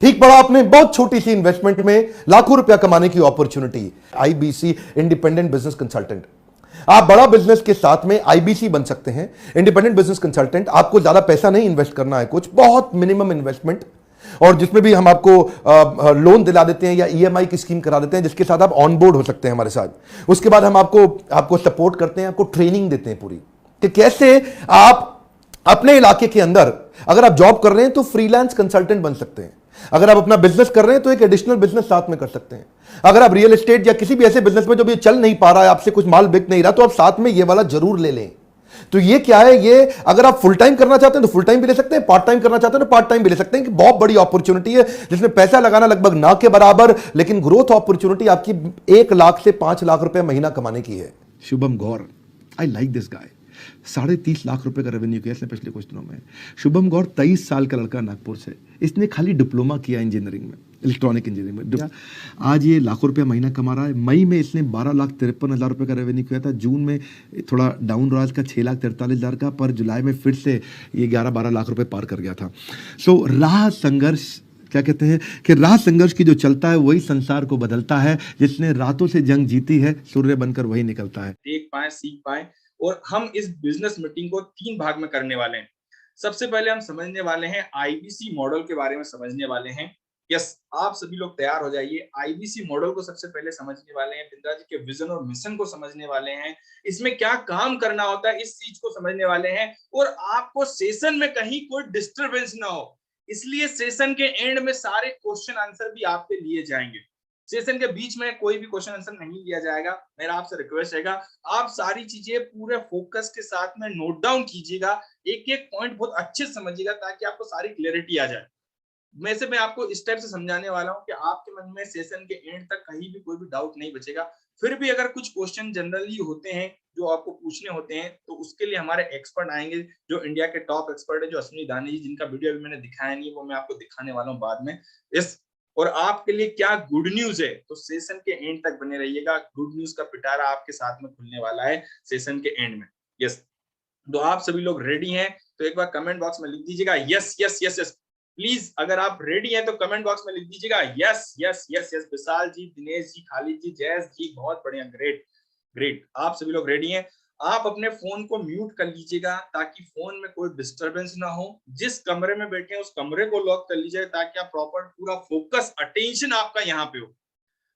ठीक पढ़ा आपने, बहुत छोटी सी इन्वेस्टमेंट में लाखों रुपया कमाने की opportunity. IBC independent business consultant, आप बड़ा बिजनेस के साथ में आईबीसी बन सकते हैं, इंडिपेंडेंट बिजनेस कंसल्टेंट। आपको ज्यादा पैसा नहीं इन्वेस्ट करना है, कुछ बहुत मिनिमम इन्वेस्टमेंट, और जिसमें भी हम आपको लोन दिला देते हैं या ईएमआई की स्कीम करा देते हैं, जिसके साथ आप ऑन बोर्ड हो सकते हैं हमारे साथ। उसके बाद हम आपको सपोर्ट करते हैं, आपको ट्रेनिंग देते हैं पूरी कि कैसे आप अपने इलाके के अंदर, अगर आप जॉब कर रहे हैं तो फ्रीलांस कंसल्टेंट बन सकते हैं, अगर आप अपना बिजनेस कर रहे हैं तो एक एडिशनल बिजनेस साथ में कर सकते हैं, अगर आप रियल एस्टेट या किसी भी ऐसे बिजनेस में जो भी चल नहीं पा रहा है, आपसे कुछ माल बिक नहीं रहा, तो आप साथ में ये वाला जरूर ले लें। तो ये क्या है, ये अगर आप फुल टाइम करना चाहते हैं तो फुल टाइम भी ले सकते हैं, पार्ट टाइम करना चाहते हैं तो पार्ट टाइम भी ले सकते हैं। कि बहुत बड़ी अपॉर्चुनिटी है जिसमें पैसा लगाना लगभग ना के बराबर, लेकिन ग्रोथ अपॉर्चुनिटी आपकी 1 लाख से 5 लाख रुपए महीना कमाने की है। Shubham Gaur, I like this guy. 30.5 lakh रुपए का रेवेन्यू किया इसने पिछले कुछ दिनों में। शुभम गौर 23 साल का लड़का, नागपुर से। इसने खाली डिप्लोमा किया इंजीनियरिंग में, इलेक्ट्रॉनिक इंजीनियरिंग में। आज ये लाखों रुपया महीना कमा रहा है। मई में इसने 12,53,000 रुपए का रेवेन्यू किया था। जून में थोड़ा डाउन रहा इसका 6,43,000 का, पर जुलाई में फिर से ये 11-12 लाख रुपए पार कर गया था। सो राह संघर्ष, क्या कहते हैं कि राह संघर्ष की जो चलता है वही संसार को बदलता है। जिसने रातों से जंग जीती है, सूर्य बनकर वही निकलता है। देख पाए, सीख पाए। और हम इस बिजनेस मीटिंग को 3 भाग में करने वाले हैं। सबसे पहले हम समझने वाले हैं आईबीसी मॉडल के बारे में समझने वाले हैं। यस, आप सभी लोग तैयार हो जाइए। आईबीसी मॉडल को सबसे पहले समझने वाले हैं, बिंद्रा जी के विजन और मिशन को समझने वाले हैं, इसमें क्या काम करना होता है इस चीज को समझने वाले हैं, और आपको सेशन में कहीं कोई डिस्टरबेंस ना हो, इसलिए सेशन के एंड में सारे क्वेश्चन आंसर भी आपके लिए जाएंगे। सेशन के बीच में कोई भी क्वेश्चन आंसर नहीं लिया जाएगा। मेरा आपसे रिक्वेस्ट रहेगा, आप सारी चीजें पूरे फोकस के साथ में नोट डाउन कीजिएगा, एक एक पॉइंट बहुत अच्छे से समझिएगा ताकि आपको सारी क्लैरिटी आ जाए। मैं आपको इस टाइप से समझाने वाला हूं कि आपके मन में सेशन के एंड तक कहीं भी कोई भी डाउट नहीं बचेगा। फिर भी अगर कुछ क्वेश्चन जनरली होते हैं जो आपको पूछने होते हैं, तो उसके लिए हमारे एक्सपर्ट आएंगे, जो इंडिया के टॉप एक्सपर्ट है, जो अश्विनी दानी जी, जिनका वीडियो अभी मैंने दिखाया नहीं, वो मैं आपको दिखाने वाला हूँ बाद में। इस और आपके लिए क्या गुड न्यूज है, तो सेशन के एंड तक बने रहिएगा। गुड न्यूज का पिटारा आपके साथ में खुलने वाला है सेशन के एंड में। यस, तो आप सभी लोग रेडी हैं तो एक बार कमेंट बॉक्स में लिख दीजिएगा yes yes yes yes. Please अगर आप रेडी हैं तो कमेंट बॉक्स में लिख दीजिएगा यस यस यस यस। विशाल जी, दिनेश जी, खालिद जी, जयस जी, बहुत बढ़िया, ग्रेट ग्रेट। आप सभी लोग रेडी हैं। आप अपने फोन को म्यूट कर लीजिएगा ताकि फोन में कोई डिस्टरबेंस ना हो। जिस कमरे में बैठे हैं उस कमरे को लॉक कर लीजिए ताकि आप प्रॉपर पूरा फोकस, अटेंशन आपका यहाँ पे हो।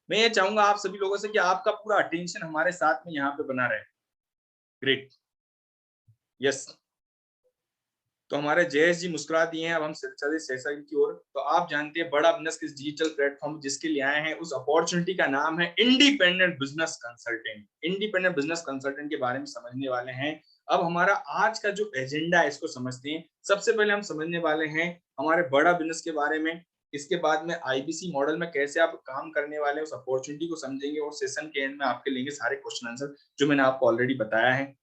मैं ये चाहूंगा आप सभी लोगों से कि आपका पूरा अटेंशन हमारे साथ में यहाँ पे बना रहे। Great, yes. तो हमारे जयेश जी मुस्कुरा दिए हैं। अब हम चले सेशन की ओर। तो आप जानते हैं बड़ा बिजनेस किस डिजिटल प्लेटफॉर्म जिसके लिए आए हैं, उस अपॉर्चुनिटी का नाम है independent business consultant. Independent business consultant के बारे में समझने वाले हैं। अब हमारा आज का जो एजेंडा है इसको समझते हैं। सबसे पहले हम समझने वाले हैं हमारे बड़ा बिजनेस के बारे में। इसके बाद में आईबीसी मॉडल में कैसे आप काम करने वाले हैं उस अपॉर्चुनिटी को समझेंगे, और सेशन के एंड में आपके लेंगे सारे क्वेश्चन आंसर जो मैंने आपको ऑलरेडी बताया है।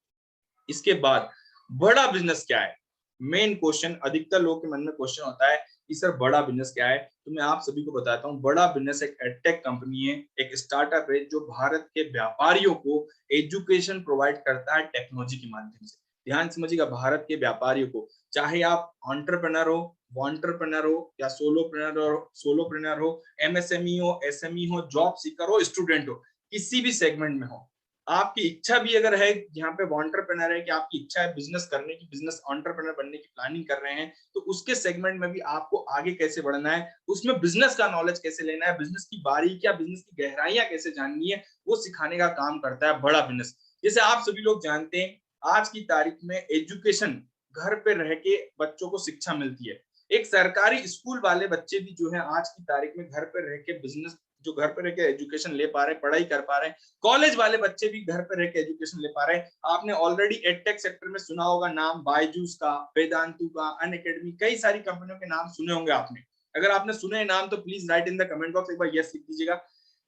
इसके बाद बड़ा बिजनेस क्या है, मेन क्वेश्चन अधिकतर लोगों के मन में क्वेश्चन होता है कि सर बड़ा बिजनेस क्या है। तो मैं आप सभी को बताता हूँ, बड़ा बिजनेस एक एडटेक कंपनी है, एक स्टार्टअप है जो भारत के व्यापारियों को एजुकेशन प्रोवाइड करता है टेक्नोलॉजी के माध्यम से। ध्यान समझिएगा, भारत के व्यापारियों को, चाहे आप एंटरप्रेन्योर हो, वॉन्टरप्रेन्योर हो, या सोलोप्रेन्योर हो, एमएसएमई हो, एसएमई हो, जॉब सीकर हो, स्टूडेंट हो, किसी भी सेगमेंट में हो, आपकी इच्छा भी अगर है, यहाँ पे एंटरप्रेन्योर है कि आपकी इच्छा है बिजनेस करने की, बिजनेस एंटरप्रेन्योर बनने की प्लानिंग कर रहे हैं, तो उसके सेगमेंट में भी आपको आगे कैसे बढ़ना है, उसमें बिजनेस का नॉलेज कैसे लेना है, बिजनेस की बारीकियां, बिजनेस की गहराइयां कैसे जाननी है, वो सिखाने का काम करता है बड़ा बिजनेस। जैसे आप सभी लोग जानते हैं, आज की तारीख में एजुकेशन, घर पे रह के बच्चों को शिक्षा मिलती है। एक सरकारी स्कूल वाले बच्चे भी जो है आज की तारीख में घर पे रह के बिजनेस, जो घर पे रह के एजुकेशन ले पा रहे, पढ़ाई कर पा रहे हैं। कॉलेज वाले बच्चे भी घर पे रह के एजुकेशन ले पा रहे हैं। आपने ऑलरेडी एडटेक सेक्टर में सुना होगा नाम बायजूस का, वेदांतु का, अनअकैडमी, कई सारी कंपनियों के नाम सुने होंगे आपने। अगर आपने सुने नाम तो please write in the comment box एक बार यस लिख दीजिएगा।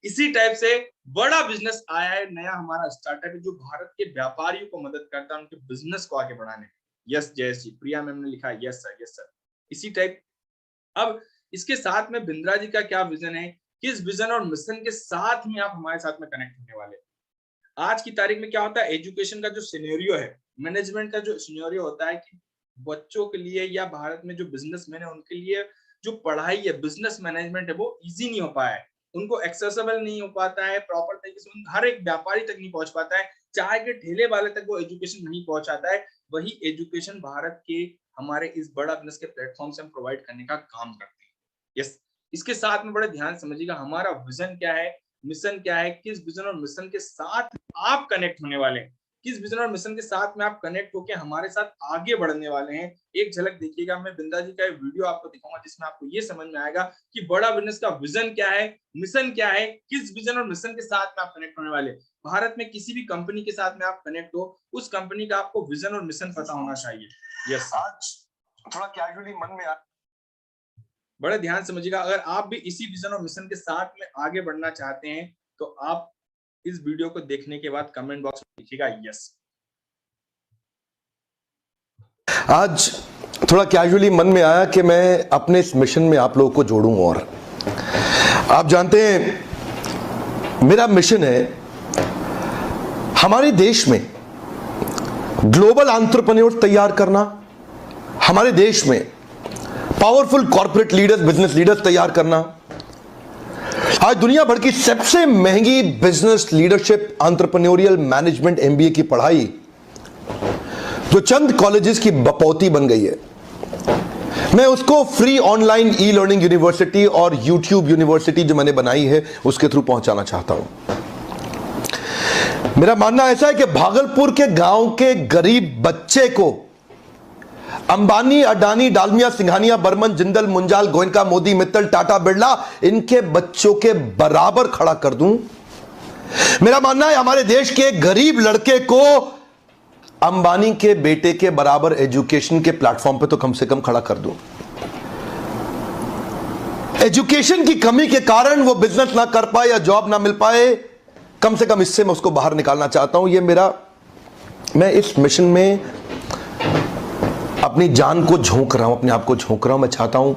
इसी टाइप से बड़ा बिजनेस आया है, नया हमारा स्टार्टअप है जो भारत के व्यापारियों को मदद करता है उनके बिजनेस को आगे बढ़ाने। यस जय जी, प्रिया मैम ने लिखा यस सर, यस सर। इसी टाइप अब इसके साथ में बिंद्रा जी का क्या विजन है, किस विजन और मिशन के साथ ही आप हमारे साथ में कनेक्ट होने वाले। आज की तारीख में क्या होता है, एजुकेशन का जो सिनेरियो है, मैनेजमेंट का जो सिनेरियो होता है कि बच्चों के लिए या भारत में जो बिजनेसमैन है उनके लिए जो पढ़ाई है, बिजनेस मैनेजमेंट है, वो इजी नहीं हो पाया है, उनको एक्सेसिबल नहीं हो पाता है, प्रॉपर तरीके से हर एक व्यापारी तक नहीं पहुंच पाता है, चाय के ठेले वाले तक वो एजुकेशन नहीं पहुंचाता है। वही एजुकेशन भारत के हमारे इस बड़ा बिजनेस के प्लेटफॉर्म से हम प्रोवाइड करने का काम करते हैं। यस, इसके साथ में बड़े ध्यान समझिएगा, हमारा विजन क्या है, मिशन क्या है, किस विजन और मिशन के साथ आप कनेक्ट होने वाले हैं, किस विजन और मिशन के साथ में आप कनेक्ट होकर हमारे साथ आगे बढ़ने वाले हैं। एक झलक देखिएगा, मैं बिंदा जी का एक वीडियो आपको दिखाऊंगा जिसमें आपको ये समझ में आएगा कि बड़ा बिजनेस का विजन क्या है, मिशन क्या है, किस विजन और मिशन के साथ में आप कनेक्ट होने वाले। भारत में किसी भी कंपनी के साथ में आप कनेक्ट हो, उस कंपनी का आपको विजन और मिशन पता होना चाहिए। यस, आज थोड़ा कैजुअली मन में बड़े ध्यान समझिएगा, अगर आप भी इसी विजन और मिशन के साथ में आगे बढ़ना चाहते हैं तो आप इस वीडियो को देखने के बाद कमेंट बॉक्स में लिखिएगा यस। आज थोड़ा कैजुअली मन में आया कि मैं अपने इस मिशन में आप लोगों को जोड़ूं। और आप जानते हैं मेरा मिशन है हमारे देश में ग्लोबल एंटरप्रेन्योर्स तैयार करना, हमारे देश में powerful corporate leaders, business leaders तैयार करना। आज दुनिया भर की सबसे महंगी business leadership entrepreneurial management MBA की पढ़ाई जो चंद कॉलेजेस की बपौती बन गई है, मैं उसको free online e learning university और यूट्यूब यूनिवर्सिटी जो मैंने बनाई है उसके थ्रू पहुंचाना चाहता हूं। मेरा मानना ऐसा है कि भागलपुर के गांव के गरीब बच्चे को अंबानी, अडानी, डालमिया, सिंघानिया, बर्मन, जिंदल, मुंजाल, गोयनका, मोदी, मित्तल, टाटा, बिरला, इनके बच्चों के बराबर खड़ा कर दूं। मेरा मानना है हमारे देश के गरीब लड़के को अंबानी के बेटे के बराबर एजुकेशन के प्लेटफॉर्म पे तो कम से कम खड़ा कर दूं। एजुकेशन की कमी के कारण वो बिजनेस ना कर पाए या जॉब ना मिल पाए, कम से कम इससे मैं उसको बाहर निकालना चाहता हूं। मैं इस मिशन में अपनी जान को झोंक रहा हूं, अपने आप को झोंक रहा हूं। मैं चाहता हूं,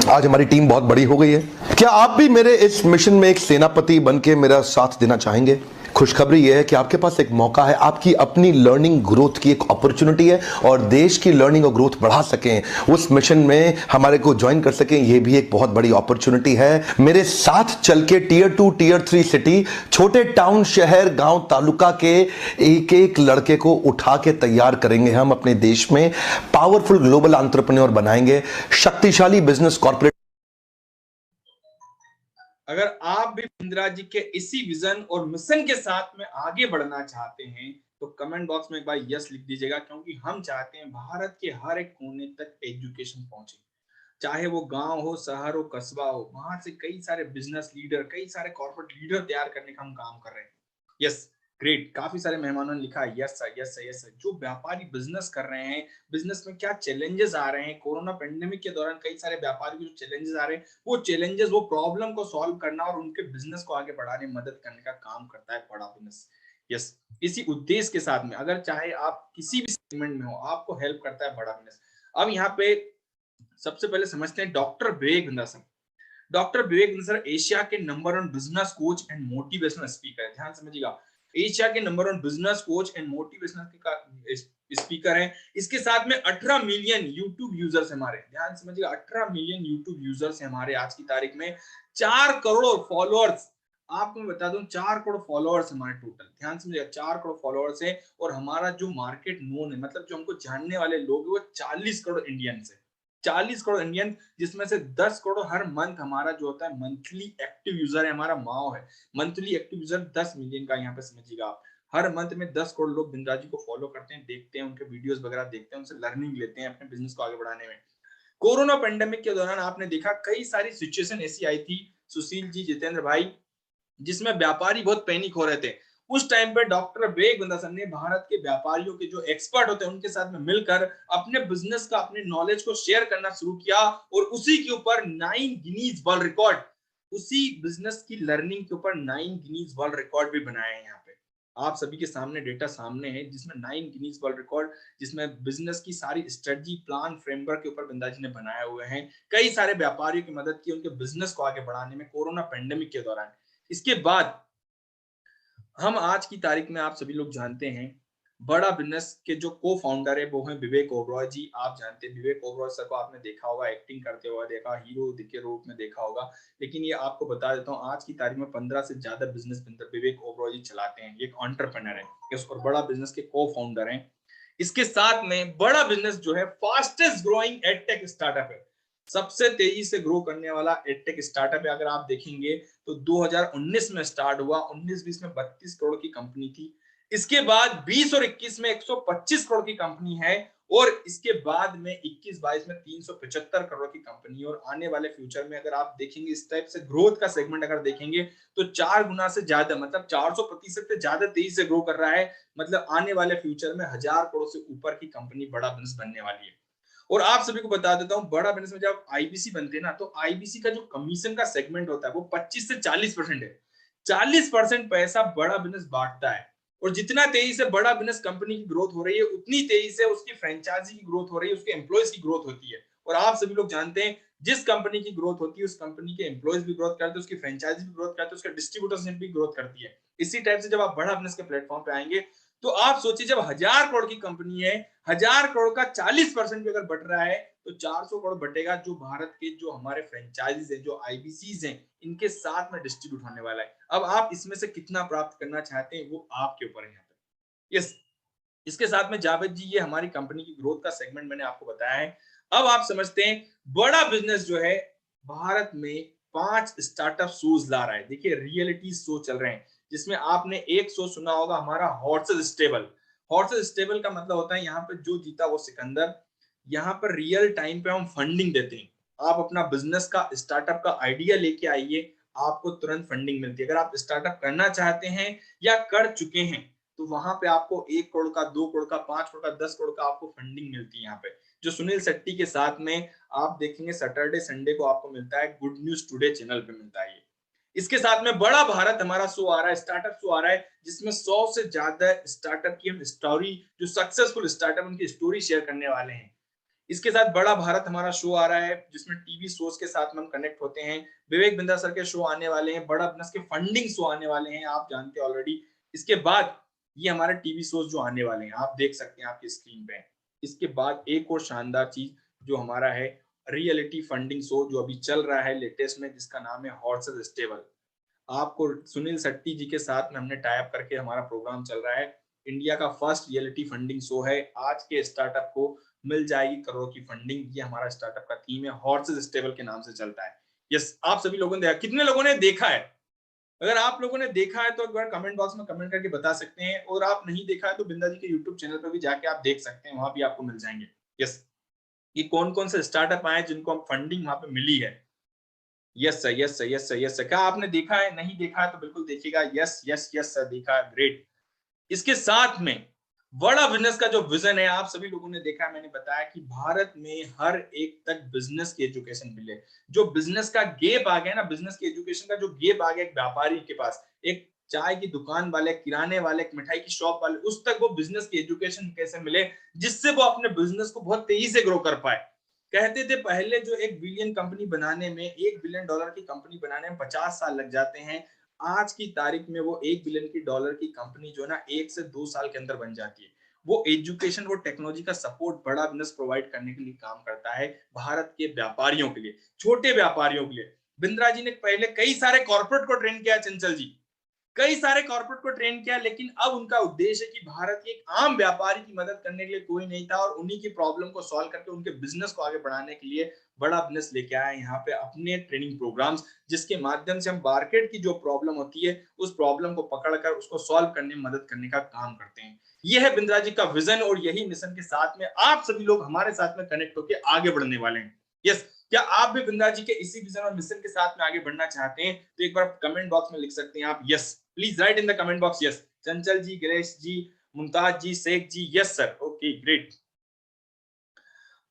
आज हमारी टीम बहुत बड़ी हो गई है, क्या आप भी मेरे इस मिशन में एक सेनापति बनके मेरा साथ देना चाहेंगे? खुशखबरी यह है कि आपके पास एक मौका है, आपकी अपनी लर्निंग ग्रोथ की एक अपॉर्चुनिटी है और देश की लर्निंग और ग्रोथ बढ़ा सकें, उस मिशन में हमारे को ज्वाइन कर सकें, यह भी एक बहुत बड़ी अपॉर्चुनिटी है। मेरे साथ चल के टियर 2, टियर 3 सिटी, छोटे टाउन, शहर, गांव, तालुका के एक एक लड़के को उठा के तैयार करेंगे हम, अपने देश में पावरफुल ग्लोबल एंटरप्रेन्योर बनाएंगे, शक्तिशाली बिजनेस कॉर्पोरेट। अगर आप भी इंदिरा जी के इसी विजन और मिशन के साथ में आगे बढ़ना चाहते हैं तो कमेंट बॉक्स में एक बार यस लिख दीजिएगा, क्योंकि हम चाहते हैं भारत के हर एक कोने तक एजुकेशन पहुंचे, चाहे वो गांव हो, शहर हो, कस्बा हो, वहां से कई सारे बिजनेस लीडर, कई सारे कॉर्पोरेट लीडर तैयार करने का हम काम कर रहे हैं। यस, ग्रेट, काफी सारे मेहमानों ने लिखा yes sir, yes sir, yes sir. जो व्यापारी बिजनेस कर रहे हैं, बिजनेस में क्या चैलेंजेस आ रहे हैं, कोरोना पेंडेमिक के दौरान कई सारे व्यापारी जो चैलेंजेस आ रहे हैं, वो चैलेंजेस, वो प्रॉब्लम को सॉल्व करना और उनके बिजनेस को आगे बढ़ाने में मदद करने का काम करता है बड़ा बिजनेस। यस, इसी उद्देश्य के साथ में अगर चाहे आप किसी भी सेगमेंट में हो, आपको हेल्प करता है बड़ा बिजनेस। अब यहाँ पे सबसे पहले समझते हैं डॉक्टर विवेक बिंदा सर। डॉक्टर विवेक बिंदा सर एशिया के number 1 business coach and motivational speaker है। ध्यान समझिएगा, एशिया के number 1 business coach and motivational speaker है। इसके साथ में 18 मिलियन यूट्यूब यूजर्स हमारे, ध्यान समझिएगा, 18 मिलियन यूट्यूब यूजर्स हैं हमारे आज की तारीख में, 4 करोड़ फॉलोअर्स, आपको मैं बता दूं 4 करोड़ फॉलोअर्स हमारे टोटल, ध्यान समझिएगा 4 करोड़ फॉलोअर्स है। और हमारा जो मार्केट नोन है, मतलब जो हमको जानने वाले लोग हैं, वो 40 करोड़ इंडियंस है, 40 करोड़ इंडियन, जिसमें से 10 करोड़ हर मंथ हमारा जो होता है मंथली एक्टिव यूजर है, हमारा माओ है। मंथली एक्टिव यूजर 10 मिलियन का, यहाँ पे समझिएगा आप, हर मंथ में 10 करोड़ लोग बिंद्रा जी को फॉलो करते हैं, देखते हैं, उनके वीडियोस वगैरह देखते हैं, उनसे लर्निंग लेते हैं अपने बिजनेस को आगे बढ़ाने में। कोरोना पेंडेमिक के दौरान आपने देखा कई सारी सिचुएशन ऐसी आई थी, सुशील जी, जितेंद्र भाई, जिसमें व्यापारी बहुत पैनिक हो रहे थे। उस टाइम पे डॉक्टर विवेक बिंदा सर ने भारत के व्यापारियों के जो एक्सपर्ट होते हैं उनके साथ में मिलकर अपने बिजनेस का, अपने नॉलेज को शेयर करना शुरू किया और उसी के ऊपर 9 गिनीज वर्ल्ड रिकॉर्ड, उसी बिजनेस की लर्निंग के ऊपर 9 गिनीज वर्ल्ड रिकॉर्ड भी बनाए हैं। यहाँ पे आप सभी के सामने डेटा सामने है, जिसमें 9 गिनीज वर्ल्ड रिकॉर्ड, जिसमें बिजनेस की सारी स्ट्रेटजी, प्लान, फ्रेमवर्क के ऊपर बिंदा जी ने बनाए हुए हैं। कई सारे व्यापारियों की मदद की उनके बिजनेस को आगे बढ़ाने में कोरोना पेंडेमिक के दौरान। इसके बाद हम आज की तारीख में, आप सभी लोग जानते हैं, बड़ा बिजनेस के जो को फाउंडर है वो हैं विवेक ओबरॉय जी। आप जानते हैं विवेक ओबरॉय सर को, आपने देखा होगा एक्टिंग करते हुए, देखा हीरो के रूप में देखा होगा। लेकिन ये आपको बता देता हूँ, आज की तारीख में 15 से ज्यादा बिजनेस विवेक ओबरॉय जी चलाते हैं। एक एंटरप्रेन्योर है और बड़ा बिजनेस के को फाउंडर हैं। इसके साथ में बड़ा बिजनेस जो है फास्टेस्ट ग्रोइंग एडटेक स्टार्टअप है, सबसे तेजी से ग्रो करने वाला एडटेक स्टार्टअप है। अगर आप देखेंगे तो 2019 में स्टार्ट हुआ, 19-20 में 32 करोड़ की कंपनी थी। इसके बाद 20 और 21 में 125 करोड़ की कंपनी है, और इसके बाद में 21-22 में 375 करोड़ की कंपनी। और आने वाले फ्यूचर में अगर आप देखेंगे इस टाइप से ग्रोथ का सेगमेंट अगर देखेंगे तो 4 गुना से ज्यादा, मतलब 400% से ज्यादा तेजी से ग्रो कर रहा है। मतलब आने वाले फ्यूचर में 1000 करोड़ से ऊपर की कंपनी बड़ा बिजनेस बनने वाली है। और आप सभी को बता देता हूं, बड़ा बिजनेस में जब आईबीसी बनते हैं ना, तो आईबीसी का जो कमीशन का सेगमेंट होता है वो 25 से 40% है। 40% पैसा बड़ा बिजनेस बांटता है। और जितना तेजी से बड़ा बिजनेस कंपनी की ग्रोथ हो रही है, उतनी तेजी से उसकी फ्रेंचाइजी की ग्रोथ हो रही है, उसके एम्प्लॉयज की ग्रोथ होती है। और आप सभी लोग जानते हैं, जिस कंपनी की ग्रोथ होती है उस कंपनी के एम्प्लॉयज भी ग्रोथ करते हैं, उसकी फ्रेंचाइजी भी ग्रोथ करते हैं, उसके डिस्ट्रीब्यूटर्स भी ग्रोथ करती है। इसी टाइप से जब आप बड़ा बिजनेस के प्लेटफॉर्म पे आएंगे तो आप सोचिए, जब 1000 करोड़ की कंपनी है, 1000 करोड़ का 40% भी अगर बढ़ रहा है तो 400 करोड़ बढ़ेगा, जो भारत के जो हमारे फ्रेंचाइजीज है, जो आईबीसीज हैं, इनके साथ में डिस्ट्रीब्यूट होने वाला है। अब आप इसमें से कितना प्राप्त करना चाहते हैं वो आपके ऊपर है यहाँ पे। यस, इसके साथ में जावेद जी, ये हमारी कंपनी की ग्रोथ का सेगमेंट मैंने आपको बताया है। अब आप समझते हैं बड़ा बिजनेस जो है भारत में 5 स्टार्टअप शोज ला रहा है। देखिए रियलिटी शो चल रहे हैं, जिसमें आपने एक शो सुना होगा हमारा हॉर्सेस स्टेबल। हॉर्सेस स्टेबल का मतलब होता है यहाँ पे जो जीता वो सिकंदर। यहाँ पर रियल टाइम पे हम फंडिंग देते हैं। आप अपना बिजनेस का स्टार्टअप का आइडिया लेके आइए, आपको तुरंत फंडिंग मिलती है। अगर आप स्टार्टअप करना चाहते हैं या कर चुके हैं तो वहां पे आपको 1 करोड़ का, 2 करोड़ का, 5 करोड़ का, 10 करोड़ का आपको फंडिंग मिलती है। यहाँ पे जो सुनील शेट्टी के साथ में आप देखेंगे सैटरडे संडे को आपको मिलता है, गुड न्यूज टुडे चैनल पे मिलता है। इसके साथ में बड़ा भारत हमारा शो आ रहा है, स्टार्टअप शो आ रहा है, जिसमें 100 से ज्यादा स्टार्टअप की हम स्टोरी, जो सक्सेसफुल स्टार्टअप उनकी स्टोरी शेयर करने वाले हैं। इसके साथ बड़ा भारत हमारा शो आ रहा है, जिसमें टीवी शोज के साथ में हम कनेक्ट होते हैं। विवेक बिंद्रा सर के शो आने वाले हैं, बड़ा बिजनेस के फंडिंग शो आने वाले हैं, आप जानते हैं ऑलरेडी। इसके बाद ये हमारे टीवी शोज जो आने वाले हैं आप देख सकते हैं आपकी स्क्रीन पे। इसके बाद एक और शानदार चीज जो हमारा है, रियलिटी फंडिंग शो जो अभी चल रहा है लेटेस्ट में, जिसका नाम है हॉर्सेस स्टेबल। आपको सुनील शेट्टी जी के साथ में हमने टाई अप करके हमारा प्रोग्राम चल रहा है। इंडिया का फर्स्ट रियलिटी फंडिंग शो है। आज के स्टार्टअप को मिल जाएगी करोड़ की फंडिंग, ये हमारा स्टार्टअप का थीम है, हॉर्सेस स्टेबल के नाम से चलता है। यस, आप सभी लोगों ने देखा, कितने लोगों ने देखा है? अगर आप लोगों ने देखा है तो एक बार कमेंट बॉक्स में कमेंट करके बता सकते हैं, और आप नहीं देखा है तो बिंदा जी के यूट्यूब चैनल पर भी जाके आप देख सकते हैं, वहां भी आपको मिल जाएंगे। यस, ये कौन कौन से स्टार्टअप आए जिनको हम फंडिंग वहां पे मिली है। Yes sir, yes sir, yes sir, yes sir. क्या आपने देखा है? नहीं देखा है तो बिल्कुल देखिएगा। यस यस यस सर, देखा है, ग्रेट। इसके साथ में बड़ा बिजनेस का जो विजन है, आप सभी लोगों ने देखा है, मैंने बताया कि भारत में हर एक तक बिजनेस की एजुकेशन मिले। जो बिजनेस का गैप आ गया ना, बिजनेस की एजुकेशन का जो गैप आ गया एक व्यापारी के पास, एक चाय की दुकान वाले, किराने वाले, एक मिठाई की शॉप वाले, उस तक वो बिजनेस की एजुकेशन कैसे मिले, जिससे वो अपने बिजनेस को बहुत तेजी से ग्रो कर पाए। कहते थे पहले जो 1 बिलियन कंपनी बनाने में, $1 बिलियन की कंपनी बनाने में 50 साल लग जाते हैं, आज की तारीख में वो $1 बिलियन की कंपनी जो है ना 1 से 2 साल के अंदर बन जाती है। वो एजुकेशन, वो टेक्नोलॉजी का सपोर्ट बड़ा बिजनेस प्रोवाइड करने के लिए काम करता है भारत के व्यापारियों के लिए, छोटे व्यापारियों के लिए। बिंद्रा जी ने पहले कई सारे कॉर्पोरेट को ट्रेन किया, चंचल जी कई सारे कॉर्पोरेट को ट्रेन किया, लेकिन अब उनका उद्देश्य है कि भारत के एक आम व्यापारी की मदद करने के लिए कोई नहीं था, और उन्हीं की प्रॉब्लम को सॉल्व करके उनके बिजनेस को आगे बढ़ाने के लिए बड़ा बिजनेस लेके आया यहाँ पे अपने ट्रेनिंग प्रोग्राम्स, जिसके माध्यम से हम मार्केट की जो प्रॉब्लम होती है उस प्रॉब्लम को पकड़कर उसको सॉल्व करने में मदद करने का काम करते हैं। यह है बिंद्रा जी का विजन, और यही मिशन के साथ में आप सभी लोग हमारे साथ में कनेक्ट होकर आगे बढ़ने वाले हैं। यस, क्या आप भी बिंद्रा जी के इसी विजन और मिशन के साथ में आगे बढ़ना चाहते हैं? तो एक बार कमेंट बॉक्स में लिख सकते हैं आप yes. Please write in the comment box yes. Chanchal ji, Girish ji, Mumtaz ji, Sheikh ji, yes sir, okay great.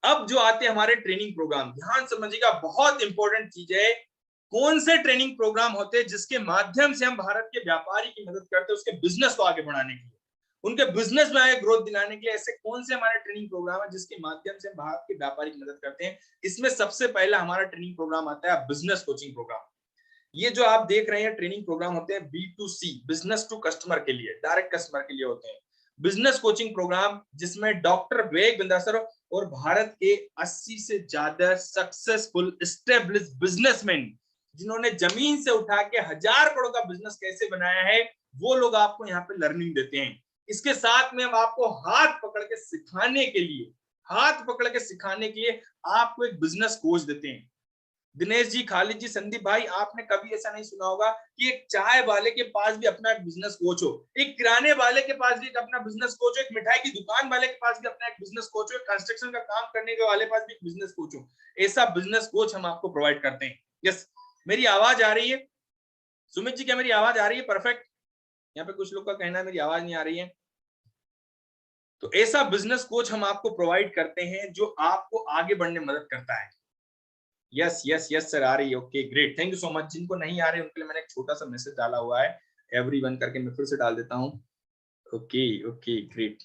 अब जो आते हैं हमारे ट्रेनिंग प्रोग्राम, ध्यान समझिएगा, बहुत इंपॉर्टेंट चीज है। कौन से ट्रेनिंग प्रोग्राम होते हैं जिसके माध्यम से हम भारत के व्यापारी की मदद करते हैं उसके बिजनेस को आगे बढ़ाने के लिए, उनके बिजनेस में आगे ग्रोथ दिलाने के लिए? ऐसे कौन से हमारे ट्रेनिंग प्रोग्राम है जिसके माध्यम से हम भारत के व्यापारी की मदद करते हैं? इसमें सबसे पहला हमारा ट्रेनिंग प्रोग्राम आता है बिजनेस कोचिंग प्रोग्राम। ये जो आप देख रहे हैं ट्रेनिंग प्रोग्राम होते हैं B2C, बिजनेस टू कस्टमर के लिए, डायरेक्ट कस्टमर के लिए होते हैं। बिजनेस कोचिंग प्रोग्राम जिसमें डॉक्टर विवेक बिंद्रा सर और भारत के 80 से ज्यादा सक्सेसफुल एस्टेब्लिश बिजनेसमैन जिन्होंने जमीन से उठा के 1000 करोड़ का बिजनेस कैसे बनाया है, वो लोग आपको यहाँ पे लर्निंग देते हैं। इसके साथ में हम आपको हाथ पकड़ के सिखाने के लिए आपको एक बिजनेस कोच देते हैं। दिनेश जी, खालिद जी, संदीप भाई, आपने कभी ऐसा नहीं सुना होगा कि एक चाय वाले के पास भी अपना एक बिजनेस कोच हो, एक किराने वाले के पास भी अपना बिजनेस कोच हो, एक मिठाई की दुकान वाले के पास भी अपना एक बिजनेस कोच हो, एक कंस्ट्रक्शन का काम करने के वाले पास भी एक बिजनेस कोच हो। ऐसा बिजनेस कोच हम आपको प्रोवाइड करते हैं। यस, मेरी आवाज आ रही है? सुमित जी, क्या मेरी आवाज आ रही है? परफेक्ट। यहाँ पे कुछ लोग का कहना है मेरी आवाज नहीं आ रही है। तो ऐसा बिजनेस कोच हम आपको प्रोवाइड करते हैं जो आपको आगे बढ़ने में मदद करता है। यस यस यस सर, आ रही है। Okay, great, thank you so much. जिनको नहीं आ रही उनके लिए मैंने एक छोटा सा मैसेज डाला हुआ है, एवरीवन करके, मैं फिर से डाल देता हूँ। Okay okay, great.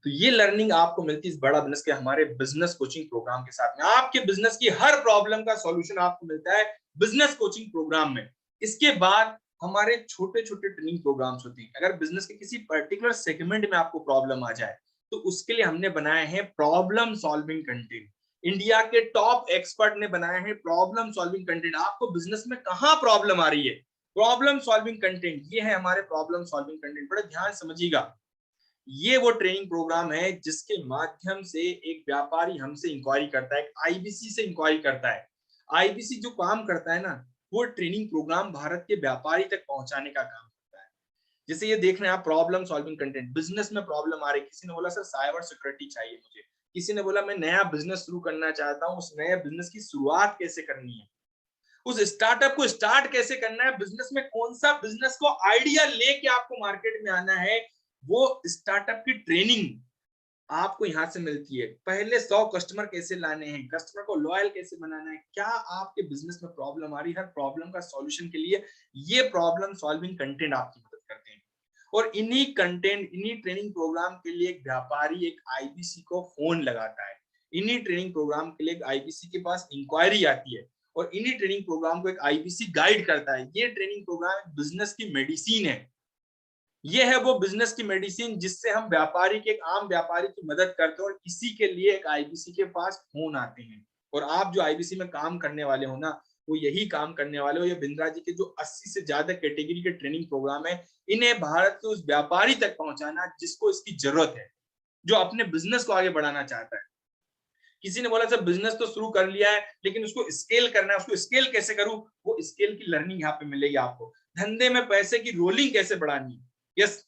तो ये लर्निंग आपको मिलती है इस बड़ा बिजनेस के हमारे बिजनेस कोचिंग प्रोग्राम के साथ में। आपके बिजनेस की हर प्रॉब्लम का सॉल्यूशन आपको मिलता है बिजनेस कोचिंग प्रोग्राम में। इसके बाद हमारे छोटे छोटे ट्रेनिंग प्रोग्राम्स होते हैं। अगर बिजनेस के किसी पर्टिकुलर सेगमेंट में आपको प्रॉब्लम आ जाए तो उसके लिए हमने बनाए हैं प्रॉब्लम सॉल्विंग कंटेंट। इंडिया के टॉप एक्सपर्ट ने बनाए हैं प्रॉब्लम सॉल्विंग कंटेंट। आपको बिजनेस में कहां प्रॉब्लम आ रही है, प्रॉब्लम सॉल्विंग कंटेंट, ये है हमारे प्रॉब्लम सॉल्विंग कंटेंट। बड़े ध्यान समझिएगा, ये वो ट्रेनिंग प्रोग्राम है जिसके माध्यम से एक व्यापारी हमसे इंक्वायरी करता है, एक आईबीसी से इंक्वायरी करता है। आईबीसी जो काम करता है ना, वो ट्रेनिंग प्रोग्राम भारत के व्यापारी तक पहुंचाने का काम करता है। जैसे ये देख रहे हैं आप, प्रॉब्लम सॉल्विंग कंटेंट, बिजनेस में प्रॉब्लम आ रही, किसी ने बोला सर साइबर सिक्योरिटी चाहिए मुझे, किसी ने बोला मैं नया बिजनेस शुरू करना चाहता हूँ, उस नए बिजनेस की शुरुआत कैसे करनी है, उस स्टार्टअप को स्टार्ट कैसे करना है, बिजनेस में कौन सा बिजनेस को आइडिया लेके आपको मार्केट में आना है, वो स्टार्टअप की ट्रेनिंग आपको यहां से मिलती है। पहले 100 कस्टमर कैसे लाने हैं, कस्टमर को लॉयल कैसे बनाना है, क्या आपके बिजनेस में प्रॉब्लम आ रही है, हर प्रॉब्लम का सॉल्यूशन के लिए ये प्रॉब्लम सॉल्विंग कंटेंट आपकी मदद करते हैं। और इन्हीं कंटेंट, इन्हीं ट्रेनिंग प्रोग्राम के लिए एक व्यापारी एक आईबीसी को फोन लगाता है, इन्हीं ट्रेनिंग प्रोग्राम के लिए एक आईबीसी के पास इंक्वायरी आती है और इन्हीं ट्रेनिंग प्रोग्राम को एक आईबीसी गाइड करता है। ये ट्रेनिंग प्रोग्राम बिजनेस की मेडिसिन है। ये है वो बिजनेस की मेडिसिन जिससे हम व्यापारी के, एक आम व्यापारी की मदद करते हैं। और इसी के लिए एक आईबीसी के पास फोन आते हैं। और आप जो आईबीसी में काम करने वाले हो ना, वो यही काम करने वाले हो। ये बिंद्रा जी के जो 80 से ज्यादा कैटेगरी के ट्रेनिंग प्रोग्राम है, इन्हें भारत के उस व्यापारी तक पहुंचाना जिसको इसकी जरूरत है, जो अपने बिजनेस को आगे बढ़ाना चाहता है। किसी ने बोला सर बिजनेस तो शुरू कर लिया है लेकिन उसको स्केल करना है, उसको स्केल कैसे करूं, वो स्केल की लर्निंग यहाँ पे मिलेगी आपको। धंधे में पैसे की रोलिंग कैसे बढ़ानी है, यस,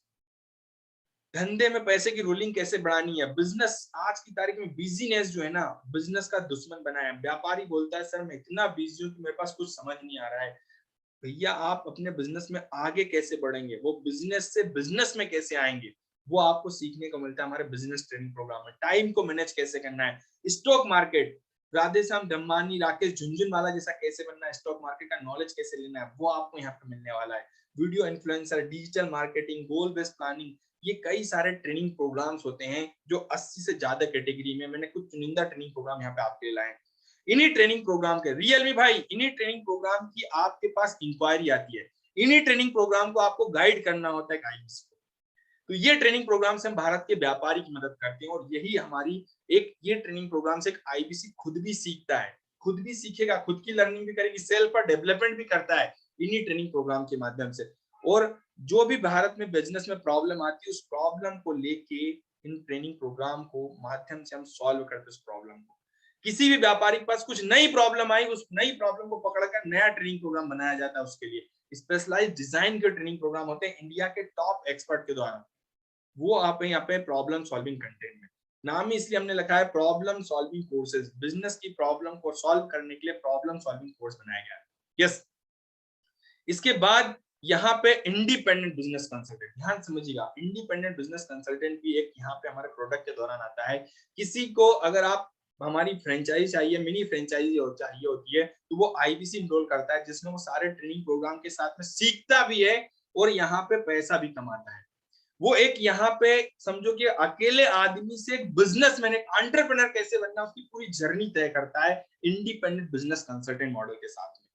धंधे में पैसे की रोलिंग कैसे बढ़ानी है। बिजनेस आज की तारीख में बिजीनेस जो है ना, बिजनेस का दुश्मन बना है। व्यापारी बोलता है सर मैं इतना बिजी हूं कि मेरे पास कुछ समझ नहीं आ रहा है। भैया आप अपने बिजनेस में आगे कैसे बढ़ेंगे, वो बिजनेस से बिजनेस में कैसे आएंगे, वो आपको सीखने को मिलता है हमारे बिजनेस ट्रेनिंग प्रोग्राम में। टाइम को मैनेज कैसे करना है, स्टॉक मार्केट, राधेश्याम धम्मानी, राकेश झुंझुनवाला जैसा कैसे बनना है, स्टॉक मार्केट का नॉलेज कैसे लेना है, वो आपको यहाँ पे मिलने वाला है। वीडियो इन्फ्लुएंसर, डिजिटल मार्केटिंग, गोल बेस्ड प्लानिंग, ये कई सारे ट्रेनिंग प्रोग्राम्स होते हैं जो 80 से ज्यादा कैटेगरी में, मैंने कुछ चुनिंदा ट्रेनिंग प्रोग्राम यहाँ पे आपके लिए लाए। इन्हीं ट्रेनिंग प्रोग्राम के रियलमी भाई, इन्हीं ट्रेनिंग प्रोग्राम की आपके पास इंक्वायरी आती है, इन्हीं ट्रेनिंग प्रोग्राम को आपको गाइड करना होता है आईबीसी को। तो ये ट्रेनिंग प्रोग्राम से हम भारत के व्यापारी की मदद करते हैं। और यही हमारी एक, ये ट्रेनिंग प्रोग्राम से एक आईबीसी खुद भी सीखता है, खुद भी सीखेगा, खुद की लर्निंग भी करेगी, सेल्फ पर डेवलपमेंट भी करता है इन्हीं ट्रेनिंग प्रोग्राम के माध्यम से। और जो भी भारत में बिजनेस में प्रॉब्लम आती है, उस प्रॉब्लम को लेके इन ट्रेनिंग प्रोग्राम को माध्यम से हम सॉल्व करते हैं उस प्रॉब्लम को। किसी भी व्यापारी के पास कुछ नई प्रॉब्लम आई, उस नई प्रॉब्लम को पकड़कर नया ट्रेनिंग प्रोग्राम बनाया जाता है। उसके लिए स्पेशलाइज्ड डिजाइन के ट्रेनिंग प्रोग्राम होते हैं इंडिया के टॉप एक्सपर्ट के द्वारा। वो आप यहाँ पे प्रॉब्लम सॉल्विंग कंटेंट में, नाम ही इसलिए हमने लिखा है प्रॉब्लम सॉल्विंग कोर्सेज। बिजनेस की प्रॉब्लम को सॉल्व करने के लिए प्रॉब्लम सॉल्विंग कोर्स बनाया गया है। यस, इसके बाद यहाँ पे इंडिपेंडेंट बिजनेस कंसल्टेंट, ध्यान समझिएगा, इंडिपेंडेंट बिजनेस कंसल्टेंट भी एक यहाँ पे हमारे प्रोडक्ट के दौरान आता है। किसी को अगर आप हमारी फ्रेंचाइजी चाहिए, मिनी फ्रेंचाइजी चाहिए होती है, तो वो आईबीसी इनरोल करता है, जिसमें वो सारे ट्रेनिंग प्रोग्राम के साथ में सीखता भी है और यहाँ पे पैसा भी कमाता है। वो एक यहाँ पे समझो कि अकेले आदमी से एक बिजनेसमैन, एक एंटरप्रेन्योर कैसे बनना, उसकी पूरी जर्नी तय करता है इंडिपेंडेंट बिजनेस कंसल्टेंट मॉडल के साथ में।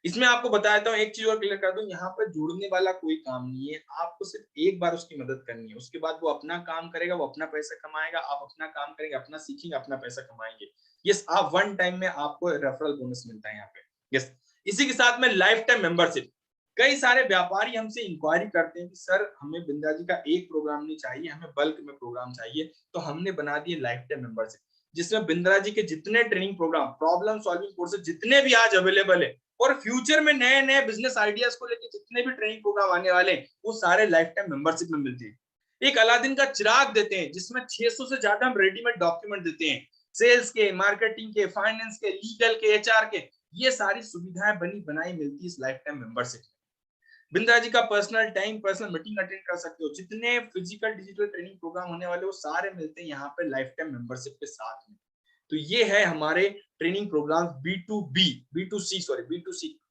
इसमें आपको बताता हूँ, एक चीज और क्लियर कर दूं, यहाँ पर जुड़ने वाला कोई काम नहीं है, आपको सिर्फ एक बार उसकी मदद करनी है, उसके बाद वो अपना काम करेगा, वो अपना पैसा कमाएगा, आप अपना काम करेंगे, अपना सीखेंगे, अपना पैसा कमाएंगे। यस, आप वन टाइम में आपको रेफरल बोनस मिलता है यहाँ पे। यस, इसी के साथ में लाइफ टाइम मेंबरशिप। कई सारे व्यापारी हमसे इंक्वायरी करते हैं कि सर हमें बिंद्रा जी का एक प्रोग्राम नहीं चाहिए, हमें बल्क में प्रोग्राम चाहिए, तो हमने बना दिए लाइफ टाइम मेंबरशिप, जिसमें बिंद्रा जी के जितने training programme, problem solving courses जितने भी आज अवेलेबल है, और फ्यूचर में नए नए बिजनेस आइडियाज को लेकर जितने भी ट्रेनिंग प्रोग्राम आने वाले हैं, वो सारे लाइफ टाइम मेंबरशिप में मिलते हैं। एक अलादीन का चिराग देते हैं, जिसमें 600 से ज्यादा हम रेडीमेड डॉक्यूमेंट देते हैं, सेल्स के, मार्केटिंग के, फाइनेंस के, लीगल के, एचआर के, ये सारी सुविधाएं बनी बनाई मिलती है इस लाइफ टाइम मेंबरशिप में। बिंद्रा जी का personal time, personal meeting attend कर सकते हो, जितने फिजिकल डिजिटल ट्रेनिंग प्रोग्राम होने वाले वो सारे मिलते हैं यहाँ पे लाइफ टाइम मेंबरशिप के साथ में। तो ये है हमारे training programme B2C,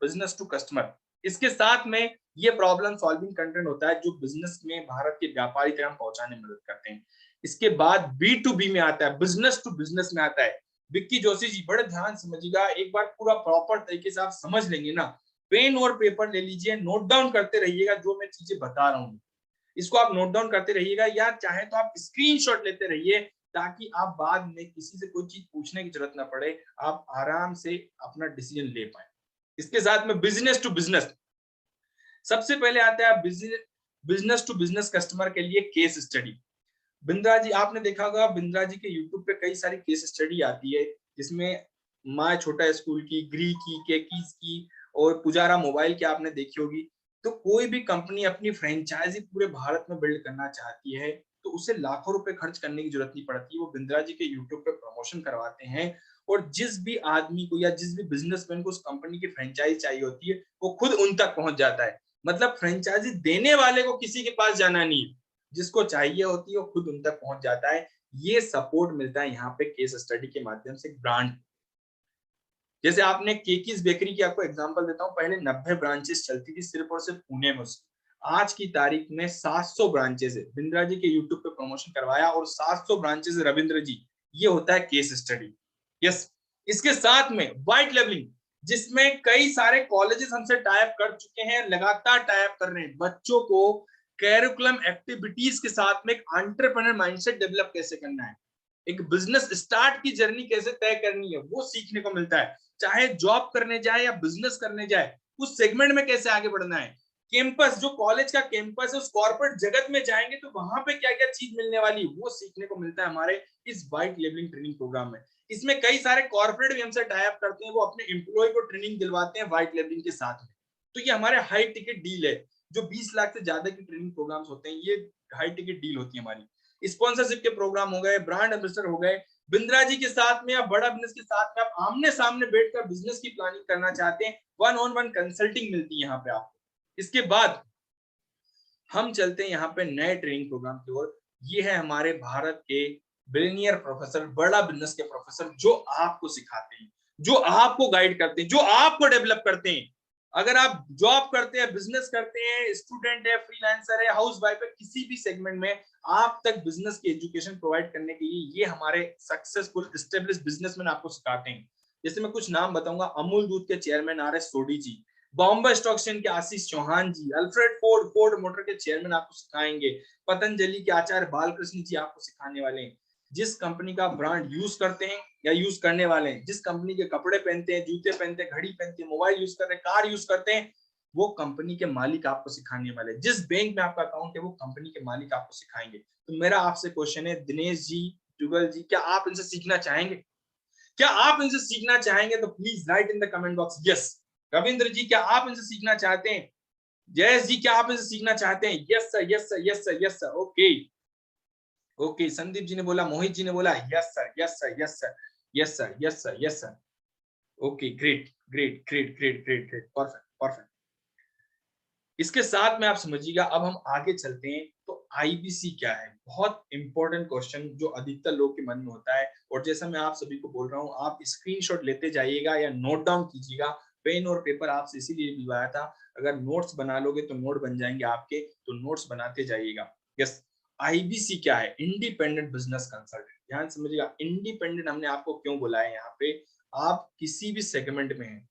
business to customer. इसके साथ में ये प्रॉब्लम सॉल्विंग कंटेंट होता है जो बिजनेस में भारत के व्यापारी तक हम पहुंचाने में मदद करते हैं। इसके बाद B2B में आता है, बिजनेस टू बिजनेस में आता है। विक्की जोशी जी बड़े ध्यान समझिएगा, एक बार पूरा प्रॉपर तरीके से आप समझ लेंगे ना, पेन और पेपर ले लीजिए, नोट डाउन करते रहिएगा जो मैं चीजें बता रहा हूँ, इसको आप नोट डाउन करते रहिएगा, या चाहे तो आप स्क्रीनशॉट लेते रहिए, ताकि आप बाद में किसी से कोई चीज पूछने की जरूरत ना पड़े, आप आराम से अपना डिसीजन ले पाए। इसके साथ में बिजनेस टू बिजनेस, सबसे पहले आता है बिजनेस टू बिजनेस कस्टमर के लिए केस स्टडी। बिंद्रा जी, आपने देखा होगा बिंद्रा जी के यूट्यूब पे कई सारी केस स्टडी आती है, जिसमें माँ छोटा स्कूल की, ग्री की, केकीज की, और पुजारा मोबाइल की आपने देखी होगी। तो कोई भी कंपनी अपनी फ्रेंचाइजी पूरे भारत में बिल्ड करना चाहती है, तो उसे लाखों रुपए खर्च करने की जरूरत नहीं पड़ती, वो बिंद्रा जी के यूट्यूब पे प्रमोशन करवाते हैं, और जिस भी आदमी को या जिस भी बिजनेसमैन को उस कंपनी की फ्रेंचाइज चाहिए होती है, वो खुद उन तक पहुंच जाता है। मतलब फ्रेंचाइजी देने वाले को किसी के पास जाना नहीं है, जिसको चाहिए होती है वो खुद उन तक पहुंच जाता है। ये सपोर्ट मिलता है यहाँ पे केस स्टडी के माध्यम से ब्रांड। जैसे आपने केकीज बेकरी की आपको एग्जांपल देता हूं, पहले 90 ब्रांचेस चलती थी सिर्फ और सिर्फ पुणे में। आज की तारीख में 700 ब्रांचेस है। बिंद्रा जी के यूट्यूब पे प्रमोशन करवाया और 700 ब्रांचेस रविंद्र जी, ये होता है केस स्टडी। यस, इसके साथ में व्हाइट लेवलिंग, जिसमें कई सारे कॉलेजेस हमसे टाइप कर चुके हैं, लगातार टाइप कर रहे हैं, बच्चों को कैरिकुलम एक्टिविटीज के साथ में एक एंटरप्रेन्योर माइंडसेट डेवलप कैसे करना है, एक बिजनेस स्टार्ट की जर्नी कैसे तय करनी है, वो सीखने को मिलता है। चाहे जॉब करने जाए या बिजनेस करने जाए, उस सेगमेंट में कैसे आगे बढ़ना है। कैंपस, जो कॉलेज का कैंपस है, उस कॉर्पोरेट जगत में जाएंगे तो वहां पे क्या क्या चीज मिलने वाली, वो सीखने को मिलता है हमारे इस व्हाइट लेवलिंग ट्रेनिंग प्रोग्राम में। इसमें कई सारे कॉर्पोरेट भी हमसे टाई अप करते हैं, वो अपने एम्प्लॉय को ट्रेनिंग दिलवाते हैं व्हाइट लेवलिंग के साथ में। तो ये हमारे हाई टिकट डील है, जो 20 लाख से ज्यादा की ट्रेनिंग प्रोग्राम्स होते हैं, ये हाई टिकट डील होती है हमारी। स्पॉन्सरशिप के प्रोग्राम हो गए, ब्रांड एम्बेसडर हो गए, बिंद्रा जी के साथ में या बड़ा बिजनेस के साथ में आप आमने सामने बैठकर बिजनेस की प्लानिंग करना चाहते हैं, 1-on-1 कंसल्टिंग मिलती है यहाँ पे आपको। इसके बाद हम चलते हैं यहाँ पे नए ट्रेनिंग प्रोग्राम की ओर। ये है हमारे भारत के बिलियनियर प्रोफेसर, बड़ा बिजनेस के प्रोफेसर, जो आपको सिखाते हैं, जो आपको गाइड करते हैं, जो आपको डेवलप करते हैं। अगर आप जॉब करते हैं, बिजनेस करते हैं, स्टूडेंट है, फ्रीलांसर है, हाउस वाइफ है, किसी भी सेगमेंट में आप तक बिजनेस की एजुकेशन प्रोवाइड करने के लिए ये हमारे सक्सेसफुल एस्टेब्लिश बिजनेसमैन आपको सिखाते हैं। जैसे मैं कुछ नाम बताऊंगा, अमूल दूध के चेयरमैन RS सोडी जी, बॉम्बे स्टॉक एक्सचेंज के आशीष चौहान जी, अल्फ्रेड फोर्ड मोटर के चेयरमैन आपको सिखाएंगे, पतंजलि के आचार्य बालकृष्ण जी आपको सिखाने वाले हैं। जिस कंपनी का ब्रांड यूज करते हैं या यूज करने वाले हैं, जिस कंपनी के कपड़े पहनते हैं, जूते पहनते हैं, घड़ी पहनते हैं, मोबाइल यूज करते हैं, कार यूज करते हैं, वो कंपनी के मालिक आपको सिखाने वाले हैं। जिस बैंक में आपका अकाउंट है, वो कंपनी के मालिक आपको सिखाएंगे। तो मेरा आपसे क्वेश्चन है, दिनेश जी, जुगल जी, क्या आप इनसे सीखना चाहेंगे? क्या आप इनसे सीखना चाहेंगे? तो please write in the comment box yes. Ravindra ji, क्या आप इनसे सीखना चाहते हैं? जयेश जी, क्या आप इनसे सीखना चाहते हैं? Yes sir, yes sir, yes sir, yes sir. Okay okay, Sandeep ji ने बोला, मोहित जी ने बोला yes sir, yes sir, yes sir, yes sir, yes sir, yes sir. Okay, great great great great great great, perfect perfect. इसके साथ में आप समझिएगा, अब हम आगे चलते हैं। तो आईबीसी क्या है? बहुत इंपॉर्टेंट क्वेश्चन जो अधिकतर लोग के मन में होता है, और जैसा मैं आप सभी को बोल रहा हूँ, आप स्क्रीनशॉट लेते जाइएगा या नोट डाउन कीजिएगा। पेन और पेपर आपसे इसीलिए दिलवाया था, अगर नोट्स बना लोगे तो नोट बन जाएंगे आपके, तो नोट्स बनाते जाइएगा। यस, आईबीसी क्या है? Independent business consultant. ध्यान समझिएगा, इंडिपेंडेंट हमने आपको क्यों बोला है यहाँ पे। आप किसी भी सेगमेंट में हैं,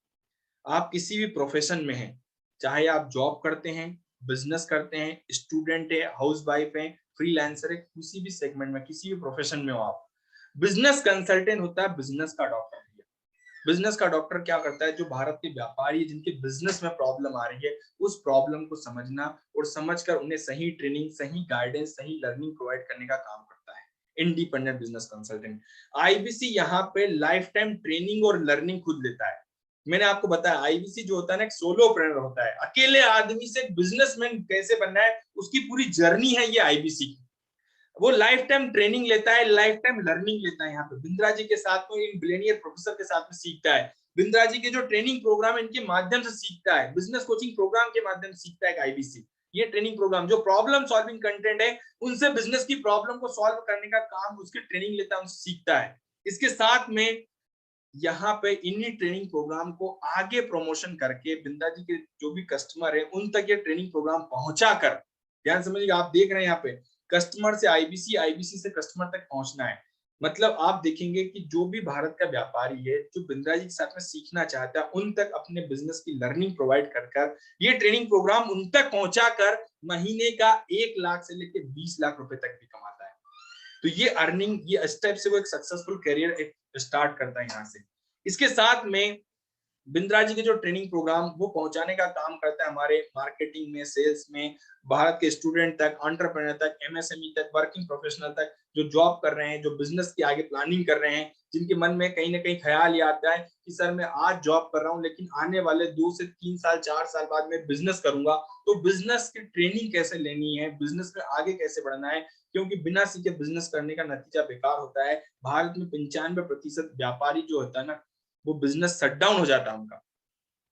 आप किसी भी प्रोफेशन में हैं, चाहे आप जॉब करते हैं, बिजनेस करते हैं, स्टूडेंट है, हाउस वाइफ है, फ्रीलांसर है, किसी भी सेगमेंट में, किसी भी प्रोफेशन में हो आप, बिजनेस कंसल्टेंट होता है बिजनेस का डॉक्टर। बिजनेस का डॉक्टर क्या करता है, जो भारत के व्यापारी है जिनके बिजनेस में प्रॉब्लम आ रही है, उस प्रॉब्लम को समझना और समझकर उन्हें सही ट्रेनिंग, सही गाइडेंस, सही लर्निंग प्रोवाइड करने का काम करता है इंडिपेंडेंट बिजनेस कंसल्टेंट। आईबीसी यहाँ पे लाइफ टाइम ट्रेनिंग और लर्निंग खुद लेता है। मैंने आपको बताया आईबीसी जो होता है ना, एक सोलोप्रेन्योर होता है, अकेले आदमी से बिजनेसमैन कैसे बनना है उसकी पूरी जर्नी है ये आईबीसी की। वो लाइफ टाइम ट्रेनिंग लेता है, लाइफ टाइम लर्निंग लेता है। यहाँ पे बिंद्रा जी के साथ में, इन बिलियनियर प्रोफेसर के साथ में सीखता है। बिंद्रा जी के जो ट्रेनिंग प्रोग्राम है इनके माध्यम से सीखता है, बिजनेस कोचिंग प्रोग्राम के माध्यम से सीखता है आईबीसी। ये ट्रेनिंग प्रोग्राम जो प्रॉब्लम सॉल्विंग कंटेंट है, उनसे बिजनेस की प्रॉब्लम को सॉल्व करने का काम उसके ट्रेनिंग लेता है, उनसे सीखता है। इसके साथ में यहाँ पे इन्हीं ट्रेनिंग प्रोग्राम को आगे प्रमोशन करके बिंद्रा जी के जो भी कस्टमर है उन तक ये ट्रेनिंग प्रोग्राम पहुंचा कर, ध्यान समझिएगा, आप देख रहे हैं यहाँ पे कस्टमर से आईबीसी, आईबीसी से कस्टमर तक पहुंचना है। मतलब आप देखेंगे कि जो भी भारत का व्यापारी है जो बिंद्रा जी के साथ में सीखना चाहता है, उन तक अपने बिजनेस की लर्निंग प्रोवाइड कर ये ट्रेनिंग प्रोग्राम उन तक पहुंचा कर महीने का 1 लाख से लेकर 20 लाख रुपए तक भी कमाता है। तो ये अर्निंग, ये स्टेप से वो एक सक्सेसफुल करियर स्टार्ट करता है यहाँ से। इसके साथ में बिंद्रा जी के जो ट्रेनिंग प्रोग्राम वो पहुंचाने का काम करता है हमारे मार्केटिंग में, सेल्स में, भारत के स्टूडेंट तक, एंटरप्रेन्योर तक, एमएसएमई तक, वर्किंग प्रोफेशनल तक, जो जॉब कर रहे हैं, जो बिजनेस की आगे प्लानिंग कर रहे हैं, जिनके मन में कहीं ना कहीं ख्याल ये आता है कि सर मैं आज जॉब कर रहा हूँ लेकिन आने वाले 2 से 3 साल 4 साल बाद मैं बिजनेस करूंगा, तो बिजनेस की ट्रेनिंग कैसे लेनी है, बिजनेस में आगे कैसे बढ़ना है, क्योंकि बिना सीखे बिजनेस करने का नतीजा बेकार होता है। भारत में 95% व्यापारी जो होता है ना, वो बिजनेस शट डाउन हो जाता है उनका,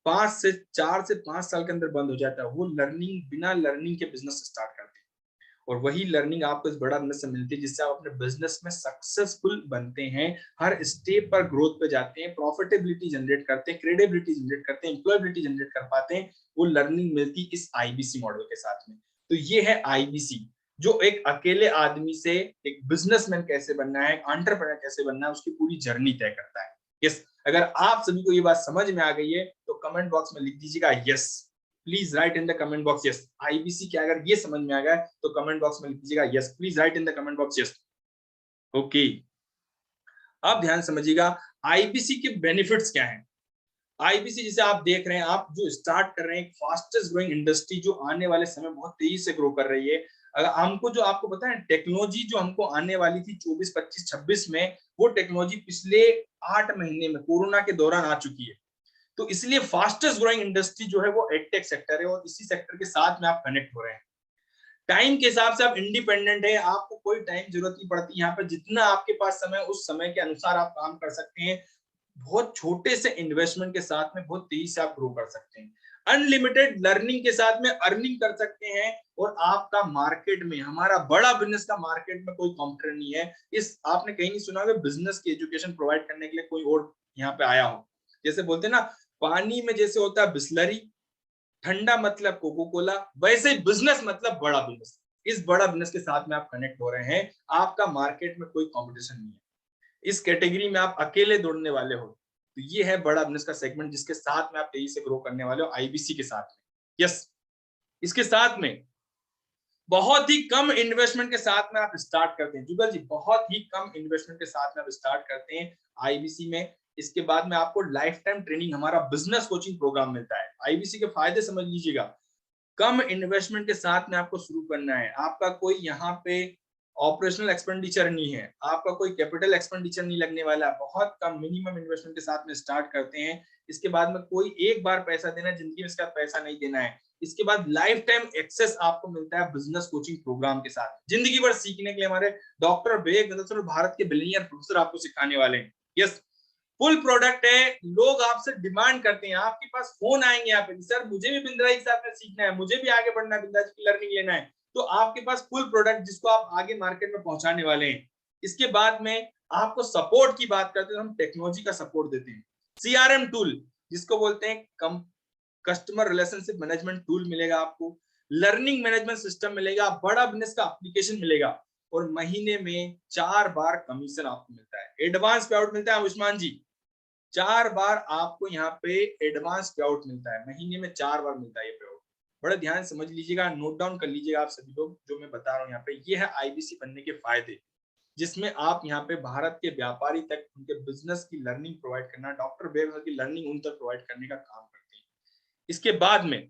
4 से 5 साल के अंदर बंद हो जाता है। वो लर्निंग, बिना लर्निंग के बिजनेस स्टार्ट करते हैं, और वही लर्निंग आपको इस बड़ा बिजनेस से मिलती है जिससे आप अपने बिजनेस में सक्सेसफुल बनते हैं, हर स्टेप पर ग्रोथ पे जाते हैं, प्रॉफिटेबिलिटी जनरेट करते हैं, क्रेडिबिलिटी जनरेट करते हैं, एम्प्लॉयबिलिटी जनरेट कर पाते हैं। वो लर्निंग मिलती इस आईबीसी मॉडल के साथ में। तो ये है आईबीसी, जो एक अकेले आदमी से एक बिजनेसमैन कैसे बनना है, एंटरप्रेन्योर कैसे बनना है, उसकी पूरी जर्नी तय करता है। यस, अगर आप सभी को ये बात समझ में आ गई है तो कमेंट बॉक्स में लिख दीजिएगा yes. Please write in the comment box yes. IBC क्या, अगर ये समझ में आ गया तो कमेंट बॉक्स में लिख दीजिएगा yes. Please write in the comment box yes. Okay, अब ध्यान समझिएगा आईबीसी के बेनिफिट्स क्या हैं। आईबीसी जिसे आप देख रहे हैं, आप जो स्टार्ट कर रहे हैं, फास्टेस्ट ग्रोइंग इंडस्ट्री जो आने वाले समय बहुत तेजी से ग्रो कर रही है। अगर हमको जो आपको पता है टेक्नोलॉजी जो हमको आने वाली थी 24, 25, 26 में, वो टेक्नोलॉजी पिछले 8 महीने में कोरोना के दौरान आ चुकी है। तो इसलिए फास्टेस्ट ग्रोइंग इंडस्ट्री जो है वो एडटेक सेक्टर है, और इसी सेक्टर के साथ में आप कनेक्ट हो रहे हैं। टाइम के हिसाब से आप इंडिपेंडेंट है, आपको कोई टाइम जरूरत नहीं पड़ती। यहाँ पर जितना आपके पास समय, उस समय के अनुसार आप काम कर सकते हैं। बहुत छोटे से इन्वेस्टमेंट के साथ में बहुत तेजी से आप ग्रो कर सकते हैं। अनलिमिटेड लर्निंग के साथ में अर्निंग कर सकते हैं, और आपका मार्केट में, हमारा बड़ा बिजनेस का मार्केट में कोई कॉम्पिटिटर नहीं है। इस आपने कहीं नहीं सुना होगा बिजनेस की एजुकेशन प्रोवाइड करने के लिए कोई और यहाँ पे आया हो। जैसे बोलते हैं ना, पानी में जैसे होता है बिस्लरी, ठंडा मतलब कोको कोला, वैसे बिजनेस मतलब बड़ा बिजनेस। इस बड़ा बिजनेस के साथ में आप कनेक्ट हो रहे हैं, आपका मार्केट में कोई कंपटीशन नहीं है, इस कैटेगरी में आप अकेले दौड़ने वाले हो। तो ये है बड़ा बिजनेस का सेगमेंट जिसके साथ में आप तेजी से ग्रो करने वाले हो आईबीसी के साथ में। यस, इसके साथ में बहुत ही कम इन्वेस्टमेंट के साथ में आप स्टार्ट करते हैं। जुगल जी, बहुत ही कम इन्वेस्टमेंट के साथ में आप स्टार्ट करते हैं आईबीसी में। इसके बाद में आपको लाइफ टाइम ट्रेनिंग, हमारा बिजनेस कोचिंग प्रोग्राम मिलता है। आईबीसी के फायदे समझ लीजिएगा, कम इन्वेस्टमेंट के साथ में आपको शुरू करना है, आपका कोई यहाँ पे ऑपरेशनल एक्सपेंडिचर नहीं है, आपका कोई कैपिटल एक्सपेंडिचर नहीं लगने वाला, बहुत कम मिनिमम इन्वेस्टमेंट के साथ में स्टार्ट करते हैं। इसके बाद में कोई एक बार पैसा देना है, जिंदगी में इसका पैसा नहीं देना है। इसके बाद लाइफ टाइम एक्सेस आपको मिलता है बिजनेस कोचिंग प्रोग्राम के साथ, जिंदगी भर सीखने के लिए हमारे डॉक्टर विवेक दत्त, भारत के बिलियनियर प्रोफेसर आपको सिखाने वाले हैं। यस, फुल प्रोडक्ट है। लोग आपसे डिमांड करते हैं, आपके पास फोन आएंगे यहाँ पे, सर मुझे भी बिंद्रा जी के साथ में सीखना है, मुझे भी आगे बढ़ना है, बिंद्रा जी की लर्निंग लेना है। तो आपके पास फुल प्रोडक्ट जिसको आप आगे मार्केट में पहुंचाने वाले हैं। इसके बाद में आपको सपोर्ट की बात करते हैं, हम टेक्नोलॉजी का सपोर्ट देते हैं। सीआरएम टूल जिसको बोलते हैं कस्टमर रिलेशनशिप मैनेजमेंट टूल मिलेगा आपको, लर्निंग मैनेजमेंट सिस्टम मिलेगा, बड़ा बिजनेस का एप्लीकेशन मिलेगा, और महीने में 4 बार कमीशन आपको मिलता है, एडवांस पे आउट मिलता है। आयुष्मान जी, 4 बार आपको यहाँ पे एडवांस पे आउट मिलता है, महीने में 4 बार मिलता है ये पे आउट। बड़ा ध्यान समझ लीजिएगा, नोट डाउन कर लीजिएगा आप सभी लोग जो मैं बता रहा हूँ यहाँ पे। ये है आईबीसी बनने के फायदे, जिसमें आप यहाँ पे भारत के व्यापारी तक उनके बिजनेस की लर्निंग प्रोवाइड करना, डॉक्टर बेगम की लर्निंग उन तक प्रोवाइड करने का काम करते हैं। इसके बाद में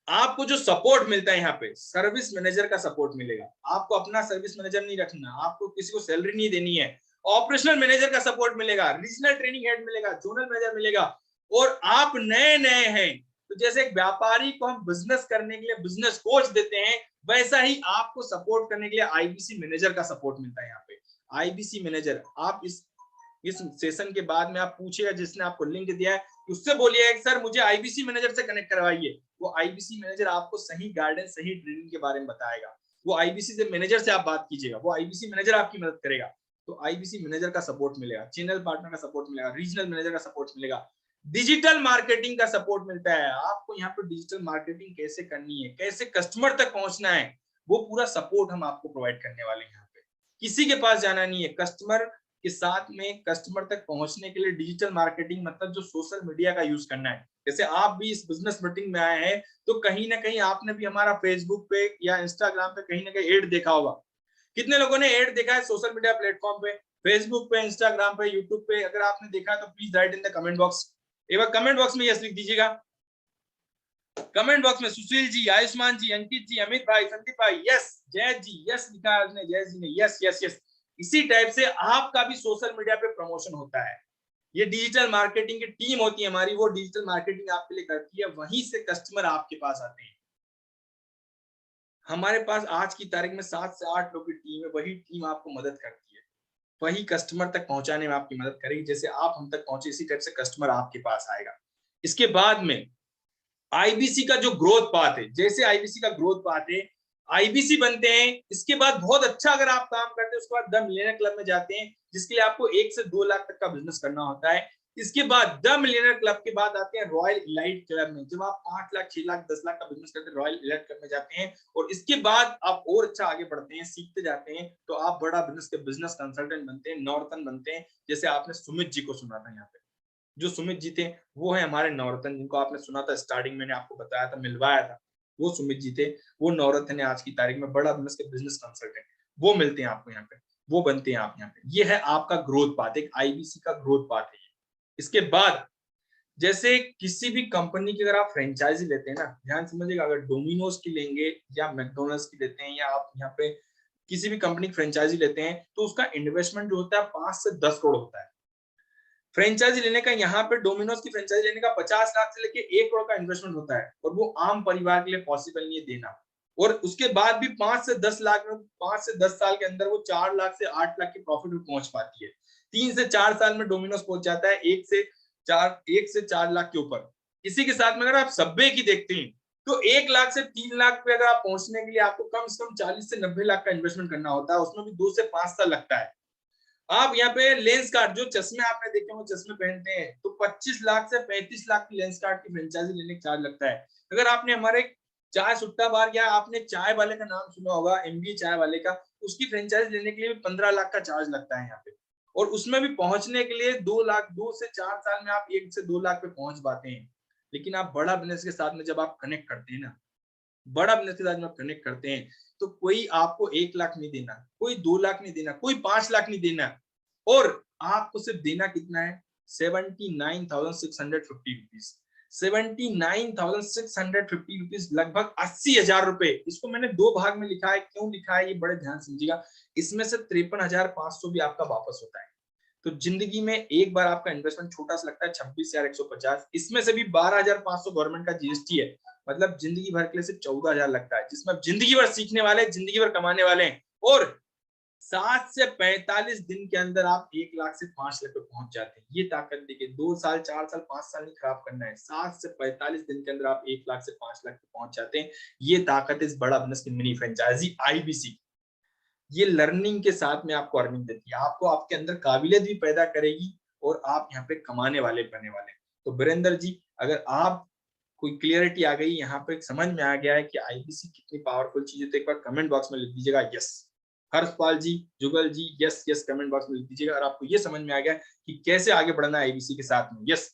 आपको जो सपोर्ट मिलता है यहाँ पे, सर्विस मैनेजर का सपोर्ट मिलेगा। आपको अपना सर्विस मैनेजर नहीं रखना, आपको किसी को सैलरी नहीं देनी है। ऑपरेशनल मैनेजर का सपोर्ट मिलेगा, रीजनल ट्रेनिंग हेड मिलेगा, जोनल मैनेजर मिलेगा। और आप नए नए हैं तो जैसे एक व्यापारी को हम बिजनेस करने के लिए बिजनेस कोच देते हैं, वैसा ही आपको सपोर्ट करने के लिए आईबीसी मैनेजर का सपोर्ट मिलता है यहाँ पे। आईबीसी मैनेजर, आप इस सेशन के बाद में आप पूछिएगा जिसने आपको लिंक दिया है, उससे बोलिएगा सर मुझे आईबीसी मैनेजर से कनेक्ट करवाइए। वो आईबीसी मैनेजर आपको सही गाइडेंस, सही ट्रेनिंग के बारे में बताएगा। वो आईबीसी से मैनेजर से आप बात कीजिएगा, वो आईबीसी मैनेजर आपकी मदद करेगा। तो आईबीसी मैनेजर का सपोर्ट मिलेगा, चैनल पार्टनर का सपोर्ट मिलेगा, रीजनल मैनेजर का सपोर्ट मिलेगा, डिजिटल मार्केटिंग का सपोर्ट मिलता है। आपको यहाँ पे डिजिटल मार्केटिंग कैसे करनी है, कैसे कस्टमर तक पहुंचना है, वो पूरा सपोर्ट हम आपको प्रोवाइड करने वाले हैं। यहाँ पे किसी के पास जाना नहीं है, कस्टमर के साथ में कस्टमर तक पहुंचने के लिए डिजिटल मार्केटिंग मतलब जो सोशल मीडिया का यूज करना है। जैसे आप भी इस बिजनेस मीटिंग में आए हैं तो कहीं ना कहीं आपने भी हमारा फेसबुक पे या इंस्टाग्राम पे कहीं ना कहीं एड देखा होगा। कितने लोगों ने एड देखा है सोशल मीडिया प्लेटफॉर्म पे, फेसबुक पे, इंस्टाग्राम पे, यूट्यूब पे? अगर आपने देखा तो please write in the comment box. एक बार कमेंट बॉक्स में यस लिख दीजिएगा। कमेंट बॉक्स में सुशील जी, आयुष्मान जी, अंकित जी, अमित भाई, संदीप भाई, यस। जय जी यस लिखा है उसने, जय जी ने यस यस यस। इसी टाइप से आपका भी सोशल मीडिया पे प्रमोशन होता है। ये डिजिटल मार्केटिंग की टीम होती है हमारी, वो डिजिटल मार्केटिंग आपके लिए करती है, वहीं से कस्टमर आपके पास आते हैं। हमारे पास आज की तारीख में 7 से 8 लोग की टीम है, वही टीम आपको मदद करती है, वही कस्टमर तक पहुंचाने में आपकी मदद करेगी। जैसे आप हम तक पहुंचे इसी टाइप से कस्टमर आपके पास आएगा। इसके बाद में आईबीसी का जो ग्रोथ पाथ है, जैसे आईबीसी का ग्रोथ पाथ है, आईबीसी बनते हैं, इसके बाद बहुत अच्छा अगर आप काम करते हैं उसके बाद द मिलियनर क्लब में जाते हैं, जिसके लिए आपको 1 से 2 लाख तक का बिजनेस करना होता है। इसके बाद द मिलियनर क्लब के बाद आते हैं रॉयल इलाइट क्लब में, जब आप 5 लाख, 6 लाख, 10 लाख का बिजनेस करते हैं रॉयल इलाइट क्लब में जाते हैं। और इसके बाद आप और अच्छा आगे बढ़ते हैं, सीखते जाते हैं, तो आप बड़ा बिजनेस के बिजनेस कंसल्टेंट बनते हैं, नॉर्थन बनते हैं। जैसे आपने सुमित जी को सुना था यहाँ पे, जो सुमित जी थे वो है हमारे नवरत्न, जिनको आपने सुना था स्टार्टिंग, मैंने आपको बताया था, मिलवाया था, वो सुमित जी थे। वो नवरत्न है आज की तारीख में, बड़ा बिजनेस कंसल्टेंट, वो मिलते हैं आपको यहाँ पे, वो बनते हैं आप यहाँ पे। ये है आपका ग्रोथ पाथ, एक आईबीसी का ग्रोथ पाथ है ये। इसके बाद जैसे किसी भी कंपनी की अगर आप फ्रेंचाइजी लेते हैं ना, ध्यान समझिएगा, अगर डोमिनोज की लेंगे या मैकडोनल्ड्स की लेते हैं, या आप यहाँ पे किसी भी कंपनी की फ्रेंचाइजी लेते हैं, तो उसका इन्वेस्टमेंट जो होता है 5 से 10 करोड़ होता है। फ्रेंचाइजी लेने का, यहाँ पे डोमिनोज की फ्रेंचाइजी लेने का 50 लाख से लेके 1 करोड़ का इन्वेस्टमेंट होता है, और वो आम परिवार के लिए पॉसिबल नहीं है देना। और उसके बाद भी 5 से 10 लाख में, 5 से 10 साल के अंदर वो 4 लाख से 8 लाख की प्रॉफिट में पहुंच पाती है। 3 से 4 साल में डोमिनोज पहुंच जाता है 1 से 4 लाख के ऊपर। इसी के साथ में अगर आप सबवे की देखते हैं तो 1 लाख से 3 लाख पे अगर आप पहुंचने के लिए आपको कम से कम 40 से 90 लाख का इन्वेस्टमेंट करना होता है, उसमें भी 2 से 5 साल लगता है। आप यहाँ पे लेंस कार्ड, जो चश्मे आपने देखे वो चश्मे पहनते हैं, तो 25 लाख से 35 लाख की लेंस कार्ड की फ्रेंचाइजी लेने का चार्ज लगता है। अगर आपने हमारे चाय सुट्टा बार, या आपने चाय वाले का नाम सुना होगा, एमबी चाय वाले का, उसकी फ्रेंचाइजी लेने के लिए भी 15 लाख का चार्ज लगता है यहाँ पे। और उसमें भी पहुंचने के लिए 2 लाख, 2 से 4 साल में आप 1 से 2 लाख पे पहुंच पाते हैं। लेकिन आप बड़ा बिजनेस के साथ में जब आप कनेक्ट करते हैं ना, बड़ा बिजनेस के साथ में कनेक्ट करते हैं, तो कोई आपको 1 लाख नहीं देना, कोई 2 लाख नहीं देना, कोई 5 लाख नहीं देना, और आपको सिर्फ देना कितना है, 79,650 रुपीज। 79,650 रुपीज, लगभग 80,000 रुपए। इसको मैंने 2 भाग में लिखा है, क्यों लिखा है ये बड़े ध्यान समझिएगा। इसमें से 53,500 भी आपका वापस होता है। तो जिंदगी में एक बार आपका इन्वेस्टमेंट छोटा सा लगता है 26,150, इसमें से भी 12,500 गवर्नमेंट का जीएसटी है, मतलब जिंदगी भर के लिए सिर्फ 14,000 लगता है, जिसमें जिंदगी भर सीखने वाले, जिंदगी भर कमाने वाले हैं। और 7 से 45 दिन के अंदर आप 1 लाख से 5 लाख पे पहुंच जाते हैं। ये ताकत देखिए, 2 साल, 4 साल, 5 साल नहीं खराब करना है, 7 से 45 दिन के अंदर आप 1 लाख से 5 लाख पे पहुंच जाते हैं। ये ताकत इस बड़ा बिजनेस की मिनी फ्रेंचाइजी आईबीसी, ये लर्निंग के साथ में आपको अर्निंग देती है, आपको आपके अंदर काबिलियत भी पैदा करेगी, और आप यहाँ पे कमाने वाले बने वाले। तो वीरेंद्र जी, अगर आप कोई क्लियरिटी आ गई यहाँ पे, समझ में आ गया है कि आईबीसी कितनी पावरफुल चीज है, तो एक बार कमेंट बॉक्स में लिख दीजिएगा यस। हर्षपाल जी, जुगल जी, यस यस कमेंट बॉक्स में लिख दीजिएगा अगर आपको ये समझ में आ गया कि कैसे आगे बढ़ना है आईबीसी के साथ में। यस,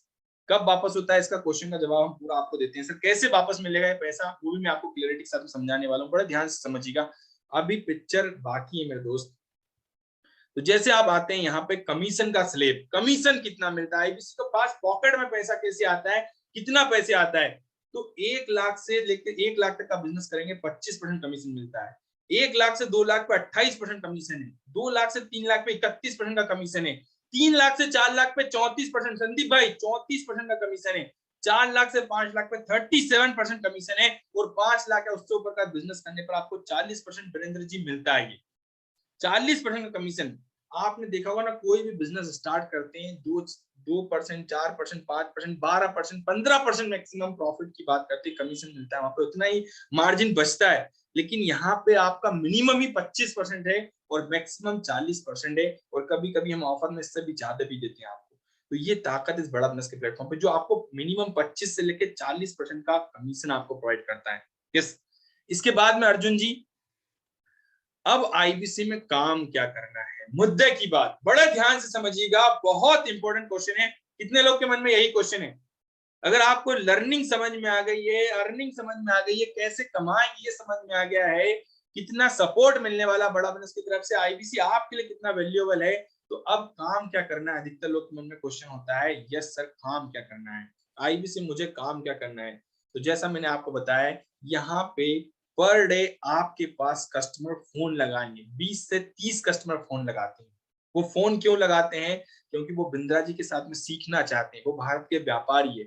कब वापस होता है इसका क्वेश्चन का जवाब हम पूरा आपको देते हैं सर। कैसे वापस मिलेगा ये पैसा वो भी मैं आपको क्लियरिटी के साथ समझाने वाला हूँ, बड़े ध्यान से समझिएगा, अभी पिक्चर बाकी है मेरे दोस्त। तो जैसे आप आते हैं यहाँ पे कमीशन का स्लेब, कमीशन कितना मिलता है आईबीसी के पास, पॉकेट में पैसा कैसे आता है, कितना पैसे आता है, तो 1 लाख से लेकर 1 लाख तक का बिजनेस करेंगे 25% कमीशन मिलता है, 1 लाख से 2 लाख पे 28% कमीशन है, 2 लाख से 3 लाख पे 31% का कमीशन है, 3 लाख से 4 लाख पे 34%, संदीप भाई 34% का कमीशन है, 4 लाख से 5 लाख पे 37% कमीशन है, और 5 लाख या उससे ऊपर का बिजनेस करने पर आपको 40% वीरेंद्र जी मिलता है। ये 40% का कमीशन। आपने देखा होगा ना, कोई भी बिजनेस स्टार्ट करते हैं 2%, 4%, 5%, 12%, 15% मैक्सिमम प्रॉफिट की बात करते हैं, कमीशन मिलता है वहां पे, उतना ही मार्जिन बचता है। लेकिन यहाँ पे आपका मिनिमम ही 25% है और मैक्सिमम 40% है, और कभी कभी हम ऑफर में इससे भी ज्यादा भी देते हैं आपको। तो ये ताकत इस बड़ा बिजनेस के प्लेटफॉर्म पे, जो आपको मिनिमम 25 से लेकर 40% का कमीशन आपको प्रोवाइड करता है। यस, इसके बाद में अर्जुन जी, अब आईबीसी में काम क्या करना है, मुद्दे की बात बड़े ध्यान से समझिएगा, बहुत इंपॉर्टेंट क्वेश्चन है। कितने लोग के मन में यही क्वेश्चन है? अगर आपको लर्निंग समझ में आ गई है, अर्निंग समझ में आ गई है, कैसे कमाएंगे ये समझ में आ गया है, कितना सपोर्ट मिलने वाला बड़ा बिजनेस की तरफ से, आईबीसी आपके लिए कितना वैल्यूएबल है, तो अब काम क्या करना है? अधिकतर लोग के मन में क्वेश्चन होता है, यस सर काम क्या करना है आईबीसी, मुझे काम क्या करना है? तो जैसा मैंने आपको बताया, यहाँ पे पर डे आपके पास कस्टमर फोन लगाएंगे, 20 से 30 कस्टमर फोन लगाते हैं। वो फोन क्यों लगाते हैं? क्योंकि वो बिंद्रा जी के साथ में सीखना चाहते हैं, वो भारत के व्यापारी है।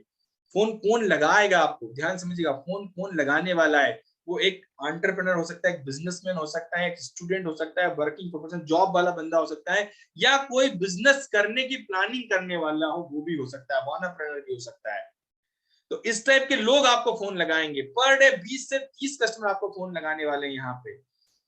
फोन कौन लगाएगा? आपको ध्यान समझिएगा, फोन कौन लगाने वाला है? वो एक एंटरप्रेन्योर हो सकता है, एक बिजनेसमैन हो सकता है, एक स्टूडेंट हो सकता है, वर्किंग प्रोफेशनल जॉब वाला बंदा हो सकता है, या कोई बिजनेस करने की प्लानिंग करने वाला हो, वो भी हो सकता है, एंटरप्रेन्योर भी हो सकता है। तो इस टाइप के लोग आपको फोन लगाएंगे, पर डे 20 से 30 कस्टमर आपको फोन लगाने वाले हैं यहाँ पे,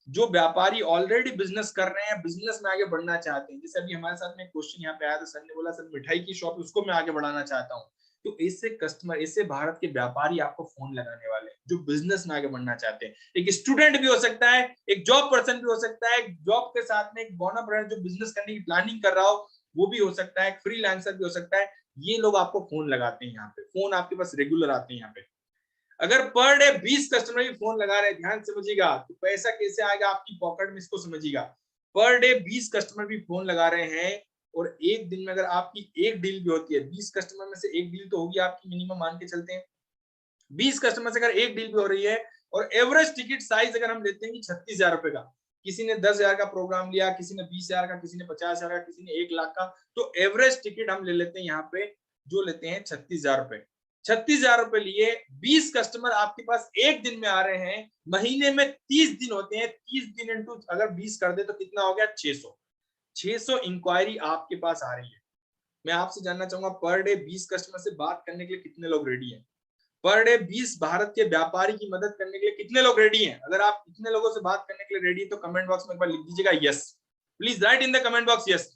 जो व्यापारी ऑलरेडी बिजनेस कर रहे हैं, बिजनेस में आगे बढ़ना चाहते हैं। जैसे अभी हमारे साथ में क्वेश्चन यहाँ पे आया था, सर ने बोला सर मिठाई की शॉप उसको मैं आगे बढ़ाना चाहता हूँ। तो ऐसे कस्टमर, ऐसे भारत के व्यापारी आपको फोन लगाने वाले हैं जो बिजनेस में आगे बढ़ना चाहते हैं। एक स्टूडेंट भी हो सकता है, एक जॉब पर्सन भी हो सकता है, जॉब के साथ में एक बोनर जो बिजनेस करने की प्लानिंग कर रहा हो वो भी हो सकता है, फ्रीलांसर भी हो सकता है। ये लोग आपको फोन लगाते हैं, यहाँ पे फोन आपके पास रेगुलर आते हैं यहाँ पे। अगर पर डे 20 कस्टमर भी फोन लगा रहे हैं, ध्यान समझिएगा, तो पैसा कैसे आएगा आपकी पॉकेट में, इसको समझिएगा। पर डे 20 कस्टमर भी फोन लगा रहे हैं, और एक दिन में अगर आपकी एक डील भी होती है, 20 कस्टमर में से एक डील तो होगी आपकी मिनिमम, मान के चलते हैं 20 कस्टमर से अगर एक डील भी हो रही है, और एवरेज टिकट साइज अगर हम लेते हैं कि 36,000 रुपए का, किसी ने 10,000 का प्रोग्राम लिया, किसी ने 20,000 का, किसी ने 50,000 का, किसी ने 1 लाख का, तो एवरेज टिकट हम ले लेते हैं यहाँ पे, जो लेते हैं 36,000 रुपए। 36,000 रुपए लिए 20 कस्टमर आपके पास एक दिन में आ रहे हैं, महीने में 30 दिन होते हैं, 30 दिन इंटू अगर 20 कर दे तो कितना हो गया? 600 इंक्वायरी आपके पास आ रही है। मैं आपसे जानना चाहूंगा, पर डे 20 कस्टमर से बात करने के लिए कितने लोग रेडी हैं? पर डे 20 भारत के व्यापारी की मदद करने के लिए कितने लोग रेडी हैं? अगर आप इतने लोगों से बात करने के लिए रेडी है तो कमेंट बॉक्स में एक बार लिख दीजिएगा yes. Please write in the comment box yes.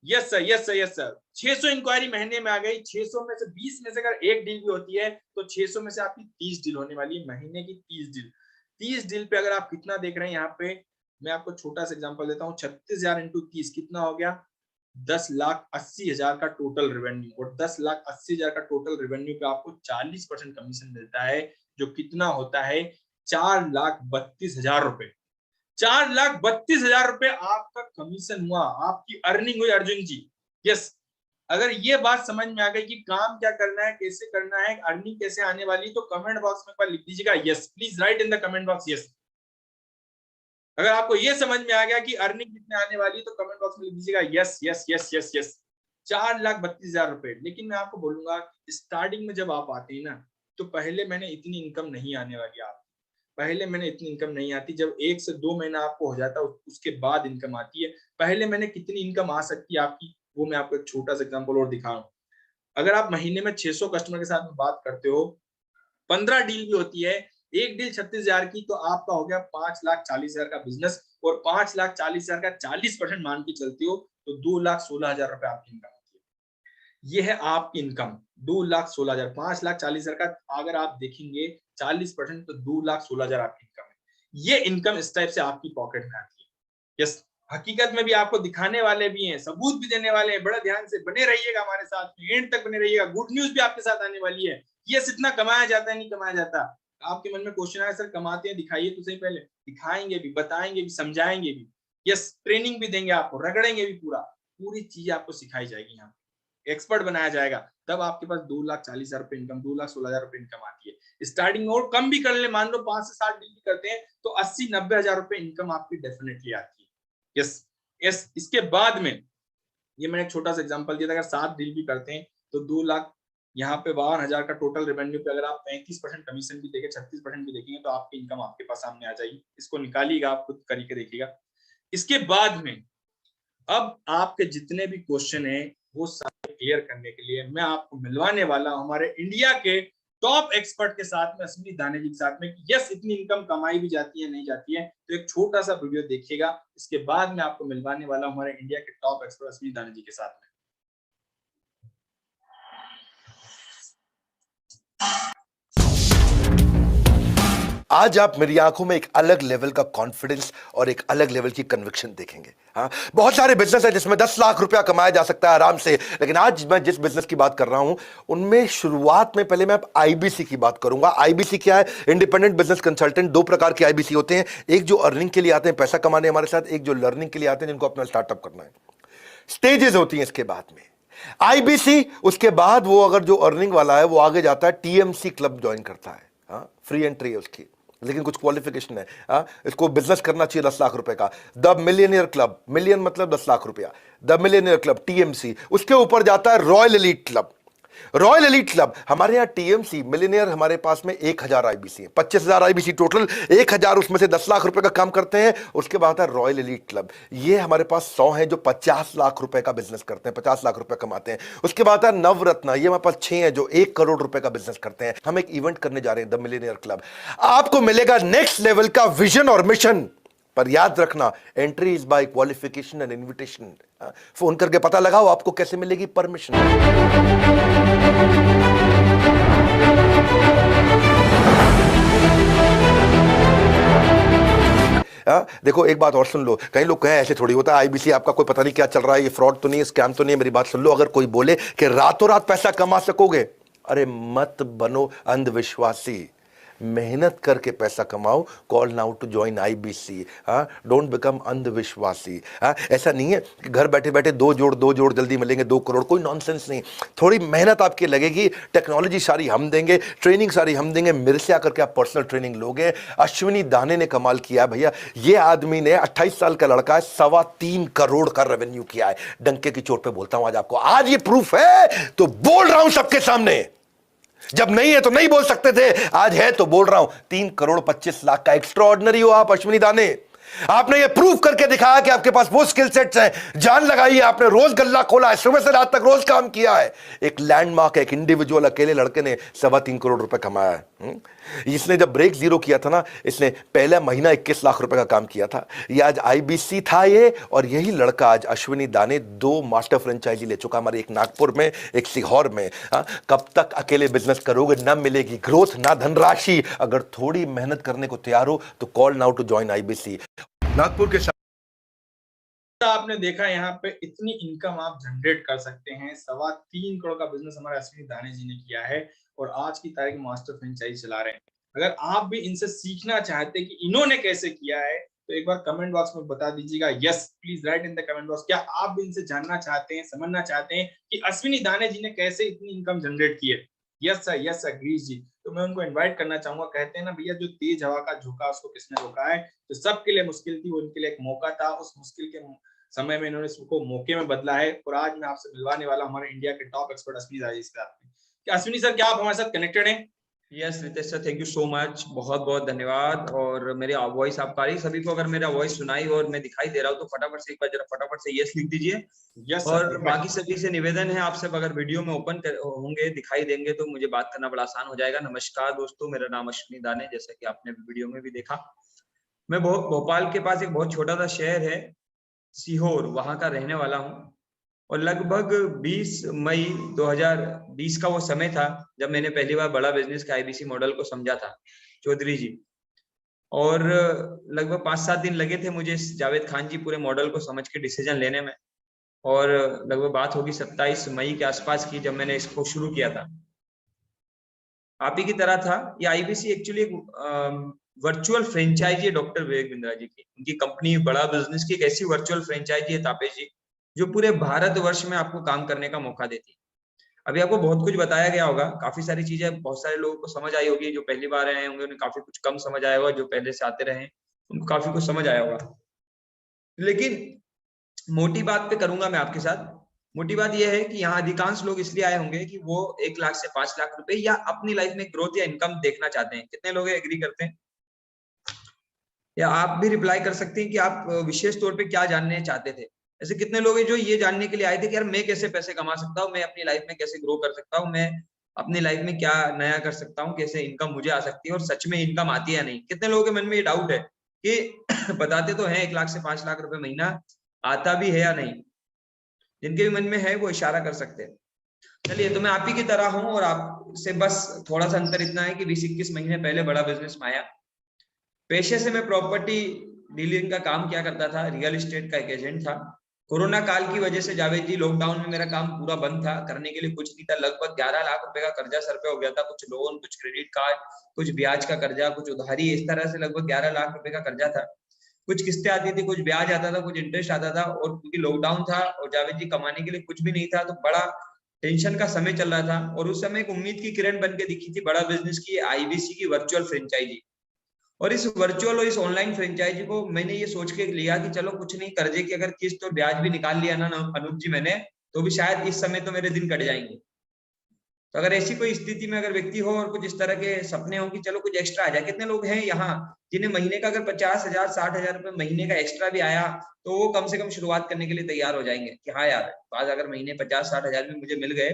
Yes sir, yes sir, yes sir. 600 inquiry महीने में आ गई, 600 में से 20 में से अगर एक डील भी होती है तो 600 में से आपकी 30 डील होने वाली है, महीने की 30 डील। 30 डील पे अगर आप कितना देख रहे हैं यहाँ पे, मैं आपको छोटा सा एग्जांपल देता हूँ, 36,000 इंटू 30 कितना हो गया? 10,80,000 का टोटल रेवेन्यू, और 10,80,000 का टोटल रेवेन्यू पे आपको 40% कमीशन मिलता है, जो कितना होता है? 4,32,000 रुपए। 4,32,000 रुपए आपका कमीशन हुआ, आपकी अर्निंग हुई अर्जुन जी। यस, अगर ये बात समझ में आ गई कि काम क्या करना है, कैसे करना है, अर्निंग कैसे आने वाली, तो कमेंट बॉक्स में एक बार लिख दीजिएगा yes. Please write in the comment box yes. अगर आपको ये समझ में आ गया कि अर्निंग कितने आने वाली है तो कमेंट बॉक्स में लिख दीजिएगा yes yes yes yes yes. 4,32,000 रुपए। लेकिन मैं आपको बोलूंगा, स्टार्टिंग में जब आप आते हैं ना, तो पहले मैंने इतनी इनकम नहीं आने वाली आप, पहले मैंने इतनी इनकम नहीं आती। जब 1 से 2 महीना आपको हो जाता है उसके बाद इनकम आती है। पहले मैंने कितनी इनकम आ सकती है आपकी, वो मैं आपको एक छोटा सा एग्जांपल और दिखा रहा हूँ। अगर आप महीने में 600 कस्टमर के साथ में बात करते हो, 15 डील भी होती है, एक डील 36,000 की, तो आपका हो गया 5,40,000 का बिजनेस, और 5,40,000 का 40% मान के चलते हो तो 2,16,000 रुपए आपकी इनकम होती है। ये है आपकी इनकम, 2,16,000। 5,40,000 का अगर आप देखेंगे 40% तो 2,16,000 आपकी इनकम है। ये इनकम इस टाइप से आपकी पॉकेट में आती है। यस, हकीकत में भी आपको दिखाने वाले भी हैं, सबूत भी देने वाले हैं। बड़ा ध्यान से बने रहिएगा हमारे साथ में, एंड तक बने रहिएगा। गुड न्यूज भी आपके साथ आने वाली है। यस, इतना कमाया जाता है, नहीं कमाया जाता। आपके मन में क्वेश्चन आया, सर कमाते हैं, दिखाइए तो सही। पहले दिखाएंगे भी, बताएंगे भी, समझाएंगे भी। यस, ट्रेनिंग भी देंगे आपको, रगड़ेंगे भी, पूरी चीज आपको सिखाई जाएगी। यहाँ एक्सपर्ट बनाया जाएगा, तब आपके पास 2,40,000 रुपए इनकम, 2,16,000 रुपए इनकम आती है। स्टार्टिंग और कम भी कर ले, मान लो 5 से 7 डील भी करते हैं तो 80-90 हजार रुपए इनकम आपकी डेफिनेटली आती है। यस यस, इसके बाद में ये मैंने एक छोटा सा एग्जांपल दिया था, अगर 7 डील भी करते हैं तो 2 लाख, यहाँ पे 52,000 का टोटल रेवेन्यू पे अगर आप 35% कमीशन भी देंगे, 36% भी देखेंगे, तो आपकी इनकम आपके पास सामने आ जाएगी। इसको निकालिएगा, आप खुद करके देखिएगा। इसके बाद में अब आपके जितने भी क्वेश्चन है वो सारे क्लियर करने के लिए मैं आपको मिलवाने वाला हूं हमारे इंडिया के टॉप एक्सपर्ट के साथ में, अश्विनी दाने जी के साथ में। यस, इतनी इनकम कमाई भी जाती है, नहीं जाती है, तो एक छोटा सा वीडियो देखिएगा। इसके बाद मैं आपको मिलवाने वाला हूं हमारे इंडिया के टॉप एक्सपर्ट अश्विनी दाने जी के साथ में। आज आप मेरी आंखों में एक अलग लेवल का कॉन्फिडेंस और एक अलग लेवल की कन्विक्शन देखेंगे। हाँ, बहुत सारे बिजनेस है जिसमें 10 लाख रुपया कमाया जा सकता है आराम से, लेकिन आज मैं जिस बिजनेस की बात कर रहा हूं उनमें शुरुआत में पहले मैं आईबीसी की बात करूंगा। आईबीसी क्या है? Independent business consultant. दो प्रकार के आईबीसी होते हैं, एक जो अर्निंग के लिए आते हैं पैसा कमाने हमारे साथ, एक जो लर्निंग के लिए आते हैं जिनको अपना स्टार्टअप करना है। स्टेजेस होती हैं इसके बाद में आईबीसी, उसके बाद वो अगर जो अर्निंग वाला है वो आगे जाता है टीएमसी क्लब ज्वाइन करता है। हाँ, फ्री एंट्री है उसकी, लेकिन कुछ क्वालिफिकेशन है। इसको बिजनेस करना चाहिए 10 लाख रुपए का। द मिलियनियर क्लब, मिलियन मतलब 10 लाख रुपया, द मिलियनियर क्लब टीएमसी। उसके ऊपर जाता है royal elite club. Royal elite club, हमारे यहां टीएमसी मिलियनियर हमारे पास में 1000 आईबीसी है, 25,000 आईबीसी टोटल, 1000 उसमें से 10 लाख रुपए का काम करते हैं। उसके बाद है रॉयल एलीट क्लब, ये हमारे पास 100 हैं जो 50 लाख रुपए का बिजनेस करते हैं, 50 लाख रुपए कमाते हैं। उसके बाद है नवरत्न, ये हमारे पास 6 हैं जो 1 करोड़ रुपए का बिजनेस करते हैं। हम एक इवेंट करने जा रहे हैं द मिलियनियर क्लब। आपको मिलेगा नेक्स्ट लेवल का विजन और मिशन, पर याद रखना entry is by qualification and invitation. Phone करके पता लगाओ आपको कैसे मिलेगी परमिशन। देखो एक बात और सुन लो, कई लोग कहें ऐसे थोड़ी होता है आईबीसी आपका कोई पता नहीं क्या चल रहा है, ये फ्रॉड तो नहीं है, स्कैम तो नहीं है। मेरी बात सुन लो, अगर कोई बोले कि रातों रात पैसा कमा सकोगे, अरे मत बनो अंधविश्वासी, मेहनत करके पैसा कमाओ। Call now to join IBC. Don't become अंधविश्वासी। ऐसा नहीं है कि घर बैठे बैठे दो जोड़ जल्दी मिलेंगे 2 करोड़, कोई नॉनसेंस नहीं। थोड़ी मेहनत आपकी लगेगी, टेक्नोलॉजी सारी हम देंगे, ट्रेनिंग सारी हम देंगे, मेरे से आकर के आप पर्सनल ट्रेनिंग लोगे। अश्विनी दाने ने कमाल किया भैया, ये आदमी ने 28 साल का लड़का है, 3.25 करोड़ का रेवेन्यू किया है। डंके की चोट पे बोलता हूं आज आपको, आज ये प्रूफ है तो बोल रहा हूं सबके सामने। जब नहीं है तो नहीं बोल सकते थे, आज है तो बोल रहा हूं। 3 करोड़ 25 लाख का एक्स्ट्राऑर्डिनरी हो आप अश्विनी दाने। आपने ये प्रूफ करके दिखाया कि आपके पास वो स्किल सेट्स हैं। जान लगाई है आपने, रोज गल्ला खोला है, सुबह से रात तक रोज काम किया है। एक लैंडमार्क, एक इंडिविजुअल अकेले लड़के ने 3.25 करोड़ रुपए कमाया है। इसने जब ब्रेक जीरो किया था ना, इसने पहला महीना 21 लाख रुपए का काम किया था। ये आज आईबीसी था ये, और यही लड़का आज अश्विनी दाने 2 मास्टर फ्रेंचाइजी ले चुका, हमारे एक नागपुर में, एक सीहोर में। कब तक अकेले बिजनेस करोगे? ना मिलेगी ग्रोथ, ना धनराशि। अगर थोड़ी मेहनत करने को तैयार हो तो call now to join IBC. Nagpur के आपने देखा यहाँ पे इतनी इनकम आप जनरेट कर सकते हैं। 3.25 करोड़ का बिजनेस हमारे अश्विनी दाने जी ने किया है, और आज की तारीख में मास्टर फ्रेंचाइज चला रहे हैं। अगर आप भी इनसे सीखना चाहते हैं कि इन्होंने कैसे किया है, तो एक बार कमेंट बॉक्स में बता दीजिएगा। Yes, please write in the comment box, क्या आप भी इनसे जानना चाहते हैं, समझना चाहते हैं कि अश्विनी दाने जी ने कैसे इतनी इनकम जनरेट की है? यस सर ग्रीश जी। तो मैं उनको इनवाइट करना चाहूंगा। कहते हैं ना भैया, जो तेज हवा का झोंका उसको किसने रोका है? तो सबके लिए मुश्किल थी, वो उनके लिए एक मौका था। उस मुश्किल के समय में इन्होंने इसको मौके में बदला है, और आज मैं आपसे मिलवाने वाला हमारे इंडिया के टॉप एक्सपर्ट अश्विनी दाने जी के साथ। अश्विनी सर, क्या आप हमारे साथ कनेक्टेड हैं? Yes Ritesh sir, thank you so much, बहुत बहुत धन्यवाद। और मेरी वॉइस आपका रही, सभी को अगर मेरा वॉइस सुनाई और मैं दिखाई दे रहा हूँ तो फटाफट से एक बार जरा फटाफट से यस लिख दीजिए। यस। और बाकी सभी से निवेदन है, आपसे अगर वीडियो में ओपन होंगे, दिखाई देंगे, तो मुझे बात करना बड़ा आसान हो जाएगा। नमस्कार दोस्तों, मेरा नाम अश्विनी दाने, जैसा कि आपने वीडियो में भी देखा। मैं भोपाल के पास एक बहुत छोटा सा शहर है सीहोर, वहां का रहने वाला हूँ। और लगभग 20 मई 2020 का वो समय था जब मैंने पहली बार बड़ा बिजनेस का आईबीसी मॉडल को समझा था। चौधरी जी, और लगभग 5-7 दिन लगे थे मुझे जावेद खान जी पूरे मॉडल को समझ के डिसीजन लेने में, और लगभग बात होगी 27 मई के आसपास की, जब मैंने इसको शुरू किया था। आप ही की तरह था ये। आईबीसी एक्चुअली वर्चुअल फ्रेंचाइजी है डॉक्टर विवेक बिंद्रा जी की। उनकी कंपनी बड़ा बिजनेस की एक ऐसी वर्चुअल फ्रेंचाइजी है तापेश जी, जो पूरे भारतवर्ष में आपको काम करने का मौका देती है। अभी आपको बहुत कुछ बताया गया होगा, काफी सारी चीजें बहुत सारे लोगों को समझ आई होगी, जो पहली बार आए होंगे उन्हें काफी कुछ कम समझ आया होगा, जो पहले से आते रहे उनको काफी कुछ समझ आया होगा। लेकिन मोटी बात पे करूंगा मैं आपके साथ। मोटी बात यह है कि यहाँ अधिकांश लोग इसलिए आए होंगे कि वो 1 लाख से 5 लाख रुपए या अपनी लाइफ में ग्रोथ या इनकम देखना चाहते हैं। कितने लोग एग्री करते हैं? या आप भी रिप्लाई कर सकते हैं कि आप विशेष तौर पे क्या जानने चाहते थे। ऐसे कितने लोग हैं जो ये जानने के लिए आए थे कि यार मैं कैसे पैसे कमा सकता हूँ, मैं अपनी लाइफ में कैसे ग्रो कर सकता हूँ, मैं अपनी लाइफ में क्या नया कर सकता हूँ, कैसे इनकम मुझे आ सकती है और सच में इनकम आती है या नहीं। कितने लोगों के मन में ये डाउट है कि बताते तो हैं 1 लाख से 5 लाख रुपए महीना आता भी है या नहीं। जिनके भी मन में है वो इशारा कर सकते हैं। चलिए, तो मैं आप ही की तरह हूं और आपसे बस थोड़ा सा अंतर इतना है कि 20-21 महीने पहले बड़ा बिजनेस में आया। पेशे से मैं प्रॉपर्टी डीलिंग का काम किया करता था, रियल एस्टेट का एक एजेंट था। कोरोना काल की वजह से जावेद जी लॉकडाउन में मेरा काम पूरा बंद था, करने के लिए कुछ नहीं था। लगभग 11 लाख रुपए का कर्जा सर पे हो गया था, कुछ लोन, कुछ क्रेडिट कार्ड, कुछ ब्याज का कर्जा, कुछ उधारी, इस तरह से लगभग 11 लाख रुपए का कर्जा था। कुछ किस्तें आती थी, कुछ ब्याज आता था, कुछ इंटरेस्ट आता था, और क्योंकि लॉकडाउन था और जावेद जी कमाने के लिए कुछ भी नहीं था, तो बड़ा टेंशन का समय चल रहा था। और उस समय एक उम्मीद की किरण बन के दिखी थी बड़ा बिजनेस की, आईबीसी की वर्चुअल फ्रेंचाइजी। और इस वर्चुअल और इस ऑनलाइन फ्रेंचाइजी को मैंने ये सोच के लिया कि चलो कुछ नहीं, कर्जे की अगर किस्त और ब्याज भी निकाल लिया ना अनूप जी मैंने, तो भी शायद इस समय तो मेरे दिन कट जाएंगे। तो अगर ऐसी कोई स्थिति में अगर व्यक्ति हो और कुछ इस तरह के सपने हो कि चलो कुछ एक्स्ट्रा आ जाए। कितने लोग हैं यहाँ जिन्हें महीने का अगर 50,000 60,000 रुपए महीने का एक्स्ट्रा भी आया तो वो कम से कम शुरुआत करने के लिए तैयार हो जाएंगे कि हाँ यार, आज अगर महीने 50-60,000 भी मुझे मिल गए,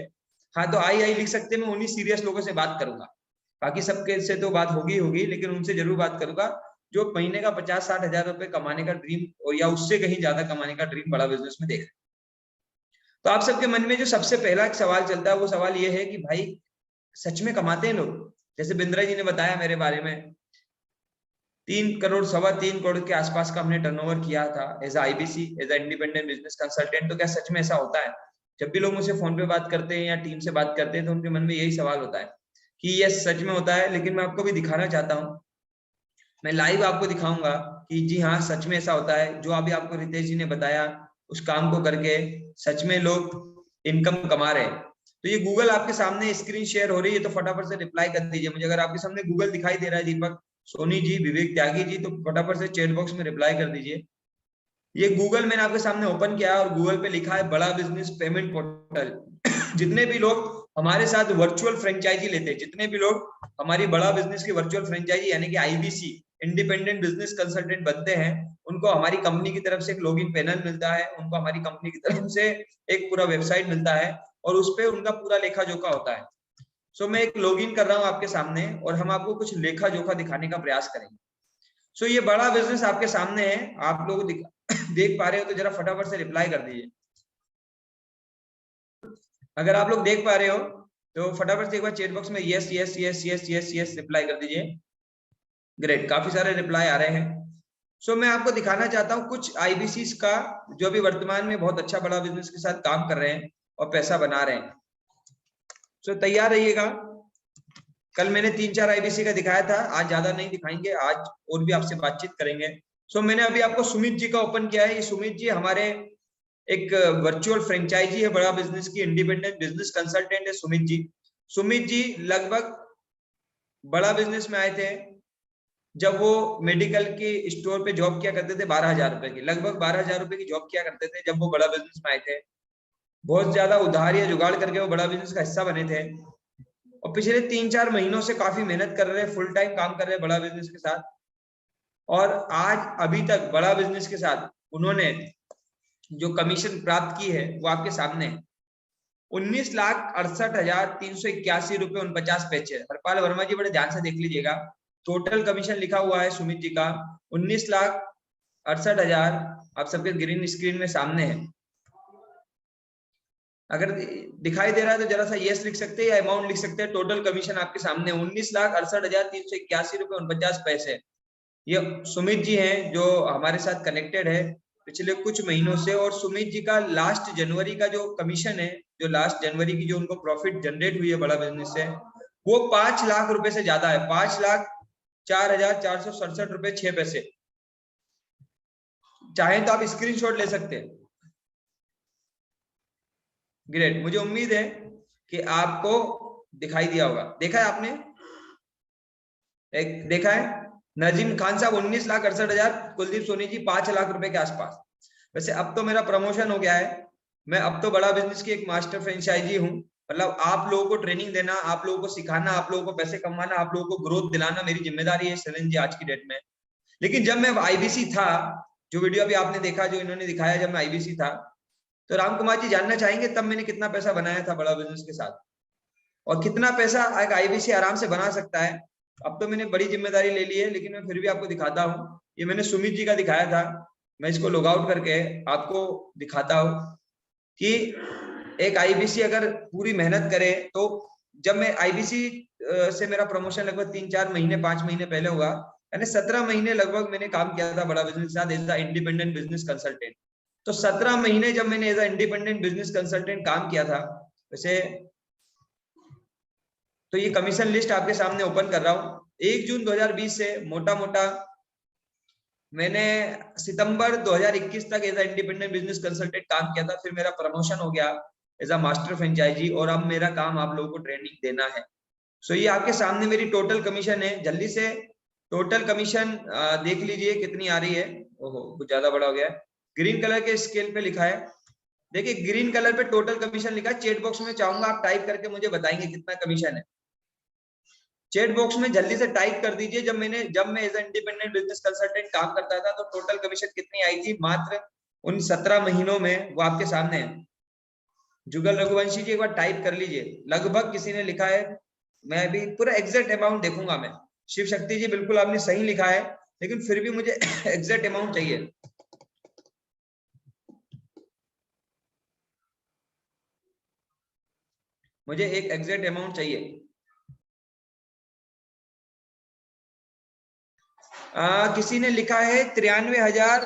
हाँ तो आई लिख सकते हैं। मैं उन्हीं सीरियस लोगों से बात करूंगा, बाकी सबके से तो बात होगी, लेकिन उनसे जरूर बात करूंगा जो महीने का 50-60,000 रुपए कमाने का ड्रीम और या उससे कहीं ज्यादा कमाने का ड्रीम बड़ा बिजनेस में देख रहे हैं। तो आप सबके मन में जो सबसे पहला सवाल चलता है वो सवाल ये है कि भाई सच में कमाते हैं लोग? जैसे बिंद्रा जी ने बताया मेरे बारे में, 3 करोड़ 3.25 करोड़ के आसपास का हमने टर्नओवर किया था as IBC, as independent business consultant. तो क्या सच में ऐसा होता है? जब भी लोग मुझसे फोन पे बात करते हैं या टीम से बात करते हैं तो उनके मन में यही सवाल होता है कि यस सच में होता है। लेकिन मैं आपको भी दिखाना चाहता हूँ, मैं लाइव आपको दिखाऊंगा कि जी हाँ सच में ऐसा होता है। जो अभी आपको रितेश जी ने बताया उस काम को करके सच में लोग इनकम कमा रहे हैं। तो ये गूगल आपके सामने स्क्रीन शेयर हो रही है, तो फटाफट से रिप्लाई कर दीजिए मुझे। अगर आपके सामने गूगल दिखाई दे रहा है, दीपक सोनी जी, विवेक त्यागी जी, तो फटाफट से चैट बॉक्स में रिप्लाई कर दीजिए। ये गूगल मैंने आपके सामने ओपन किया और गूगल पे लिखा है बड़ा बिजनेस पेमेंट पोर्टल। जितने भी लोग हमारे साथ वर्चुअल फ्रेंचाइजी लेते हैं, जितने भी लोग हमारी बड़ा बिजनेस की वर्चुअल फ्रेंचाइजी यानी कि आईबीसी इंडिपेंडेंट बिजनेस कंसल्टेंट बनते हैं, उनको हमारी कंपनी की तरफ से एक लॉगिन पैनल मिलता है, उनको हमारी कंपनी की तरफ से एक पूरा वेबसाइट मिलता है और उस पर उनका पूरा लेखा जोखा होता है। सो मैं एक लॉगिन कर रहा हूं आपके सामने और हम आपको कुछ लेखा जोखा दिखाने का प्रयास करेंगे। सो ये बड़ा बिजनेस आपके सामने है, आप लोग देख पा रहे हो तो जरा फटाफट से रिप्लाई कर दीजिए। अगर आप लोग देख पा रहे हो तो फटाफट से एक बार चैट बॉक्स में yes yes yes yes yes yes reply कर दीजिए। ग्रेट, काफी सारे रिप्लाई आ रहे हैं। सो मैं आपको दिखाना चाहता हूँ कुछ आईबीसी का जो अभी वर्तमान में बहुत अच्छा बड़ा बिजनेस के साथ काम कर रहे हैं और पैसा बना रहे हैं। सो तैयार रहिएगा। कल मैंने 3-4 आईबीसी का दिखाया था, आज ज्यादा नहीं दिखाएंगे, आज और भी आपसे बातचीत करेंगे। सो मैंने अभी आपको सुमित जी का ओपन किया है। ये सुमित जी हमारे एक वर्चुअल फ्रेंचाइजी है बड़ा बिजनेस की, इंडिपेंडेंट बिजनेस कंसल्टेंट है सुमित जी। सुमित जी लगभग बड़ा बिजनेस में आए थे जब वो मेडिकल के स्टोर पे जॉब किया करते थे 12,000 रुपए की, लगभग 12,000 रुपए की जॉब किया करते थे जब वो बड़ा बिजनेस में आए थे। बहुत ज्यादा उधार या जुगाड़ करके वो बड़ा बिजनेस का हिस्सा बने थे और पिछले 3-4 महीनों से काफी मेहनत कर रहे हैं, फुल टाइम काम कर रहे हैं बड़ा बिजनेस के साथ। और आज अभी तक बड़ा बिजनेस के साथ उन्होंने जो कमीशन प्राप्त की है वो आपके सामने है, 19,68,381 रुपए 49 पैसे। हरपाल वर्मा जी बड़े ध्यान से देख लीजिएगा, टोटल कमीशन लिखा हुआ है सुमित जी का 19,68,000, आप सबके ग्रीन स्क्रीन में सामने है। अगर दिखाई दे रहा है तो जरा सा यस लिख सकते हैं या अमाउंट लिख सकते हैं। टोटल कमीशन आपके सामने 19,68,381 रुपए 49 पैसे। ये सुमित जी हैं जो हमारे साथ कनेक्टेड है पिछले कुछ महीनों से, और सुमित जी का लास्ट जनवरी का जो कमीशन है, जो लास्ट जनवरी की जो उनको प्रॉफिट जनरेट हुई है बड़ा बिजनेस से, वो 5 लाख रुपए से ज्यादा है। 5,04,467 रुपए 6 पैसे। चाहे तो आप स्क्रीनशॉट ले सकते हैं। ग्रेट, मुझे उम्मीद है कि आपको दिखाई दिया होगा। देखा है आपने? एक देखा है? नजीम खान साहब 19,68,000, कुलदीप सोनी जी 5 लाख रुपए के आसपास। वैसे अब तो मेरा प्रमोशन हो गया है, मैं अब तो बड़ा बिजनेस की एक मास्टर फ्रेंचाइजी हूँ। मतलब आप लोगों को ट्रेनिंग देना, आप लोगों को सिखाना, आप लोगों को पैसे कमाना, आप लोगों को ग्रोथ दिलाना मेरी जिम्मेदारी है सलन जी आज की डेट में। लेकिन जब मैं आईबीसी था, जो वीडियो अभी आपने देखा, जो इन्होंने दिखाया, जब मैं आईबीसी था, तो राम कुमार जी जानना चाहेंगे तब मैंने कितना पैसा बनाया था बड़ा बिजनेस के साथ, और कितना पैसा एक आईबीसी आराम से बना सकता है। अब तो मैंने बड़ी जिम्मेदारी ले ली है, लेकिन मैं फिर भी आपको दिखाता हूँ। ये मैंने सुमित जी का दिखाया था, मैं इसको लॉग आउट करके आपको दिखाता हूँ कि एक आईबीसी अगर पूरी मेहनत करे तो, जब मैं आईबीसी से मेरा प्रमोशन लगभग 3-4 महीने 5 महीने पहले हुआ, यानी 17 महीने लगभग मैंने काम किया था बड़ा बिजनेस के साथ as a independent business consultant. तो 17 महीने जब मैंने as a independent business consultant काम किया था, वैसे तो ये कमीशन लिस्ट आपके सामने ओपन कर रहा हूँ। 1 जून 2020 से मोटा मोटा मैंने सितंबर 2021 तक as a independent business consultant काम किया था। फिर मेरा प्रमोशन हो गया एज अ मास्टर फ्रेंचाइजी, और अब मेरा काम आप लोगों को ट्रेनिंग देना है। सो ये आपके सामने मेरी टोटल कमीशन है। जल्दी से टोटल कमीशन देख लीजिए कितनी आ रही है। ओहो, कुछ ज्यादा बड़ा हो गया है। ग्रीन कलर के स्केल पे लिखा है, देखिए ग्रीन कलर पे टोटल कमीशन लिखा है। चैट बॉक्स में चाहूंगा आप टाइप करके मुझे बताएंगे कितना कमीशन है। चैट बॉक्स में जल्दी से टाइप कर दीजिए। जब मैं एज इंडिपेंडेंट बिजनेस कंसल्टेंट काम करता था तो टोटल कमीशन कितनी आई थी मात्र उन 17 महीनों में, वो आपके सामने है। जुगल रघुवंशी जी एक बार टाइप कर लीजिए। लगभग किसी ने लिखा है, मैं भी पूरा एग्जैक्ट अमाउंट देखूंगा मैं। शिव शक्ति जी बिल्कुल आपने सही लिखा है, लेकिन फिर भी मुझे एग्जैक्ट अमाउंट चाहिए। मुझे एक एग्जैक्ट अमाउंट चाहिए। किसी ने लिखा है 93,000,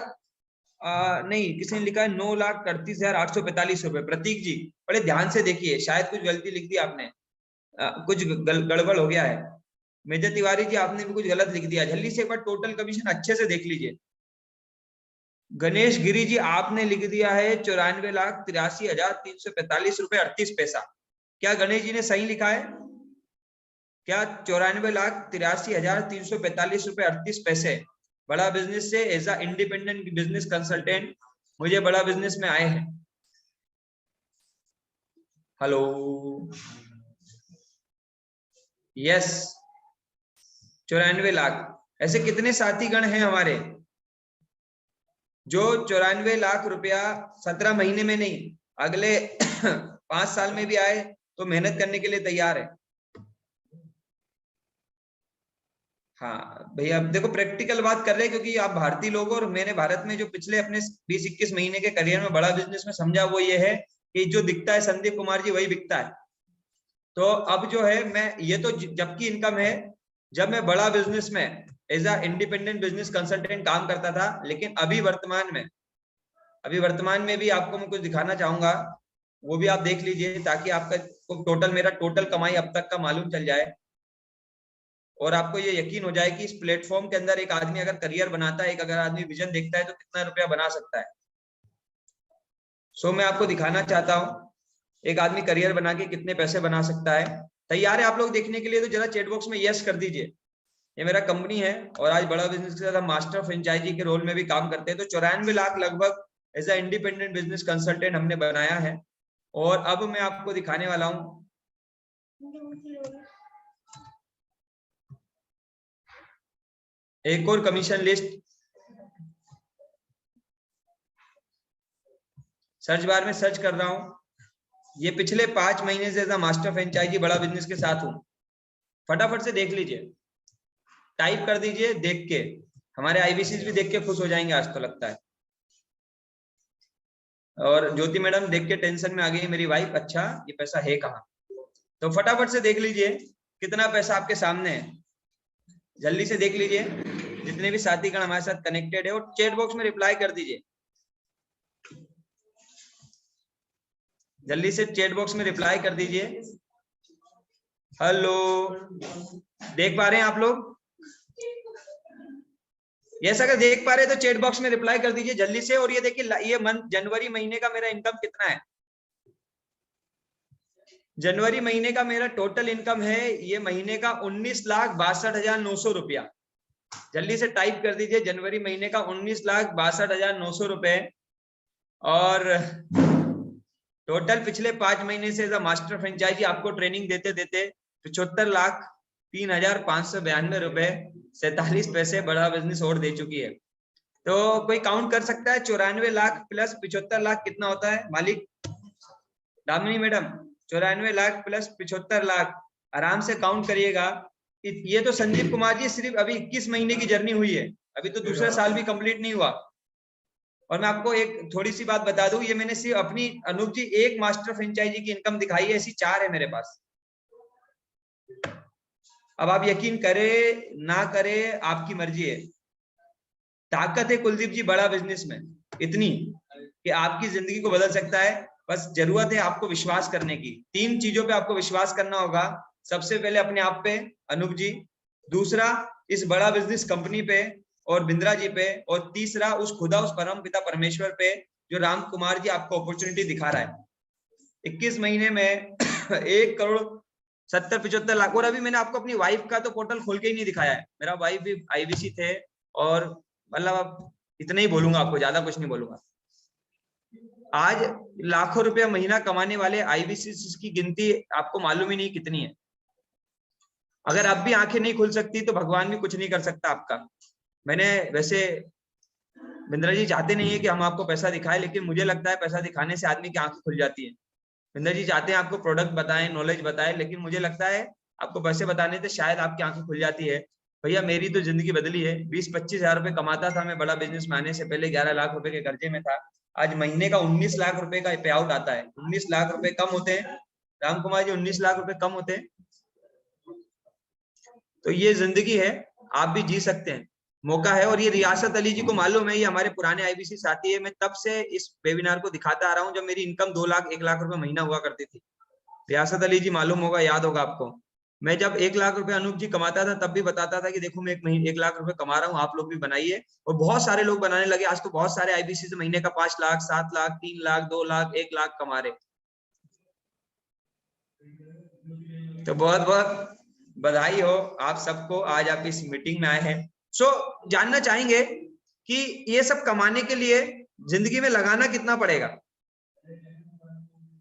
नहीं, किसी ने लिखा है 9,38,845 रुपए। प्रतीक जी बड़े ध्यान से देखिए, शायद कुछ गलती लिख दी आपने, कुछ गड़बड़ हो गया है। मेजर तिवारी जी आपने भी कुछ गलत लिख दिया। जल्दी से एक बार टोटल कमीशन अच्छे से देख लीजिए। गणेश गिरी जी आपने लिख दिया है 94,83,345 रुपए 38 पैसा। क्या गणेश जी ने सही लिखा है? क्या 94,83,345 रुपए 38 पैसे बड़ा बिजनेस से as a independent business consultant मुझे बड़ा बिजनेस में आए हैं? Hello, yes, 94 lakh. ऐसे कितने साथीगण हैं हमारे जो 94 लाख रुपया 17 महीने में नहीं, अगले 5 साल में भी आए तो मेहनत करने के लिए तैयार है? हाँ भैया, देखो प्रैक्टिकल बात कर रहे हैं, क्योंकि आप भारतीय लोग हो, और मैंने भारत में जो पिछले अपने 20-21 महीने के करियर में बड़ा बिजनेस में समझा वो ये है कि जो दिखता है संदीप कुमार जी वही बिकता है। तो अब जो है, मैं ये तो जबकि इनकम है, जब मैं बड़ा बिजनेस में as a independent business consultant काम करता था, लेकिन अभी वर्तमान में भी आपको मैं कुछ दिखाना चाहूंगा, वो भी आप देख लीजिए ताकि आपका मेरा टोटल कमाई अब तक का मालूम चल जाए, और आपको ये यकीन हो जाए कि इस प्लेटफॉर्म के अंदर एक आदमी अगर करियर बनाता है, अगर आदमी विजन देखता है तो कितना रुपया बना सकता है। सो मैं आपको दिखाना चाहता हूँ एक आदमी करियर बना के कितने पैसे बना सकता है। तैयार है आप लोग देखने के लिए? तो जरा चैट बॉक्स में यस कर दीजिए। ये मेरा कंपनी है और आज बड़ा बिजनेस के साथ हम मास्टर फ्रेंचाइजी के रोल में भी काम करते हैं। तो 94 लाख लगभग as a independent business consultant हमने बनाया है। और अब मैं आपको दिखाने वाला हूं एक और कमीशन लिस्ट। सर्च बार में सर्च कर रहा हूं, ये पिछले 5 महीने से एज अ मास्टर फ्रेंचाइजी बड़ा बिजनेस के साथ हूं। फटाफट से देख लीजिए, टाइप कर दीजिए। देख के हमारे आईबीसी भी देख के खुश हो जाएंगे आज तो लगता है। और ज्योति मैडम देख के टेंशन में आ गई मेरी वाइफ, अच्छा ये पैसा है कहाँ? तो फटाफट से देख लीजिए कितना पैसा आपके सामने है, जल्दी से देख लीजिए। जितने भी साथीगण हमारे साथ कनेक्टेड है, और चैट बॉक्स में रिप्लाई कर दीजिए, जल्दी से चैट बॉक्स में रिप्लाई कर दीजिए। हेलो, देख पा रहे हैं आप लोग? यस, अगर देख पा रहे हैं तो चैट बॉक्स में रिप्लाई कर दीजिए जल्दी से। और ये देखिए, ये मंथ जनवरी महीने का मेरा इनकम कितना है। जनवरी महीने का मेरा टोटल इनकम है ये महीने का 19,62,900 रुपया। जल्दी से टाइप कर दीजिए, जनवरी महीने का 19,62,900 रुपए। और टोटल पिछले 5 महीने से एज अ मास्टर फ्रेंचाइजी आपको ट्रेनिंग देते देते 75,03,592 रुपए 47 पैसे बड़ा बिजनेस और दे चुकी है। तो कोई काउंट कर सकता है 94 लाख प्लस 75 लाख कितना होता है मालिक? दामिनी मैडम, 94 लाख प्लस 75 लाख आराम से काउंट करिएगा। ये तो संजीव कुमार जी सिर्फ अभी 21 महीने की जर्नी हुई है, अभी तो दूसरा साल भी कंप्लीट नहीं हुआ। और मैं आपको एक थोड़ी सी बात बता दूं, ये मैंने सिर्फ अपनी अनूप जी एक मास्टर फ्रेंचाइजी की इनकम दिखाई है, ऐसी 4 है मेरे पास। अब आप यकीन करे ना करे आपकी मर्जी है। ताकत है कुलदीप जी बड़ा बिजनेस में इतनी कि आपकी जिंदगी को बदल सकता है। बस जरूरत है आपको विश्वास करने की। 3 चीजों पे आपको विश्वास करना होगा। सबसे पहले अपने आप पे अनूप जी, दूसरा इस बड़ा बिजनेस कंपनी पे और बिंद्रा जी पे, और तीसरा उस खुदा उस परम पिता परमेश्वर पे जो राम कुमार जी आपको अपॉर्चुनिटी दिखा रहा है। 21 महीने में 1,70,75 लाख। और अभी मैंने आपको अपनी वाइफ का तो पोर्टल खोल के ही नहीं दिखाया है। मेरा वाइफ भी आईबीसी थे, और मतलब इतना ही बोलूंगा आपको, ज्यादा कुछ नहीं बोलूंगा। आज लाखों रुपया महीना कमाने वाले आईबीसी की गिनती आपको मालूम ही नहीं कितनी है। अगर अब भी आंखें नहीं खुल सकती तो भगवान भी कुछ नहीं कर सकता आपका। मैंने वैसे बिंद्रा जी चाहते नहीं है कि हम आपको पैसा दिखाएं, लेकिन मुझे लगता है पैसा दिखाने से आदमी की आंखें खुल जाती है। बिंद्रा जी चाहते हैं आपको प्रोडक्ट बताएं, नॉलेज बताएं, लेकिन मुझे लगता है आपको पैसे बताने से शायद आपकी आंखें खुल जाती है। भैया मेरी तो जिंदगी बदली है। 20-25 हजार रुपए कमाता था मैं बड़ा बिजनेस में आने से पहले, 11 लाख रुपए के कर्जे में था। आज महीने का 19 लाख रुपए का पे आउट आता है। 19 लाख रुपए कम होते हैं राम कुमार जी, 19 लाख रुपए कम होते हैं। तो ये जिंदगी है, आप भी जी सकते हैं, मौका है। और ये रियासत अली जी को मालूम है, ये हमारे पुराने आईबीसी साथी है। मैं तब से इस वेबिनार को दिखाता आ रहा हूँ जब मेरी इनकम 2 लाख 1 लाख रुपए महीना हुआ करती थी। रियासत अली जी मालूम होगा, याद होगा आपको। मैं जब 1 लाख रुपए अनूप जी कमाता था तब भी बताता था कि देखो मैं 1 लाख रुपए कमा रहा हूँ, आप लोग भी बनाइए। और बहुत सारे लोग बनाने लगे। आज तो बहुत सारे आईबीसी से महीने का 5 लाख 7 लाख 3 लाख 2 लाख 1 लाख कमा रहे। तो बहुत बहुत बधाई हो आप सबको, आज आप इस मीटिंग में आए हैं। जानना चाहेंगे कि ये सब कमाने के लिए जिंदगी में लगाना कितना पड़ेगा।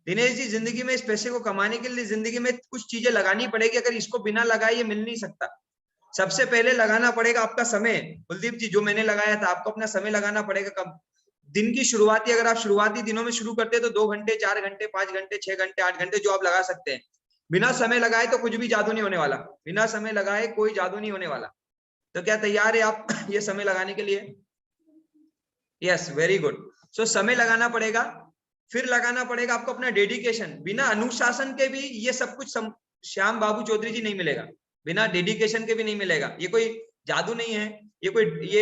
दिनेश जी, जिंदगी में इस पैसे को कमाने के लिए जिंदगी में कुछ चीजें लगानी पड़ेगी। अगर इसको बिना लगाए ये मिल नहीं सकता। सबसे पहले लगाना पड़ेगा आपका समय। कुलदीप जी, जो मैंने लगाया था, आपको अपना समय लगाना पड़ेगा। कब? दिन की शुरुआती, अगर आप शुरुआती दिनों में शुरू करते हैं तो 2 घंटे 4 घंटे 5 घंटे 6 घंटे 8 घंटे जो आप लगा सकते हैं। बिना समय लगाए तो कुछ भी जादू नहीं होने वाला। बिना समय लगाए कोई जादू नहीं होने वाला। तो क्या तैयार है आप ये समय लगाने के लिए? Yes, very good. सो समय लगाना पड़ेगा। फिर लगाना पड़ेगा आपको अपना डेडिकेशन। बिना अनुशासन के भी ये सब कुछ श्याम बाबू चौधरी जी नहीं मिलेगा। बिना डेडिकेशन के भी नहीं मिलेगा। ये कोई जादू नहीं है, ये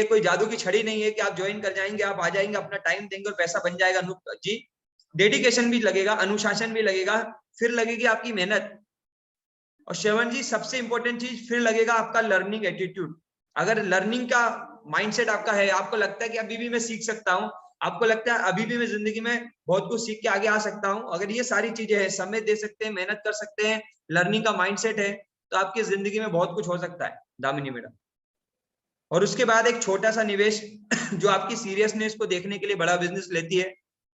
कोई जादू की छड़ी नहीं है कि आप ज्वाइन कर जाएंगे, आप आ जाएंगे, अपना टाइम देंगे और पैसा बन जाएगा। अनूप जी, डेडिकेशन भी लगेगा, अनुशासन भी लगेगा, फिर लगेगी आपकी मेहनत। और श्रवण जी, सबसे इंपॉर्टेंट चीज फिर लगेगा आपका लर्निंग एटीट्यूड। अगर लर्निंग का माइंडसेट आपका है, आपको लगता है कि अभी भी मैं सीख सकता हूँ, आपको लगता है अभी भी मैं जिंदगी में बहुत कुछ सीख के आगे आ सकता हूँ, अगर ये सारी चीजें हैं, समय दे सकते हैं, मेहनत कर सकते हैं, लर्निंग का माइंडसेट है, तो आपकी जिंदगी में बहुत कुछ हो सकता है दामिनी मैडम। और उसके बाद एक छोटा सा निवेश जो आपकी सीरियसनेस को देखने के लिए बड़ा बिजनेस लेती है,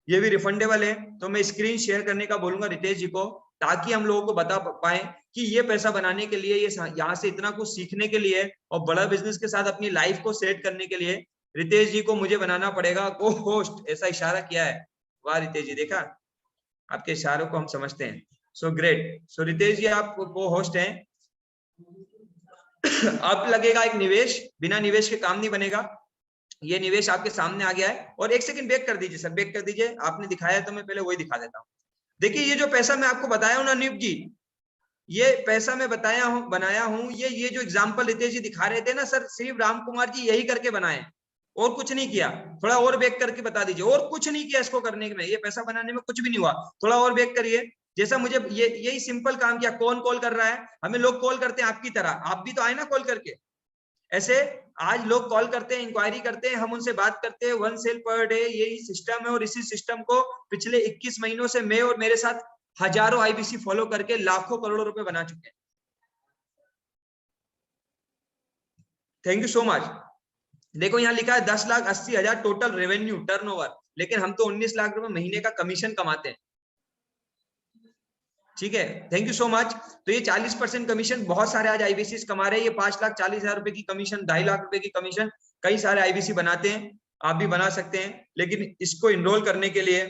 ये भी रिफंडेबल है। तो मैं स्क्रीन शेयर करने का बोलूंगा रितेश जी को, ताकि हम लोगों को बता पाए कि ये पैसा बनाने के लिए, ये यहाँ से इतना कुछ सीखने के लिए और बड़ा बिजनेस के साथ अपनी लाइफ को सेट करने के लिए रितेश जी को मुझे बनाना पड़ेगा को होस्ट। ऐसा इशारा किया है। वाह रितेश जी, देखा, आपके इशारों को हम समझते हैं। So great. सो रितेश जी आप को होस्ट हैं। अब लगेगा एक निवेश, बिना निवेश के काम नहीं बनेगा। ये निवेश आपके सामने आ गया है। और 1 सेकंड बैक कर दीजिए सर, बैक कर दीजिए। आपने दिखाया तो मैं पहले वही दिखा देता हूँ। देखिए ये जो पैसा मैं आपको बताया हूं ना अनूप जी, ये पैसा मैं बनाया हूं, ये जो एग्जांपल रितेश जी दिखा रहे थे ना सर, सिर्फ राम कुमार जी यही करके बनाए और कुछ नहीं किया। थोड़ा और बैक करके बता दीजिए, और कुछ नहीं किया इसको करने में, ये पैसा बनाने में कुछ भी नहीं हुआ। थोड़ा और बैक करिए। जैसा मुझे यही सिंपल काम किया। कौन कॉल कर रहा है? हमें लोग कॉल करते हैं आपकी तरह, आप भी तो आए ना कॉल करके। ऐसे आज लोग कॉल करते हैं, इंक्वायरी करते हैं, हम उनसे बात करते हैं, 1 सेल पर डे, यही सिस्टम है। और इसी सिस्टम को पिछले 21 महीनों से मैं और मेरे साथ हजारों आईबीसी फॉलो करके लाखों करोड़ों रुपए बना चुके हैं। Thank you so much. देखो यहाँ लिखा है 10,80,000 टोटल रेवेन्यू टर्नओवर, लेकिन हम तो 19 लाख रुपए महीने का कमीशन कमाते हैं। ठीक है, थैंक यू सो मच। तो ये 40% कमीशन बहुत सारे आज आईबीसी कमा रहे हैं। ये 5,40,000 रुपए की कमीशन, 2.5 लाख रुपए की कमीशन कई सारे आईबीसी बनाते हैं। आप भी बना सकते हैं, लेकिन इसको इनरोल करने के लिए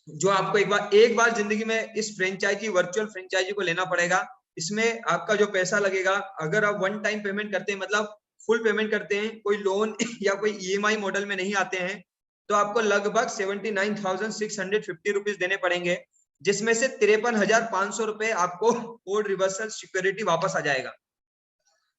जो आपको एक बार जिंदगी में इस फ्रेंचाइजी, वर्चुअल फ्रेंचाइजी को लेना पड़ेगा। इसमें आपका जो पैसा लगेगा, अगर आप वन टाइम पेमेंट करते हैं, मतलब फुल पेमेंट करते हैं, कोई लोन या कोई ईएमआई मॉडल में नहीं आते हैं, तो आपको लगभग 79,650 रुपीज देने पड़ेंगे, जिसमें से 53,500 रुपए आपको कोड रिवर्सल सिक्योरिटी वापस आ जाएगा।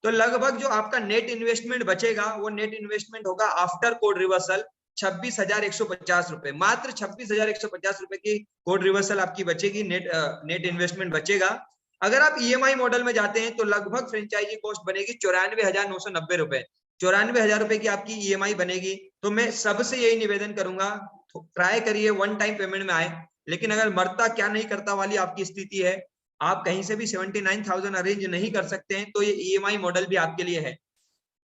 तो लगभग जो आपका नेट इन्वेस्टमेंट बचेगा, वो नेट इन्वेस्टमेंट होगा आफ्टर कोड रिवर्सल 26,150 रुपए। मात्र 26,150 रुपए की कोड रिवर्सल आपकी बचेगी, नेट इन्वेस्टमेंट बचेगा। अगर आप ईएमआई मॉडल में जाते हैं तो लगभग फ्रेंचाइजी कॉस्ट बनेगी 94,990 रुपए। 94,000 रुपए की आपकी ईएमआई बनेगी। तो मैं सबसे यही निवेदन करूंगा, ट्राई करिए वन टाइम पेमेंट में आए। लेकिन अगर मरता क्या नहीं करता वाली आपकी स्थिति है, आप कहीं से भी 79,000 अरेंज नहीं कर सकते हैं, तो ये ईएमआई मॉडल भी आपके लिए है।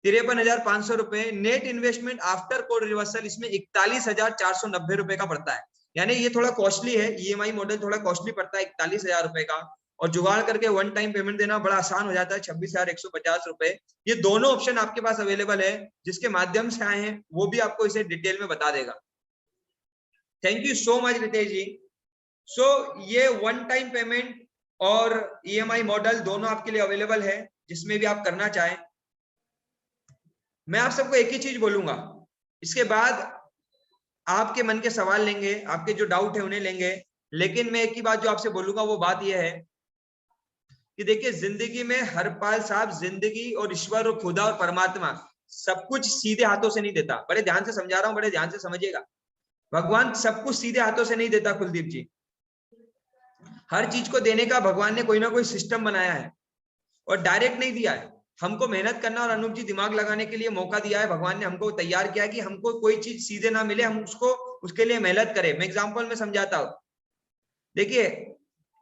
53,500 रुपए net investment after code reversal, इसमें 41,490 रुपए का पड़ता है। यानी ये थोड़ा कॉस्टली है, ईएमआई मॉडल थोड़ा कॉस्टली पड़ता है 41,000 रुपए का। और जुगाड़ करके वन टाइम पेमेंट देना बड़ा आसान हो जाता है 26,150 रुपए। ये दोनों ऑप्शन आपके पास अवेलेबल है। जिसके माध्यम से आए हैं वो भी आपको इसे डिटेल में बता देगा। Thank you so much Ritesh ji. So ये वन टाइम पेमेंट और ईएमआई मॉडल दोनों आपके लिए अवेलेबल है, जिसमें भी आप करना चाहें। मैं आप सबको एक ही चीज बोलूंगा, इसके बाद आपके मन के सवाल लेंगे, आपके जो डाउट है उन्हें लेंगे। लेकिन मैं एक ही बात जो आपसे बोलूंगा वो बात यह है कि देखिए, जिंदगी में हरपाल साहब, जिंदगी और ईश्वर और खुदा और परमात्मा सब कुछ सीधे हाथों से नहीं देता। बड़े ध्यान से समझा रहा हूं, बड़े ध्यान से समझिएगा। भगवान सब कुछ सीधे हाथों से नहीं देता कुलदीप जी। हर चीज को देने का भगवान ने कोई ना कोई सिस्टम बनाया है और डायरेक्ट नहीं दिया है। हमको मेहनत करना और अनूप जी दिमाग लगाने के लिए मौका दिया है। भगवान ने हमको तैयार किया है कि हमको कोई चीज सीधे ना मिले, हम उसके लिए मेहनत करें। मैं एग्जांपल में समझाता हूँ। देखिए,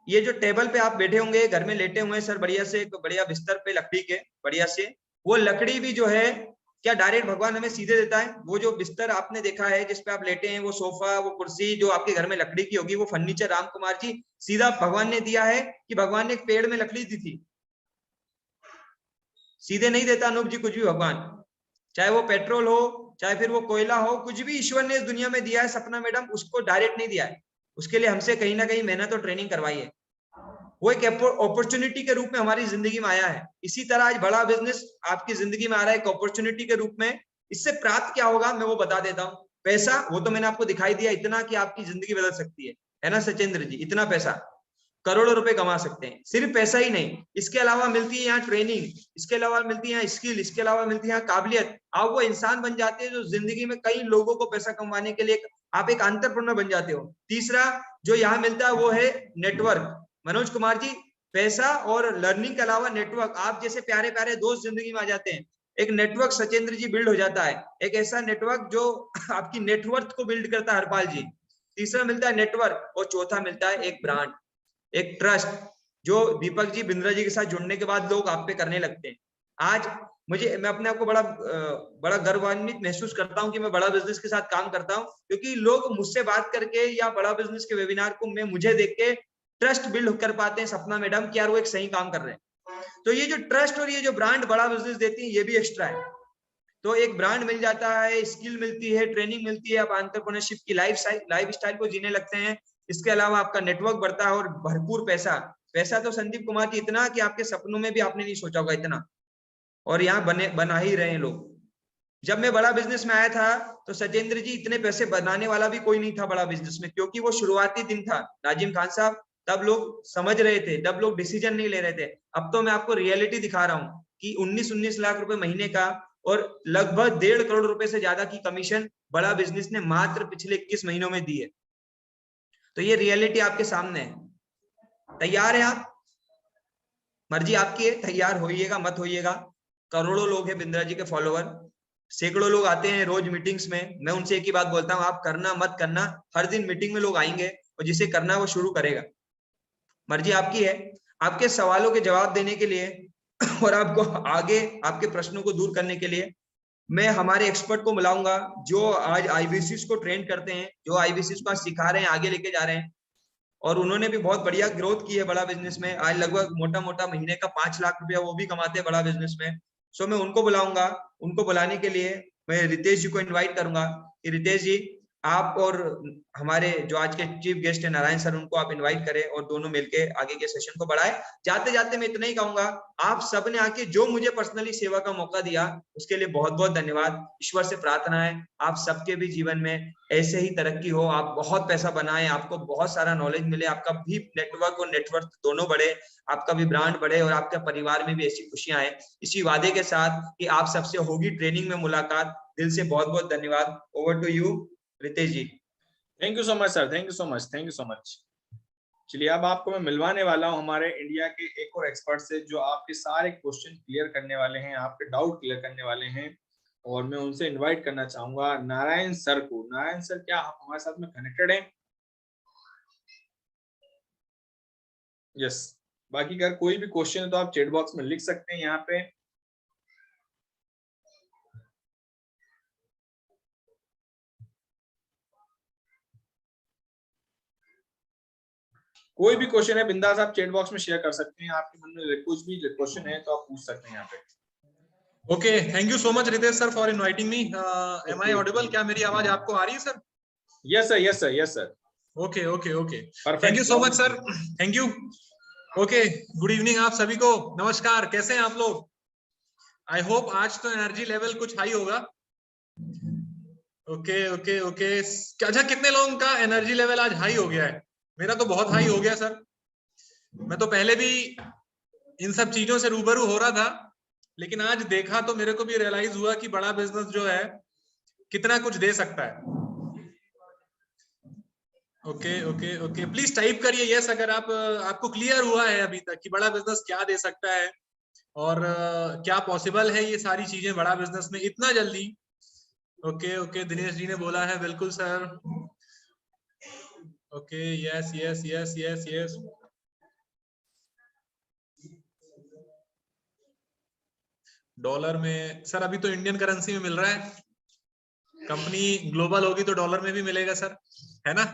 ये जो टेबल पे आप बैठे होंगे, घर में लेटे हुए सर, बढ़िया से एक बढ़िया बिस्तर पे लकड़ी के बढ़िया से, वो लकड़ी भी जो है क्या डायरेक्ट भगवान हमें सीधे देता है? वो जो बिस्तर आपने देखा है जिसपे आप लेटे हैं, वो सोफा, वो कुर्सी जो आपके घर में लकड़ी की होगी, वो फर्नीचर राम कुमार जी सीधा भगवान ने दिया है कि भगवान ने एक पेड़ में लकड़ी दी थी? सीधे नहीं देता अनूप जी कुछ भी भगवान। चाहे वो पेट्रोल हो, चाहे फिर वो कोयला हो, कुछ भी ईश्वर ने इस दुनिया में दिया है सपना मैडम, उसको डायरेक्ट नहीं दिया है। उसके लिए हमसे कहीं ना कहीं मेहनत और ट्रेनिंग करवाई है। वो एक अपॉर्चुनिटी के रूप में हमारी जिंदगी में आया है। इसी तरह आज बड़ा बिजनेस आपकी जिंदगी में आ रहा है एक अपॉर्चुनिटी के रूप में। इससे प्राप्त क्या होगा मैं वो बता देता हूँ। पैसा, वो तो मैंने आपको दिखाई दिया, इतना कि आपकी जिंदगी बदल सकती है ना सचेंद्र जी? इतना पैसा, करोड़ों रुपए कमा सकते हैं। सिर्फ पैसा ही नहीं, इसके अलावा मिलती है यहाँ ट्रेनिंग, इसके अलावा मिलती है यहाँ स्किल, इसके अलावा मिलती है यहाँ काबिलियत। आप वो इंसान बन जाते हैं जो जिंदगी में कई लोगों को पैसा कमाने के लिए आप एक एंटरप्रेन्योर बन जाते हो। तीसरा जो यहाँ मिलता है वो है नेटवर्क। मनोज कुमार जी, पैसा और लर्निंग के अलावा नेटवर्क, आप जैसे प्यारे प्यारे दोस्त जिंदगी में आ जाते हैं। एक नेटवर्क सचेंद्र जी बिल्ड हो जाता है, एक ऐसा नेटवर्क जो आपकी नेटवर्थ को बिल्ड करता है हरपाल जी। तीसरा मिलता है नेटवर्क, और चौथा मिलता है एक ब्रांड, एक ट्रस्ट, जो दीपक जी, बिंद्रा जी के साथ जुड़ने के बाद लोग आप पे करने लगते हैं। आज मैं अपने आप को बड़ा गर्वान्वित महसूस करता हूं कि मैं बड़ा बिजनेस के साथ काम करता हूं, क्योंकि लोग मुझसे बात करके या बड़ा बिजनेस के वेबिनार को मुझे देख के ट्रस्ट बिल्ड कर पाते हैं सपना मैडम कि यार वो एक सही काम कर रहे हैं। तो ये जो ट्रस्ट और ये जो ब्रांड बड़ा बिजनेस देती है, ये भी एक्स्ट्रा है। तो एक ब्रांड मिल जाता है, स्किल मिलती है, ट्रेनिंग मिलती है, आप एंटरप्रेन्योरशिप की लाइफ स्टाइल को जीने लगते हैं। इसके अलावा आपका नेटवर्क बढ़ता है और भरपूर पैसा तो संदीप कुमार जी इतना कि आपके सपनों में भी आपने नहीं सोचा होगा इतना, और यहाँ बना ही रहे हैं लोग। जब मैं बड़ा बिजनेस में आया था तो सचेंद्र जी इतने पैसे बनाने वाला भी कोई नहीं था बड़ा बिजनेस में, क्योंकि वो शुरुआती दिन था। नाजिम खान साहब, तब लोग समझ रहे थे, तब लोग डिसीजन नहीं ले रहे थे। अब तो मैं आपको रियलिटी दिखा रहा हूँ कि 19-19 लाख रुपए महीने का और लगभग 1.5 करोड़ रुपए से ज्यादा की कमीशन बड़ा बिजनेस ने मात्र पिछले 21 महीनों में दी है। तो ये रियलिटी आपके सामने है। तैयार है आप? मर्जी आपकी है, तैयार होइएगा मत होइएगा। करोड़ों लोग हैं बिंद्रा जी के फॉलोवर, सैकड़ों लोग आते हैं रोज मीटिंग्स में। मैं उनसे एक ही बात बोलता हूँ, आप करना मत करना, हर दिन मीटिंग में लोग आएंगे और जिसे करना है वो शुरू करेगा। मर्जी आपकी है। आपके सवालों के जवाब देने के लिए और आपको आगे आपके प्रश्नों को दूर करने के लिए मैं हमारे एक्सपर्ट को बुलाऊंगा, जो आज आईबीसीस को ट्रेन करते हैं, जो आईबीसीस को सिखा रहे हैं, आगे लेके जा रहे हैं। और उन्होंने भी बहुत बढ़िया ग्रोथ की है बड़ा बिजनेस में। आज लगभग मोटा मोटा महीने का 5 लाख रुपया वो भी कमाते हैं बड़ा बिजनेस में। सो मैं उनको बुलाऊंगा। उनको बुलाने के लिए मैं रितेश जी को इनवाइट करूंगा कि रितेश जी आप और हमारे जो आज के चीफ गेस्ट है नारायण सर, उनको आप इनवाइट करें और दोनों मिलके आगे के सेशन को बढ़ाएं। जाते जाते मैं इतना ही कहूंगा, आप सबने आके जो मुझे पर्सनली सेवा का मौका दिया उसके लिए बहुत बहुत धन्यवाद। ईश्वर से प्रार्थना है आप सबके भी जीवन में ऐसे ही तरक्की हो, आप बहुत पैसा बनाएं, आपको बहुत सारा नॉलेज मिले, आपका भी नेटवर्क और नेटवर्क दोनों बढ़े, आपका भी ब्रांड बढ़े और आपके परिवार में भी ऐसी खुशियां आए। इसी वादे के साथ कि आप सबसे होगी ट्रेनिंग में मुलाकात। दिल से बहुत बहुत धन्यवाद। Over to you Ritesh ji. Thank you so much sir, thank you so much, thank you so much. चलिए अब आपको मैं मिलवाने वाला हूं हमारे इंडिया के एक और एक्सपर्ट से, जो आपके सारे क्वेश्चन क्लियर करने वाले हैं, आपके डाउट क्लियर करने वाले हैं। और मैं उनसे इनवाइट करना चाहूंगा नारायण सर को। नारायण सर, क्या आप हमारे साथ में कनेक्टेड हैं? यस। बाकी अगर कोई भी क्वेश्चन है तो आप चैट बॉक्स में लिख सकते हैं यहाँ पे। कोई भी क्वेश्चन है बिंदास आप चैट बॉक्स में शेयर कर सकते हैं। आपके मन में कुछ भी क्वेश्चन है तो आप पूछ सकते हैं यहाँ पे। Okay, thank you so much Ritesh sir for inviting me. Am I audible? क्या मेरी आवाज आपको आ रही है sir? Yes sir, yes sir, yes sir. Okay okay okay, thank you so much sir, thank you. Okay, good evening आप सभी को, नमस्कार, कैसे हैं आप लोग? आई होप आज तो एनर्जी लेवल कुछ हाई होगा। ओके ओके ओके, अच्छा कितने लोगों का एनर्जी लेवल आज हाई हो गया है? मेरा तो बहुत हाई हो गया सर। मैं तो पहले भी इन सब चीजों से रूबरू हो रहा था, लेकिन आज देखा तो मेरे को भी रियलाइज हुआ कि बड़ा बिजनेस जो है कितना कुछ दे सकता है। Okay okay okay, please type करिए यस अगर आपको क्लियर हुआ है अभी तक कि बड़ा बिजनेस क्या दे सकता है और क्या पॉसिबल है ये सारी चीजें बड़ा बिजनेस में इतना जल्दी। ओके ओके, दिनेश जी ने बोला है बिल्कुल sir. Okay, yes yes yes yes yes. Dollar में सर अभी तो इंडियन करेंसी में मिल रहा है, कंपनी ग्लोबल होगी तो डॉलर में भी मिलेगा सर, है ना?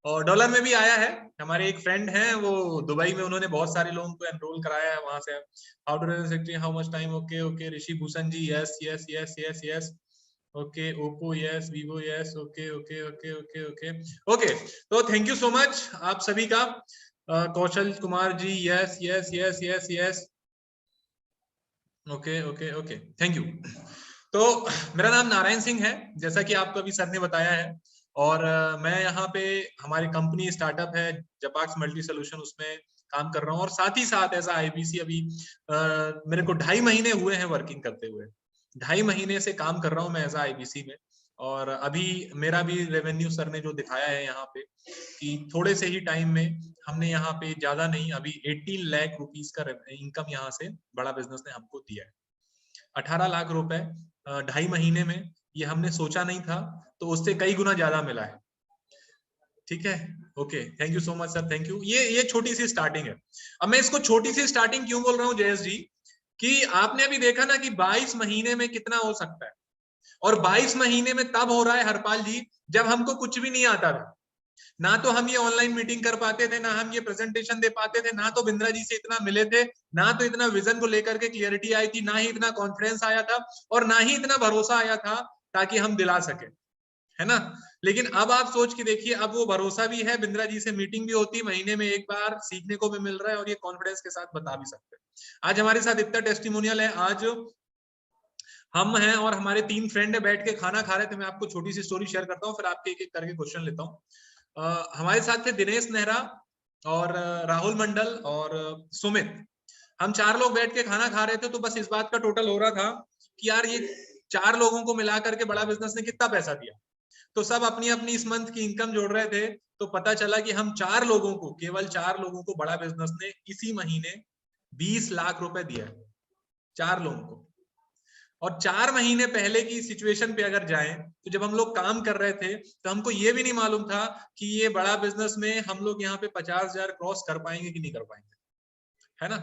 और डॉलर में भी आया है। हमारे एक फ्रेंड हैं वो दुबई में, उन्होंने बहुत सारे लोगों को एनरोल कराया है वहां से। How to secretary, how much time? Okay okay, Rishi Bhushan ji yes yes yes yes yes. Okay, Oppo yes, Vivo yes, okay okay okay okay okay okay. तो थैंक यू सो मच आप सभी का। Kaushal Kumar ji yes yes yes yes yes. Okay okay okay, thank you. तो मेरा नाम नारायण सिंह है, जैसा कि आपको अभी सर ने बताया है। और मैं यहाँ पे हमारी कंपनी स्टार्टअप है जपाक्स मल्टी सोल्यूशन, उसमें काम कर रहा हूँ। और साथ ही साथ ऐसा आईबीसी अभी मेरे को 2.5 महीने हुए हैं वर्किंग करते हुए। 2.5 महीने से काम कर रहा हूँ मैं ऐसा आईबीसी में। और अभी मेरा भी रेवेन्यू सर ने जो दिखाया है यहाँ पे कि थोड़े से ही टाइम में हमने यहाँ पे ज्यादा नहीं, अभी 18 लाख रुपीस का इनकम यहाँ से बड़ा बिजनेस ने हमको दिया है। 18 लाख रुपए 2.5 महीने में, ये हमने सोचा नहीं था, तो उससे कई गुना ज्यादा मिला है। ठीक है, okay, thank you so much sir, thank you. ये छोटी सी स्टार्टिंग है। अब मैं इसको छोटी सी स्टार्टिंग क्यों बोल रहा हूँ जयेश जी, कि आपने अभी देखा ना कि 22 महीने में कितना हो सकता है, और 22 महीने में तब हो रहा है हरपाल जी जब हमको कुछ भी नहीं आता था। ना तो हम ये ऑनलाइन मीटिंग कर पाते थे, ना हम ये प्रेजेंटेशन दे पाते थे, ना तो बिंद्रा जी से इतना मिले थे, ना तो इतना विजन को लेकर के क्लियरिटी आई थी, ना ही इतना कॉन्फिडेंस आया था, और ना ही इतना भरोसा आया था ताकि हम दिला सके, है ना? लेकिन अब आप सोच के देखिए, अब वो भरोसा भी है, बिंद्रा जी से मीटिंग भी होती, महीने में एक बार सीखने को भी मिल रहा है, और ये कॉन्फिडेंस के साथ बता भी सकते हैं। आज हमारे साथ इतना टेस्टिमोनियल है। आज हम हैं और हमारे 3 फ्रेंड है, बैठ के खाना खा रहे थे। मैं आपको छोटी सी स्टोरी शेयर करता हूँ, फिर आपके एक एक करके क्वेश्चन लेता हूँ। हमारे साथ थे दिनेश नेहरा, और राहुल मंडल और सुमित, हम 4 लोग बैठ के खाना खा रहे थे। तो बस इस बात का टोटल हो रहा था कि यार ये 4 लोगों को मिला करके बड़ा बिजनेस ने कितना पैसा दिया। तो सब अपनी अपनी इस मंथ की इनकम जोड़ रहे थे, तो पता चला कि हम 4 लोगों को, केवल 4 लोगों को बड़ा बिजनेस ने इसी महीने 20 लाख रुपए दिया है, 4 लोगों को। और 4 महीने पहले की सिचुएशन पे अगर जाएं तो जब हम लोग काम कर रहे थे तो हमको ये भी नहीं मालूम था कि ये बड़ा बिजनेस में हम लोग यहाँ पे 50,000 क्रॉस कर पाएंगे कि नहीं कर पाएंगे, है ना।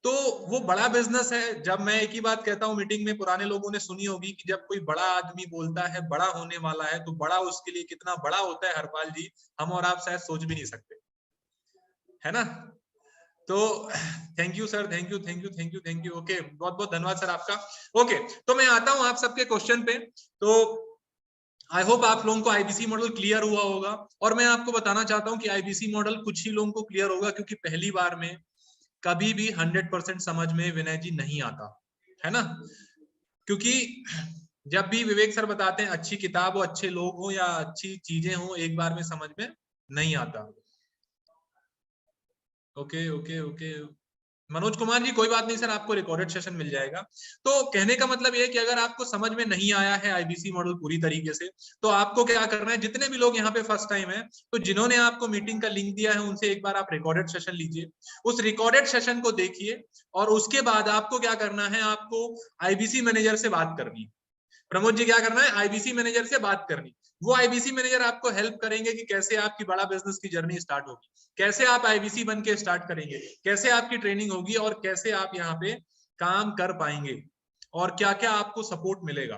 तो वो बड़ा बिजनेस है। जब मैं एक ही बात कहता हूँ, मीटिंग में पुराने लोगों ने सुनी होगी कि जब कोई बड़ा आदमी बोलता है बड़ा होने वाला है, तो बड़ा उसके लिए कितना बड़ा होता है हरपाल जी, हम और आप शायद सोच भी नहीं सकते, है ना। तो thank you sir, thank you thank you thank you thank you. Okay, बहुत बहुत धन्यवाद सर आपका। ओके, तो मैं आता हूं आप सबके क्वेश्चन पे। तो आई होप आप लोगों को आईबीसी मॉडल क्लियर हुआ होगा। और मैं आपको बताना चाहता हूं कि आईबीसी मॉडल कुछ ही लोगों को क्लियर होगा, क्योंकि पहली बार में कभी भी 100% समझ में विनय जी नहीं आता, है ना। क्योंकि जब भी विवेक सर बताते हैं अच्छी किताब हो, अच्छे लोग हो या अच्छी चीजें हो, एक बार में समझ में नहीं आता। Okay okay okay, Manoj Kumar ji कोई बात नहीं सर, आपको रिकॉर्डेड सेशन मिल जाएगा। तो कहने का मतलब ये है कि अगर आपको समझ में नहीं आया है आईबीसी मॉडल पूरी तरीके से, तो आपको क्या करना है, जितने भी लोग यहाँ पे फर्स्ट टाइम है, तो जिन्होंने आपको मीटिंग का लिंक दिया है उनसे एक बार आप रिकॉर्डेड सेशन लीजिए, उस रिकॉर्डेड सेशन को देखिए, और उसके बाद आपको क्या करना है, आपको आईबीसी मैनेजर से बात करनी है। प्रमोद जी क्या करना है, आईबीसी मैनेजर से बात करनी। वो आईबीसी मैनेजर आपको हेल्प करेंगे कि कैसे आपकी बड़ा बिजनेस की जर्नी स्टार्ट होगी, कैसे आप आईबीसी बन के स्टार्ट करेंगे, कैसे आपकी ट्रेनिंग होगी, और कैसे आप यहाँ पे काम कर पाएंगे, और क्या क्या आपको सपोर्ट मिलेगा।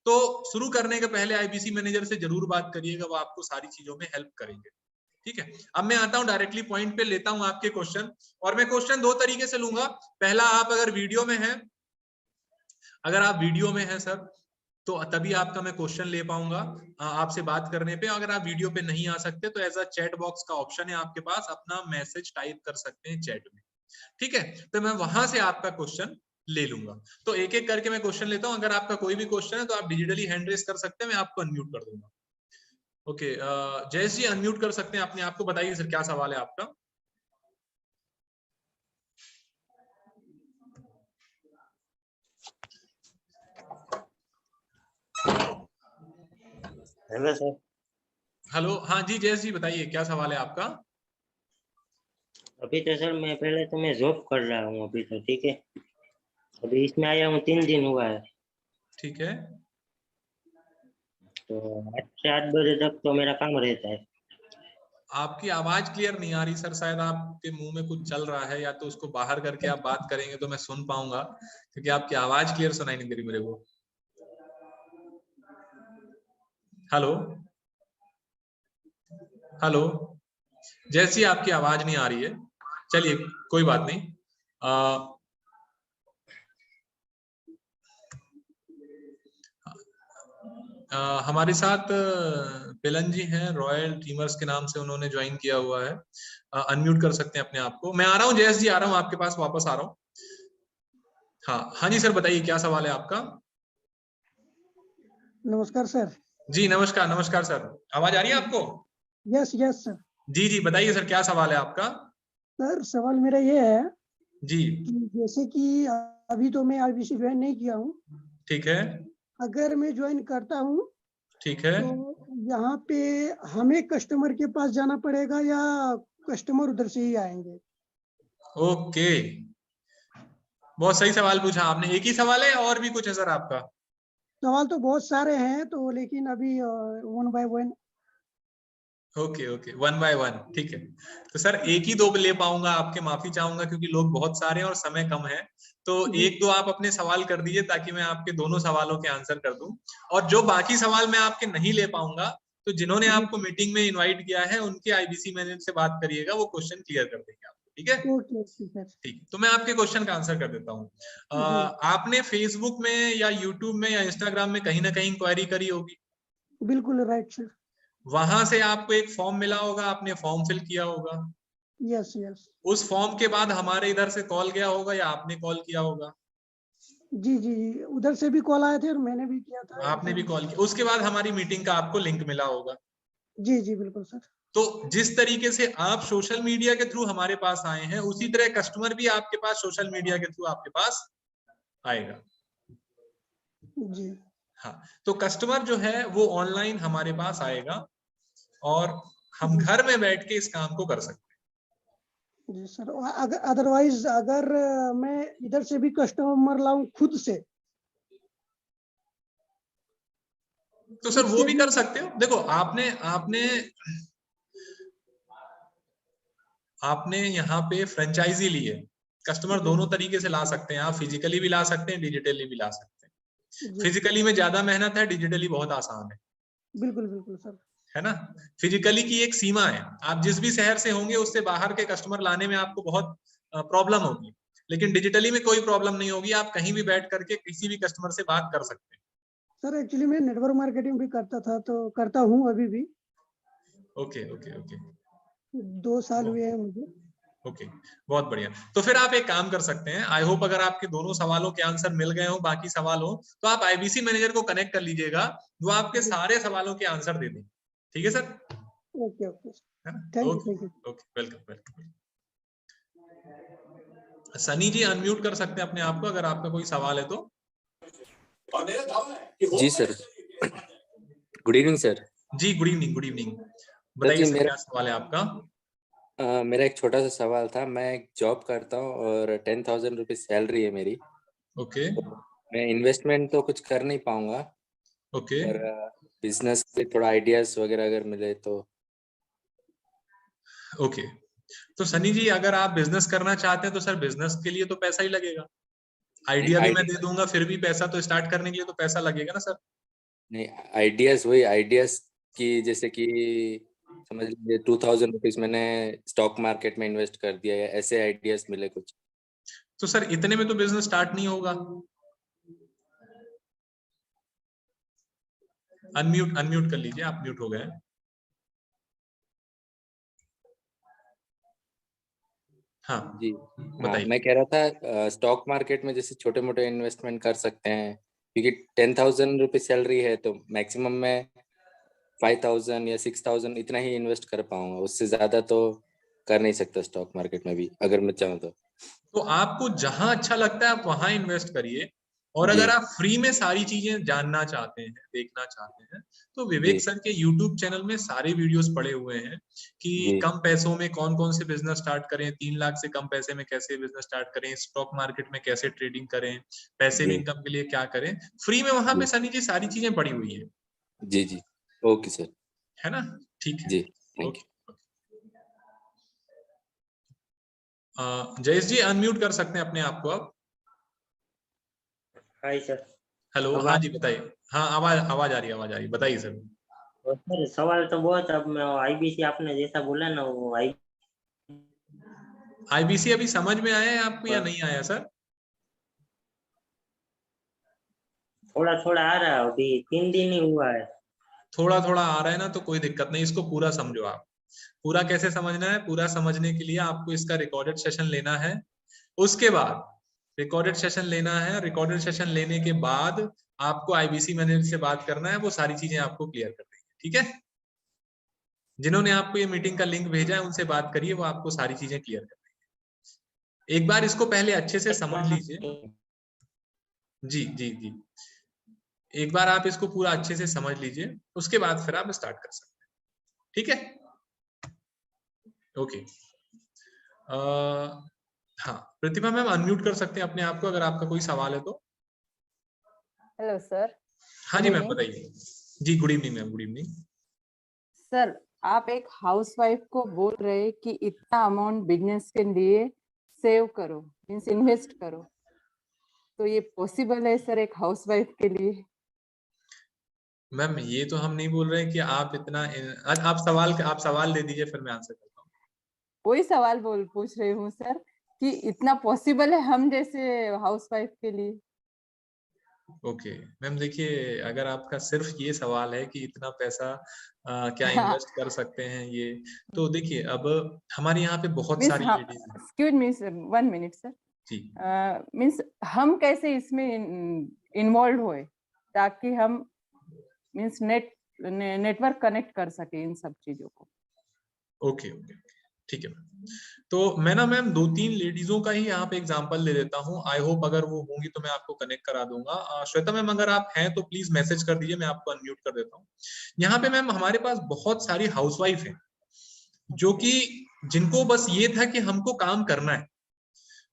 तो शुरू करने के पहले आईबीसी मैनेजर से जरूर बात करिएगा, वो आपको सारी चीजों में हेल्प करेंगे। ठीक है, अब मैं आता हूं डायरेक्टली पॉइंट पे, लेता हूं आपके क्वेश्चन। और मैं क्वेश्चन 2 तरीके से लूंगा। पहला, आप अगर वीडियो में हैं, अगर आप वीडियो में हैं सर, तो तभी आपका मैं क्वेश्चन ले पाऊंगा आपसे बात करने पे। अगर आप वीडियो पे नहीं आ सकते तो एज अ चैट बॉक्स का ऑप्शन है आपके पास, अपना मैसेज टाइप कर सकते हैं चैट में। ठीक है, तो मैं वहां से आपका क्वेश्चन ले लूंगा। तो एक एक करके मैं क्वेश्चन लेता हूं। अगर आपका कोई भी क्वेश्चन है तो आप डिजिटली हैंड रेस कर सकते हैं, मैं आपको अनम्यूट कर दूंगा। ओके, जयेश जी अनम्यूट कर सकते हैं अपने आप को, बताइए सर क्या सवाल है आपका। Hello sir. हेलो, हाँ जी जयेश जी बताइए क्या सवाल है आपका। अभी तो सर मैं जॉब कर रहा हूँ अभी तो, ठीक है। अभी इसमें आया हूँ 3 दिन हुआ है। ठीक है, तो 8 से 8 बजे तक तो मेरा काम रहता है। आपकी आवाज क्लियर नहीं आ रही सर, शायद आपके मुंह में कुछ चल रहा है, या तो उसको बाहर करके आप बात करेंगे तो मैं सुन पाऊंगा, क्योंकि आपकी आवाज क्लियर सुनाई नहीं दे रही मेरे को। हेलो हेलो, जैसी आपकी आवाज नहीं आ रही है, चलिए कोई बात नहीं। हमारे साथ पिलन जी हैं, रॉयल टीमर्स के नाम से उन्होंने ज्वाइन किया हुआ है। अनम्यूट कर सकते हैं अपने आप को। मैं आ रहा हूँ जयेश जी, आ रहा हूँ आपके पास, वापस आ रहा हूँ। हाँ हाँ जी सर, बताइए क्या सवाल है आपका। नमस्कार सर। जी नमस्कार, नमस्कार सर, आवाज आ रही है आपको। Yes yes sir. जी जी बताइए सर क्या सवाल है आपका। सर सवाल मेरा ये है जी कि जैसे कि अभी तो मैं आईबीसी ज्वाइन नहीं किया हूँ, ठीक है, अगर मैं ज्वाइन करता हूँ ठीक है। तो यहाँ पे हमें कस्टमर के पास जाना पड़ेगा या कस्टमर उधर से ही आएंगे। ओके, बहुत सही सवाल पूछा आपने। एक ही सवाल है और भी कुछ है सर आपका। सवाल तो बहुत सारे हैं, तो लेकिन अभी 1 बाय 1। ओके ओके, 1 बाय 1, ठीक है। तो सर एक ही 2 ले पाऊंगा आपके, माफी चाहूंगा क्योंकि लोग बहुत सारे हैं और समय कम है। तो 1-2 आप अपने सवाल कर दीजिए ताकि मैं आपके दोनों सवालों के आंसर कर दूं। और जो बाकी सवाल मैं आपके नहीं ले पाऊंगा, तो जिन्होंने आपको मीटिंग में इनवाइट किया है उनके आईबीसी मैनेजर से बात करिएगा, वो क्वेश्चन क्लियर कर देंगे आपको। ठीक है, ओके सर। ठीक। तो मैं आपके क्वेश्चन का आंसर कर देता हूँ। आपने फेसबुक में या यूट्यूब में या इंस्टाग्राम में कहीं ना कहीं इंक्वायरी करी होगी। बिल्कुल राइट सर। वहां से आपको एक फॉर्म मिला होगा, आपने फॉर्म फिल किया होगा। Yes yes. उस फॉर्म के बाद हमारे इधर से कॉल गया होगा या आपने कॉल किया होगा। जी जी जी, उधर से भी कॉल आए थे और मैंने भी किया था। आपने भी कॉल किया, उसके बाद हमारी मीटिंग का आपको लिंक मिला होगा। जी जी बिल्कुल सर। तो जिस तरीके से आप सोशल मीडिया के थ्रू हमारे पास आए हैं, उसी तरह कस्टमर भी आपके पास सोशल मीडिया के थ्रू आपके पास आएगा। जी हाँ, तो कस्टमर जो है वो ऑनलाइन हमारे पास आएगा और हम जी घर में बैठ के इस काम को कर सकते हैं। जी सर। अगर अदरवाइज अगर मैं इधर से भी कस्टमर लाऊं खुद से तो सर वो से भी कर सकते हो। देखो आपने आपने आपने यहाँ पे फ्रेंचाइजी ली है, कस्टमर जी दोनों तरीके से ला सकते हैं, आप फिजिकली भी ला सकते हैं, डिजिटली भी ला सकते हैं। जी फिजिकली में ज्यादा मेहनत है, डिजिटली बहुत आसान बिल्कुल बिल्कुल सर। है ना। फिजिकली की एक सीमा है, आप जिस भी शहर से होंगे उससे बाहर के कस्टमर लाने में आपको बहुत प्रॉब्लम होगी, लेकिन डिजिटली में कोई प्रॉब्लम नहीं होगी, आप कहीं भी बैठ करके किसी भी कस्टमर से बात कर सकते हैं। सर एक्चुअली मैं नेटवर्क मार्केटिंग भी करता था, तो करता हूँ अभी भी। ओके ओके ओके 2 साल हुए हैं मुझे। ओके, बहुत बढ़िया। तो फिर आप एक काम कर सकते हैं, आई होप अगर आपके दोनों सवालों के आंसर मिल गए हो, बाकी सवाल हो तो आप आईबीसी मैनेजर को कनेक्ट कर लीजिएगा, वो आपके सारे सवालों के आंसर दे दें। ठीक है सर, ओके ओके है ना? Thank okay you. Okay, welcome welcome. Sunny ji unmute कर सकते हैं अपने आप को अगर आपका कोई सवाल है तो। जी सर, गुड इवनिंग सर। जी good evening, good evening. Sir बताइए जी, सर क्या सवाल है आपका। मेरा एक छोटा सा सवाल था। मैं एक जॉब करता हूँ और 10,000 रुपीज सैलरी है मेरी। ओके तो मैं इन्वेस्टमेंट तो कुछ कर नहीं पाऊंगा, ओके पर बिजनेस पे थोड़ा आइडियाज वगैरह अगर मिले तो। ओके। तो सनी जी अगर आप बिजनेस करना चाहते हैं तो सर बिजनेस के लिए तो पैसा ही लगेगा। आइडिया भी मैं दे दूंगा, फिर भी पैसा तो स्टार्ट करने के लिए तो पैसा लगेगा ना सर। नहीं, आइडियाज वही आइडियाज की, जैसे कि समझ लीजिए 2,000 रुपीज मैंने स्टॉक मार्केट में इन्वेस्ट कर दिया है, ऐसे आइडियाज मिले कुछ। तो सर इतने में तो बिजनेस स्टार्ट नहीं होगा। अनम्यूट अनम्यूट कर लीजिए, आप म्यूट हो गए। हाँ जी हाँ, बताइए। मैं कह रहा था स्टॉक मार्केट में जैसे छोटे मोटे इन्वेस्टमेंट कर सकते हैं, क्योंकि 10,000 रुपीज सैलरी है तो मैक्सिमम में 5,000 या 6,000 इतना ही इन्वेस्ट कर पाऊंगा, उससे ज्यादा तो कर नहीं सकता स्टॉक मार्केट में भी अगर मैं चाहूँ तो। तो आपको जहां अच्छा लगता है आप वहां इन्वेस्ट करिए, और जी अगर आप फ्री में सारी चीजें जानना चाहते हैं, देखना चाहते हैं, तो विवेक जी सर के यूट्यूब चैनल में सारे वीडियोस पड़े हुए हैं कि जी कम पैसों में कौन कौन से बिजनेस स्टार्ट करें, 3 लाख से कम पैसे में कैसे बिजनेस स्टार्ट करें, स्टॉक मार्केट में कैसे ट्रेडिंग करें, पैसिव जी इनकम के लिए क्या करें। फ्री में वहां पे जी सनी जी सारी चीजें पड़ी हुई है। जी जी। Okay sir. है ना, ठीक है। जी, thank you. Okay. Jayesh ji unmute कर सकते हैं अपने आप को आप। Hi sir. हेलो, अब हाँ आप जी बताइए। हाँ आवाज आवाज आ रही है, आवाज आ रही है, बताइए सर। सर सवाल तो बहुत, अब मैं आईबीसी आपने जैसा बोला ना वो आई आईबीसी अभी समझ में आया है आपको या नहीं आया सर। थोड़ा थोड़ा आ रहा है, अभी 3 दिन ही हुआ है। थोड़ा थोड़ा आ रहा है ना, तो कोई दिक्कत नहीं, इसको पूरा समझो आप। पूरा कैसे समझना है, पूरा समझने के लिए आपको इसका रिकॉर्डेड सेशन लेना है। उसके बाद रिकॉर्डेड सेशन लेना है, रिकॉर्डेड सेशन लेने के बाद आपको आईबीसी मैनेजर से बात करना है, वो सारी चीजें आपको क्लियर कर देंगे। ठीक है, जिन्होंने आपको ये मीटिंग का लिंक भेजा है उनसे बात करिए, वो आपको सारी चीजें क्लियर कर देंगे। एक बार इसको पहले अच्छे से समझ लीजिए। जी जी जी, एक बार आप इसको पूरा अच्छे से समझ लीजिए, उसके बाद फिर आप स्टार्ट कर सकते हैं। ठीक है, ओके। हाँ प्रतिभा मैम अनम्यूट कर सकते हैं अपने आप को अगर आपका कोई सवाल है तो। Hello sir. हाँ गुड जी मैम इवनिंग बताइए। जी good evening ma'am, good evening. Sir. आप एक हाउसवाइफ को बोल रहे हैं कि इतना अमाउंट बिजनेस के लिए सेव करो, मीन्स इन्वेस्ट करो, तो ये पॉसिबल है सर एक हाउसवाइफ के लिए? मैम ये तो हम नहीं बोल रहे हैं कि आप इतना आप सवाल दे दीजिए फिर मैं आंसर करता हूँ। वही सवाल पूछ रही हूँ सर कि इतना पॉसिबल है हम जैसे हाउसवाइफ के लिए? ओके मैम, देखिए अगर आपका सिर्फ ये सवाल है कि इतना पैसा क्या हाँ, इन्वेस्ट कर सकते हैं ये, तो देखिए अब हमारे यहाँ पे बहुत मीन्स सारी हम, लेडीज हैं। Excuse me sir, 1 minute sir. जी मीन्स हम कैसे इसमें इन्वॉल्व हुए ताकि हम मीन्स नेट नेटवर्क कनेक्ट कर सके इन सब चीजों को। ओके ओके, ठीक है। तो मैं ना मैम 2-3 लेडीजों का ही यहाँ पे एग्जांपल ले लेता हूँ। आई होप अगर वो होंगी तो मैं आपको कनेक्ट करा दूंगा। श्वेता मैम अगर आप हैं तो प्लीज मैसेज कर दीजिए, मैं आपको अनम्यूट कर देता हूँ। यहाँ पे मैम हमारे पास बहुत सारी हाउसवाइफ हैं जो कि जिनको बस ये था कि हमको काम करना है,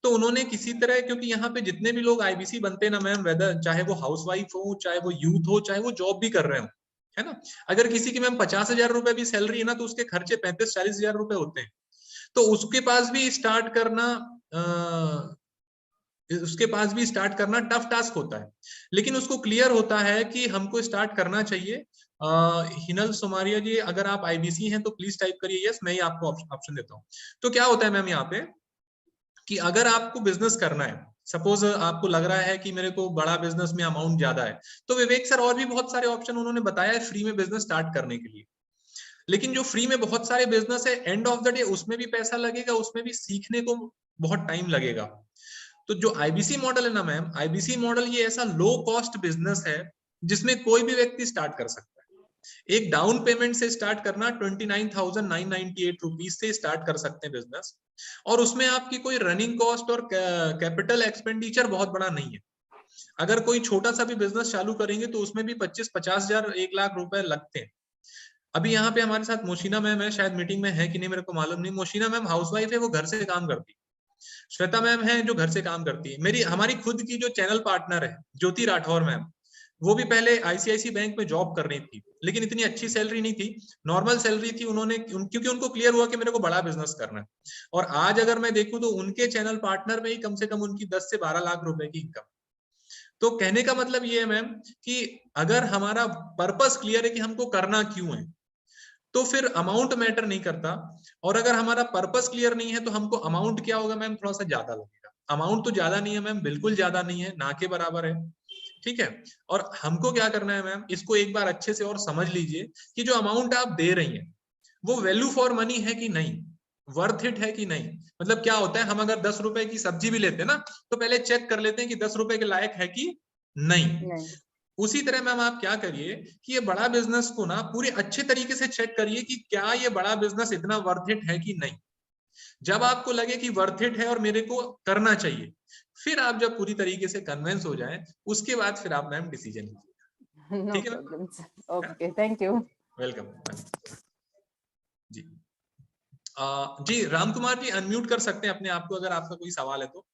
तो उन्होंने किसी तरह, क्योंकि यहाँ पे जितने भी लोग आईबीसी बनते हैं ना मैम, वेदर चाहे वो हाउसवाइफ हो, चाहे वो यूथ हो, चाहे वो जॉब भी कर रहे हो, है ना, अगर किसी की मैम 50,000 रुपए भी सैलरी है ना, तो उसके खर्चे 35-40 हजार रुपए होते हैं। तो उसके पास भी स्टार्ट करना टफ टास्क होता है, लेकिन उसको क्लियर होता है कि हमको स्टार्ट करना चाहिए। हिनल सोमारिया जी, अगर आप आईबीसी हैं तो प्लीज टाइप करिए यस, मैं ही आपको ऑप्शन देता हूँ। तो क्या होता है मैम यहाँ पे कि अगर आपको बिजनेस करना है, सपोज आपको लग रहा है कि मेरे को बड़ा बिजनेस में अमाउंट ज्यादा है, तो विवेक सर और भी बहुत सारे ऑप्शन उन्होंने बताया है फ्री में बिजनेस स्टार्ट करने के लिए। लेकिन जो फ्री में बहुत सारे बिजनेस है, एंड ऑफ द डे उसमें भी पैसा लगेगा, उसमें भी सीखने को बहुत टाइम लगेगा। तो जो आईबीसी मॉडल है ना मैम, आईबीसी मॉडल ये ऐसा लो कॉस्ट बिजनेस है जिसमें कोई भी व्यक्ति स्टार्ट कर सकता है। एक डाउन पेमेंट से स्टार्ट करना 29,998 रुपीज से स्टार्ट कर सकते हैं बिजनेस, और उसमें आपकी कोई रनिंग कॉस्ट और कैपिटल एक्सपेंडिचर बहुत बड़ा नहीं है। अगर कोई छोटा सा भी बिजनेस चालू करेंगे तो उसमें भी 25-50 हजार 1 लाख रुपए लगते हैं। अभी यहाँ पे हमारे साथ मोशिना मैम है, शायद मीटिंग में है कि नहीं मेरे को मालूम नहीं। मोशिना मैम हाउसवाइफ है, वो घर से काम करती है। श्वेता मैम है जो घर से काम करती है। हमारी खुद की जो चैनल पार्टनर है ज्योति राठौर मैम, वो भी पहले आईसीआईसी बैंक में जॉब कर रही थी, लेकिन इतनी अच्छी सैलरी नहीं थी, नॉर्मल सैलरी थी। क्योंकि उनको क्लियर हुआ कि मेरे को बड़ा बिजनेस करना है, और आज अगर मैं देखूं तो उनके चैनल पार्टनर में ही कम से कम उनकी 10 से 12 लाख रुपए की इनकम। तो कहने का मतलब ये है मैम कि अगर हमारा पर्पस क्लियर है कि हमको करना क्यों है, तो फिर अमाउंट मैटर नहीं करता। और अगर हमारा पर्पस क्लियर नहीं है तो हमको अमाउंट क्या होगा मैम, थोड़ा सा ज्यादा लगेगा। अमाउंट तो ज्यादा नहीं है मैम, बिल्कुल ज्यादा नहीं है, ना के बराबर है, ठीक है। और हमको क्या करना है मैम, इसको एक बार अच्छे से और समझ लीजिए कि जो अमाउंट आप दे रही हैं वो वैल्यू फॉर मनी है कि नहीं, वर्थ इट है कि नहीं। मतलब क्या होता है, हम अगर 10 रुपए की सब्जी भी लेते हैं ना, तो पहले चेक कर लेते हैं कि 10 रुपए के लायक है कि नहीं। उसी तरह मैम आप क्या करिए कि ये बड़ा बिजनेस को ना पूरे अच्छे तरीके से चेक करिए कि क्या ये बड़ा बिजनेस इतना वर्थ इट है कि नहीं। जब आपको लगे कि वर्थ इट है और मेरे को करना चाहिए, फिर आप जब पूरी तरीके से कन्विंस हो जाएं, उसके बाद फिर आप मैम डिसीजन लीजिएगा। ठीक है, okay, thank you, welcome ji. Ji Ram Kumar ji unmute कर सकते हैं अपने आप को, अगर आपका कोई सवाल है तो।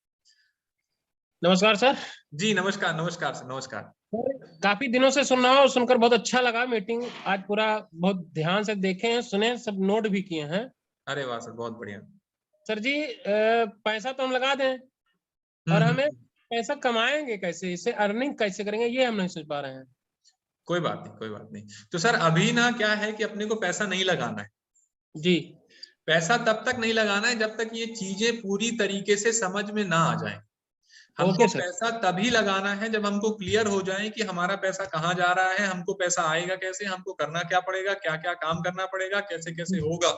नमस्कार सर। जी नमस्कार, नमस्कार सर, नमस्कार। काफी दिनों से सुन रहा हूँ और सुनकर बहुत अच्छा लगा। मीटिंग आज पूरा बहुत ध्यान से देखे हैं, सुने, सब नोट भी किए हैं। अरे वाह सर, बहुत बढ़िया। सर जी पैसा तो हम लगा दें, और हमें पैसा कमाएंगे कैसे, इससे अर्निंग कैसे करेंगे, ये हम नहीं सोच पा रहे हैं। कोई बात नहीं, कोई बात नहीं। तो सर अभी ना क्या है कि अपने को पैसा नहीं लगाना है जी। पैसा तब तक नहीं लगाना है जब तक ये चीजें पूरी तरीके से समझ में ना आ जाए। हमको पैसा तभी लगाना है जब हमको क्लियर हो जाए कि हमारा पैसा कहाँ जा रहा है, हमको पैसा आएगा कैसे, हमको करना क्या पड़ेगा, क्या क्या काम करना पड़ेगा, कैसे कैसे होगा,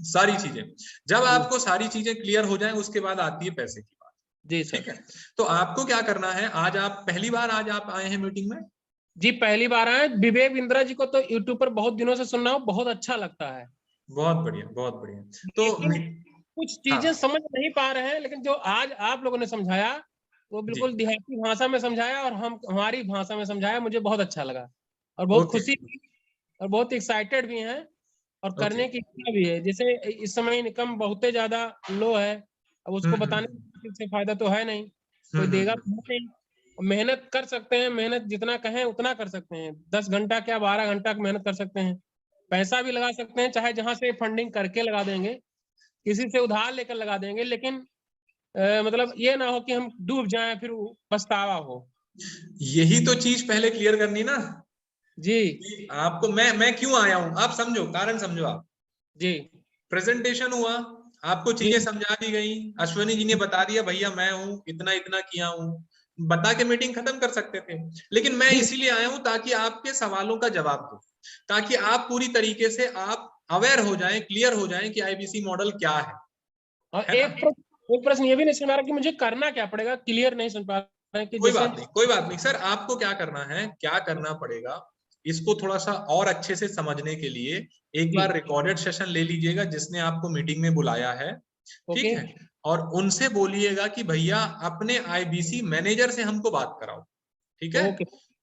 सारी चीजें। जब आपको सारी चीजें क्लियर हो जाए उसके बाद आती है पैसे की बात। जी सर। ठीक है, तो आपको क्या करना है, आज आप पहली बार आज आप आए हैं मीटिंग में? जी पहली बार आए। विवेक बिंद्रा जी को तो यूट्यूब पर बहुत दिनों से सुन रहा हूँ, बहुत अच्छा लगता है। बहुत बढ़िया, बहुत बढ़िया। तो कुछ चीजें समझ नहीं पा रहे हैं, लेकिन जो आज आप लोगों ने समझाया वो बिल्कुल देहाती भाषा में समझाया और हमारी भाषा में समझाया, मुझे बहुत अच्छा लगा और बहुत खुशी और बहुत एक्साइटेड भी हैं और करने की इच्छा भी है। जैसे इस समय इनकम बहुत ज्यादा लो है, अब उसको बताने से फायदा तो है नहीं, कोई देगा नहीं। मेहनत कर सकते हैं, मेहनत जितना कहें उतना कर सकते हैं, 10 घंटा क्या 12 घंटा मेहनत कर सकते हैं, पैसा भी लगा सकते हैं, चाहे जहां से फंडिंग करके लगा देंगे, किसी से उधार लेकर लगा देंगे, लेकिन मतलब ये ना हो कि हम डूब जाएं फिर पछतावा हो। यही तो चीज पहले क्लियर करनी ना जी। आपको मैं क्यों आया हूं, आप समझो, कारण समझो आप। जी प्रेजेंटेशन हुआ, आपको चीजें समझा दी गई, अश्वनी जी ने बता दिया भैया मैं हूँ, इतना इतना किया हूँ, बता के मीटिंग खत्म कर सकते थे। लेकिन मैं इसीलिए आया हूं ताकि आपके सवालों का जवाब दूं, ताकि आप पूरी तरीके से आप अवेयर हो जाएं, क्लियर हो जाएं कि आईबीसी मॉडल क्या है। और एक प्रश्न ये भी नहीं समझ रहा कि मुझे करना क्या पड़ेगा, क्लियर नहीं समझ पा रहा है कि कोई बात नहीं, कोई बात नहीं सर, आपको क्या करना है, क्या करना पड़ेगा, इसको थोड़ा सा और अच्छे से समझने के लिए एक बार रिकॉर्डेड सेशन ले लीजिएगा जिसने आपको मीटिंग में बुलाया है, ठीक है, और उनसे बोलिएगा कि भैया अपने आईबीसी मैनेजर से हमको बात कराओ, ठीक है।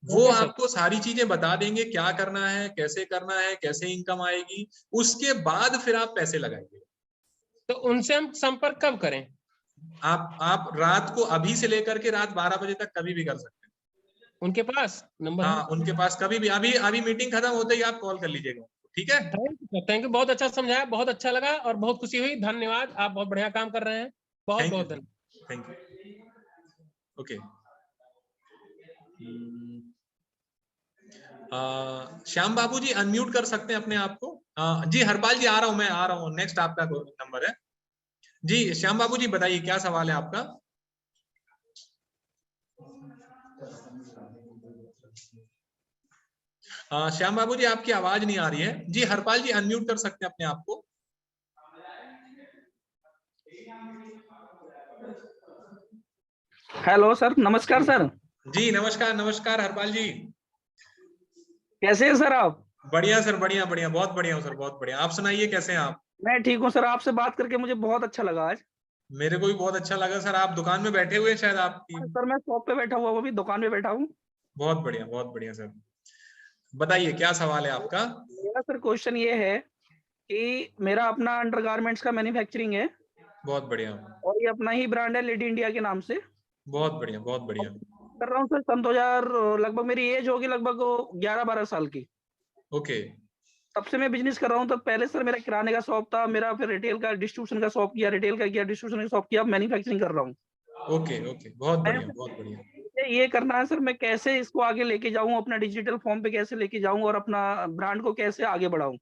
वो आपको सारी चीजें बता देंगे, क्या करना है, कैसे इनकम आएगी, उसके बाद फिर आप पैसे लगाएंगे। तो उनसे हम संपर्क कब करें? आप रात को अभी से लेकर के रात 12 बजे तक कभी भी कर सकते हैं। उनके पास नंबर? हाँ, उनके पास कभी भी, अभी मीटिंग खत्म होते ही आप कॉल कर लीजिएगा, ठीक है। थैंक यू, बहुत अच्छा समझाया, बहुत अच्छा लगा और बहुत खुशी हुई। धन्यवाद, आप बहुत बढ़िया काम कर रहे हैं। बहुत बहुत धन्यवाद। Thank you. Okay, Shyam Babu ji unmute कर सकते हैं अपने आप को। जी हरपाल जी आ रहा हूँ, नेक्स्ट आपका नंबर है जी। श्याम बाबू जी बताइए क्या सवाल है आपका। श्याम बाबू जी आपकी आवाज नहीं आ रही है जी। हरपाल जी अनम्यूट कर सकते हैं अपने आप को। हेलो सर, नमस्कार सर। जी नमस्कार हरपाल जी, कैसे हैं सर आप? बढ़िया सर, बढ़िया, बहुत बढ़िया हूँ सर, बहुत बढ़िया। आप सुनाइए कैसे हैं आप? मैं ठीक हूँ सर, आपसे बात करके मुझे बहुत अच्छा लगा आज। मेरे को भी बहुत अच्छा लगा सर। आप दुकान में बैठे हुए शायद आपकी? सर मैं शॉप पे बैठा हुआ, वो भी दुकान पे बैठा हूँ। बहुत बढ़िया सर, बताइए क्या सवाल है आपका। मेरा सर क्वेश्चन ये है कि मेरा अपना अंडरगारमेंट्स का मैन्युफैक्चरिंग है। बहुत बढ़िया। और ये अपना ही ब्रांड है लेडी इंडिया के नाम से। बहुत बढ़िया कर रहा हूँ सर। सन 2000 लगभग मेरी एज होगी लगभग 11-12 साल की। ओके। तब से मैं बिजनेस कर रहा हूँ। तो पहले सर मेरा किराने का शॉप था मेरा, फिर रिटेल का डिस्ट्रीब्यूशन का शॉप किया, रिटेल का किया, डिस्ट्रीब्यूशन का शॉप किया, अब मैन्युफैक्चरिंग कर रहा हूँ। ओके, बहुत बढ़िया। ये करना है सर, मैं कैसे इसको आगे लेके जाऊं, अपना डिजिटल फॉर्म पे कैसे लेके जाऊं और अपना ब्रांड को कैसे आगे बढ़ाऊं।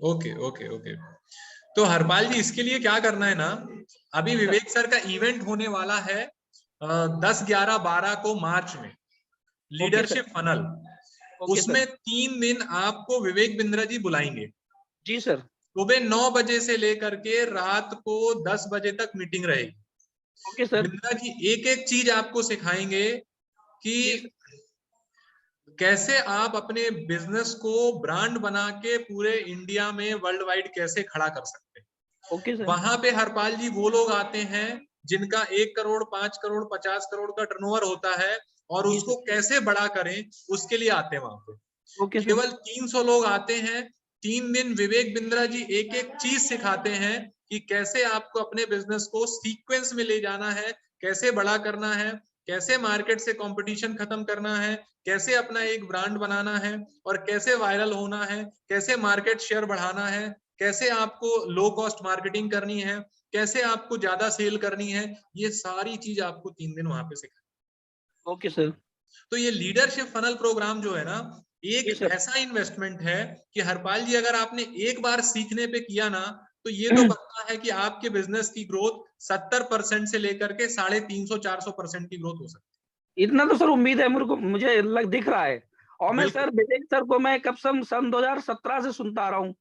ओके। तो हरपाल जी इसके लिए क्या करना है ना, अभी विवेक सर का इवेंट होने वाला है 10, 11, 12 को मार्च में, लीडरशिप फनल। उसमें 3 दिन आपको विवेक बिंद्रा जी बुलाएंगे। जी सर। सुबह 9 बजे से लेकर के रात को 10 बजे तक मीटिंग रहेगी। Okay sir. बिंद्रा जी एक चीज आपको सिखाएंगे कि कैसे आप अपने बिजनेस को ब्रांड बना के पूरे इंडिया में वर्ल्ड वाइड कैसे खड़ा कर सकते हैं। Okay sir. वहां पे हरपाल जी वो लोग आते हैं जिनका 1 करोड़, 5 करोड़, 50 करोड़ का टर्नओवर होता है और उसको कैसे बड़ा करें उसके लिए आते हैं वहां पे। केवल 300 लोग आते हैं। 3 दिन विवेक बिंद्रा जी एक चीज सिखाते हैं कि कैसे आपको अपने बिजनेस को सीक्वेंस में ले जाना है, कैसे बड़ा करना है, कैसे मार्केट से कंपटीशन खत्म करना है, कैसे अपना एक ब्रांड बनाना है और कैसे वायरल होना है, कैसे मार्केट शेयर बढ़ाना है, कैसे आपको लो कॉस्ट मार्केटिंग करनी है, कैसे आपको ज्यादा सेल करनी है। ये सारी चीज आपको 3 दिन वहां पे सिखाएंगे। Okay sir. तो ये लीडरशिप फनल प्रोग्राम जो है ना, एक ऐसा इन्वेस्टमेंट है कि हरपाल जी अगर आपने एक बार सीखने पे किया ना, तो ये तो पता है कि आपके बिजनेस की ग्रोथ 70% से लेकर के 350-400% की ग्रोथ हो सकती है। इतना तो सर उम्मीद है मुझे दिख रहा है। और मैं सर विवेक सर को मैं कब से सन 2017 से सुनता आ रहा हूँ।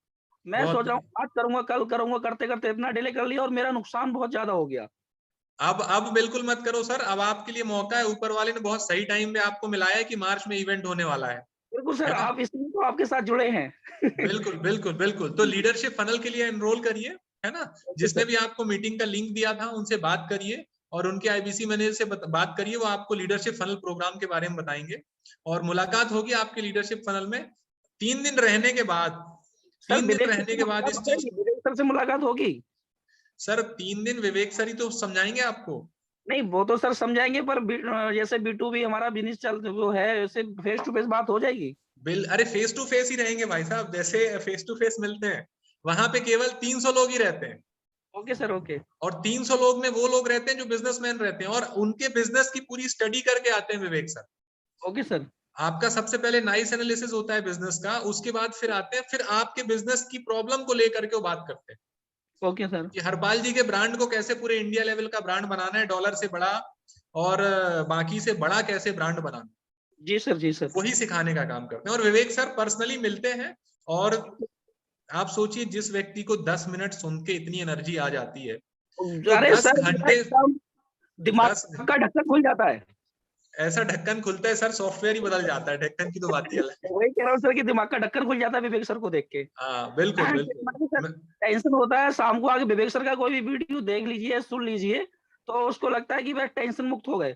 मैं सोच रहा हूँ आज करूंगा, कल करूंगा, करते करते इतना डिले कर लिया और मेरा नुकसान बहुत ज्यादा हो गया। अब बिल्कुल मत करो सर, अब आपके लिए मौका है। ऊपर वाले ने बहुत सही टाइम पे आपको मिलाया है कि मार्च में इवेंट होने वाला है। बिल्कुल सर, आप इसलिए तो आपके साथ जुड़े हैं। बिल्कुल। तो लीडरशिप फनल के लिए एनरोल करिए, है ना। जिसने भी आपको मीटिंग का लिंक दिया था उनसे बात करिए और उनके आईबीसी मैनेजर से बात करिए। वो आपको लीडरशिप फनल प्रोग्राम के बारे में बताएंगे और मुलाकात होगी आपके लीडरशिप फनल में। 3 दिन रहने के बाद, 3 दिन रहने के बाद इस चीज विवेक सर से मुलाकात होगी। सर 3 दिन विवेक सर ही तो समझाएंगे आपको। नहीं वो तो सर समझाएंगे, पर जैसे B2B हमारा बिजनेस चल वो है, वैसे फेस टू फेस बात हो जाएगी। अरे फेस टू फेस ही रहेंगे भाई साहब, जैसे फेस टू फेस मिलते हैं। वहां पे केवल 300 लोग ही रहते हैं। Okay sir. ओके। और 300 लोग में वो लोग रहते हैं जो बिजनेसमैन रहते हैं और उनके बिजनेस की पूरी स्टडी करके आते हैं विवेक सर। Okay sir. आपका सबसे पहले नाइस एनालिसिस होता है बिजनेस का, उसके बाद फिर आते हैं, फिर आपके बिजनेस की प्रॉब्लम को लेकर के वो बात करते हैं। Okay sir. कि हरपाल जी के ब्रांड को कैसे पूरे इंडिया लेवल का ब्रांड बनाना है, डॉलर से बड़ा और बाकी से बड़ा कैसे ब्रांड बनाना। जी सर। जी सर। वही सिखाने का काम करते हैं और विवेक सर पर्सनली मिलते हैं। और आप सोचिए जिस व्यक्ति को 10 मिनट सुन के इतनी एनर्जी आ जाती है, तो 10 घंटे दिमाग का ढक्कन खुल जाता है। ऐसा ढक्कन खुलता है सर, सॉफ्टवेयर ही बदल जाता है, ढक्कन की तो बात ही अलग है। वही कह रहा हूँ सर कि दिमाग का ढक्कन खुल जाता है विवेक सर को देख के। हाँ बिल्कुल बिल्कुल। सर टेंशन होता है, शाम को आके विवेक सर का कोई भी वीडियो देख लीजिए, सुन लीजिए, तो उसको लगता है कि वह टेंशन मुक्त हो गए।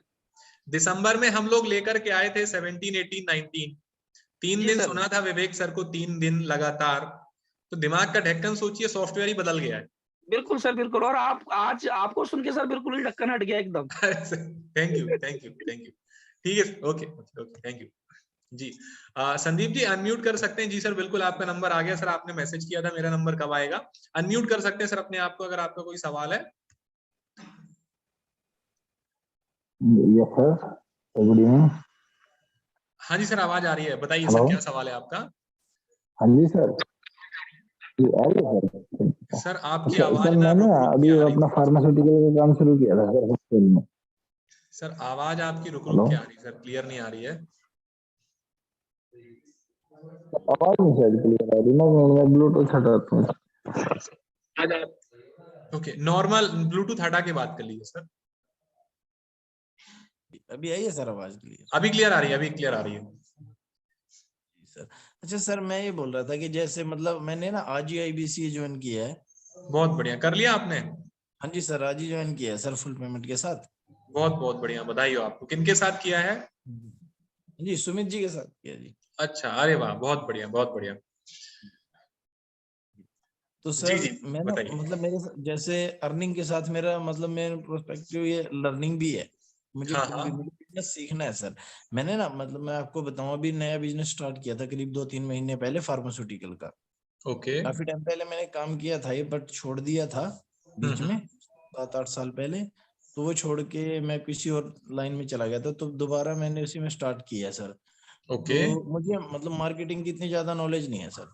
दिसंबर में हम लोग लेकर के आए थे 17, 18, 19, 3 दिन सुना था विवेक सर को, 3 दिन लगातार, तो दिमाग का ढक्कन सोचिए सॉफ्टवेयर ही बदल गया है। बिल्कुल सर, बिल्कुल। और आप आज आपको सुन के सर बिल्कुल ही ढक्कन हट गया एकदम। Thank you thank you thank you. ठीक है, okay okay, thank you ji. Sandeep ji unmute कर सकते हैं। जी सर बिल्कुल, आपका नंबर आ गया सर, आपने मैसेज किया था मेरा नंबर कब आएगा। अनम्यूट कर सकते हैं सर अपने आप को, अगर आपका कोई सवाल है। Yes sir, good evening. हाँ जी सर, आवाज आ रही है, बताइए सर क्या सवाल है आपका। हाँ जी सर, आ रही है सर। सर आपकी अच्छा, आवाज सर ना मैंने रुक रुक अभी के आ रही अपना है। फार्मास्यूटिकल का काम शुरू किया था सर हॉस्पिटल में। सर आवाज आपकी रुक रुक के आ रही है सर, क्लियर नहीं आ रही है। आवाज नहीं शायद क्लियर आ रही ना, मैं ब्लूटूथ हटाता हूँ। ओके, नॉर्मल ब्लूटूथ हटा के बात कर लीजिए सर। अभी आई है सर आवाज क्लियर? अभी क्लियर आ रही है, अभी क्लियर आ रही है सर। अच्छा सर, मैं ये बोल रहा था कि जैसे मतलब मैंने ना आज ही IBC ज्वाइन किया है। बहुत बढ़िया, कर लिया आपने? हाँ जी सर, आज ही ज्वाइन किया है सर, फुल पेमेंट के साथ। बहुत बहुत बढ़िया, बधाई हो आपको। किनके साथ किया है? जी सुमित जी के साथ किया जी। अच्छा, अरे वाह, बहुत बढ़िया बहुत बढ़िया। तो सर जी, मैं ना मतलब मेरे जैसे अर्निंग के साथ मेरा मतलब मेरा प्रोस्पेक्टिव ये लर्निंग भी है। मुझे बिजनेस सीखना है सर। मैंने ना मतलब मैं आपको बताऊं, अभी नया बिजनेस स्टार्ट किया था करीब 2-3 महीने पहले, फार्मास्यूटिकल का। ओके। काफी टाइम पहले मैंने काम किया था ये, बट छोड़ दिया था बीच में 7-8 साल पहले। तो वो छोड़ के मैं किसी और लाइन में चला गया था, तो दोबारा मैंने उसी में स्टार्ट किया सर। ओके। तो मुझे मतलब मार्केटिंग की इतनी ज्यादा नॉलेज नहीं है सर।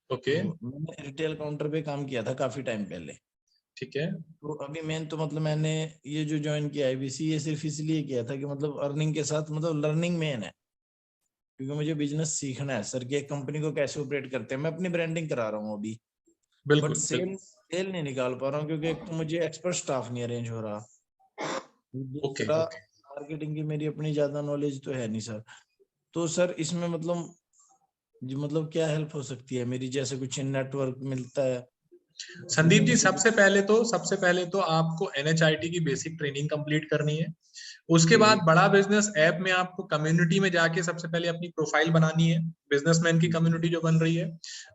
ओके। तो मैंने रिटेल काउंटर पे काम किया था काफी टाइम पहले। ठीक है। तो अभी मेन तो मतलब मैंने ये जो ज्वाइन किया IBC, ये सिर्फ इसलिए किया था कि मतलब अर्निंग के साथ मतलब लर्निंग मेन है, क्योंकि मुझे बिजनेस सीखना है सर कि एक कंपनी को कैसे ऑपरेट करते हैं। मैं अपनी ब्रांडिंग करा रहा हूँ अभी, बट सेल नहीं निकाल पा रहा हूँ, क्योंकि एक तो मुझे एक्सपर्ट स्टाफ नहीं अरेंज हो रहा, दूसरा मार्केटिंग की मेरी अपनी ज्यादा नॉलेज तो है नहीं सर। तो सर इसमें मतलब क्या हेल्प हो सकती है मेरी, जैसे कुछ नेटवर्क मिलता है? संदीप जी, सबसे पहले तो आपको NHIT की बेसिक ट्रेनिंग कंप्लीट करनी है। उसके बाद बड़ा बिजनेस ऐप में आपको कम्युनिटी में जाके सबसे पहले अपनी प्रोफाइल बनानी है, बिजनेसमैन की कम्युनिटी जो बन रही है।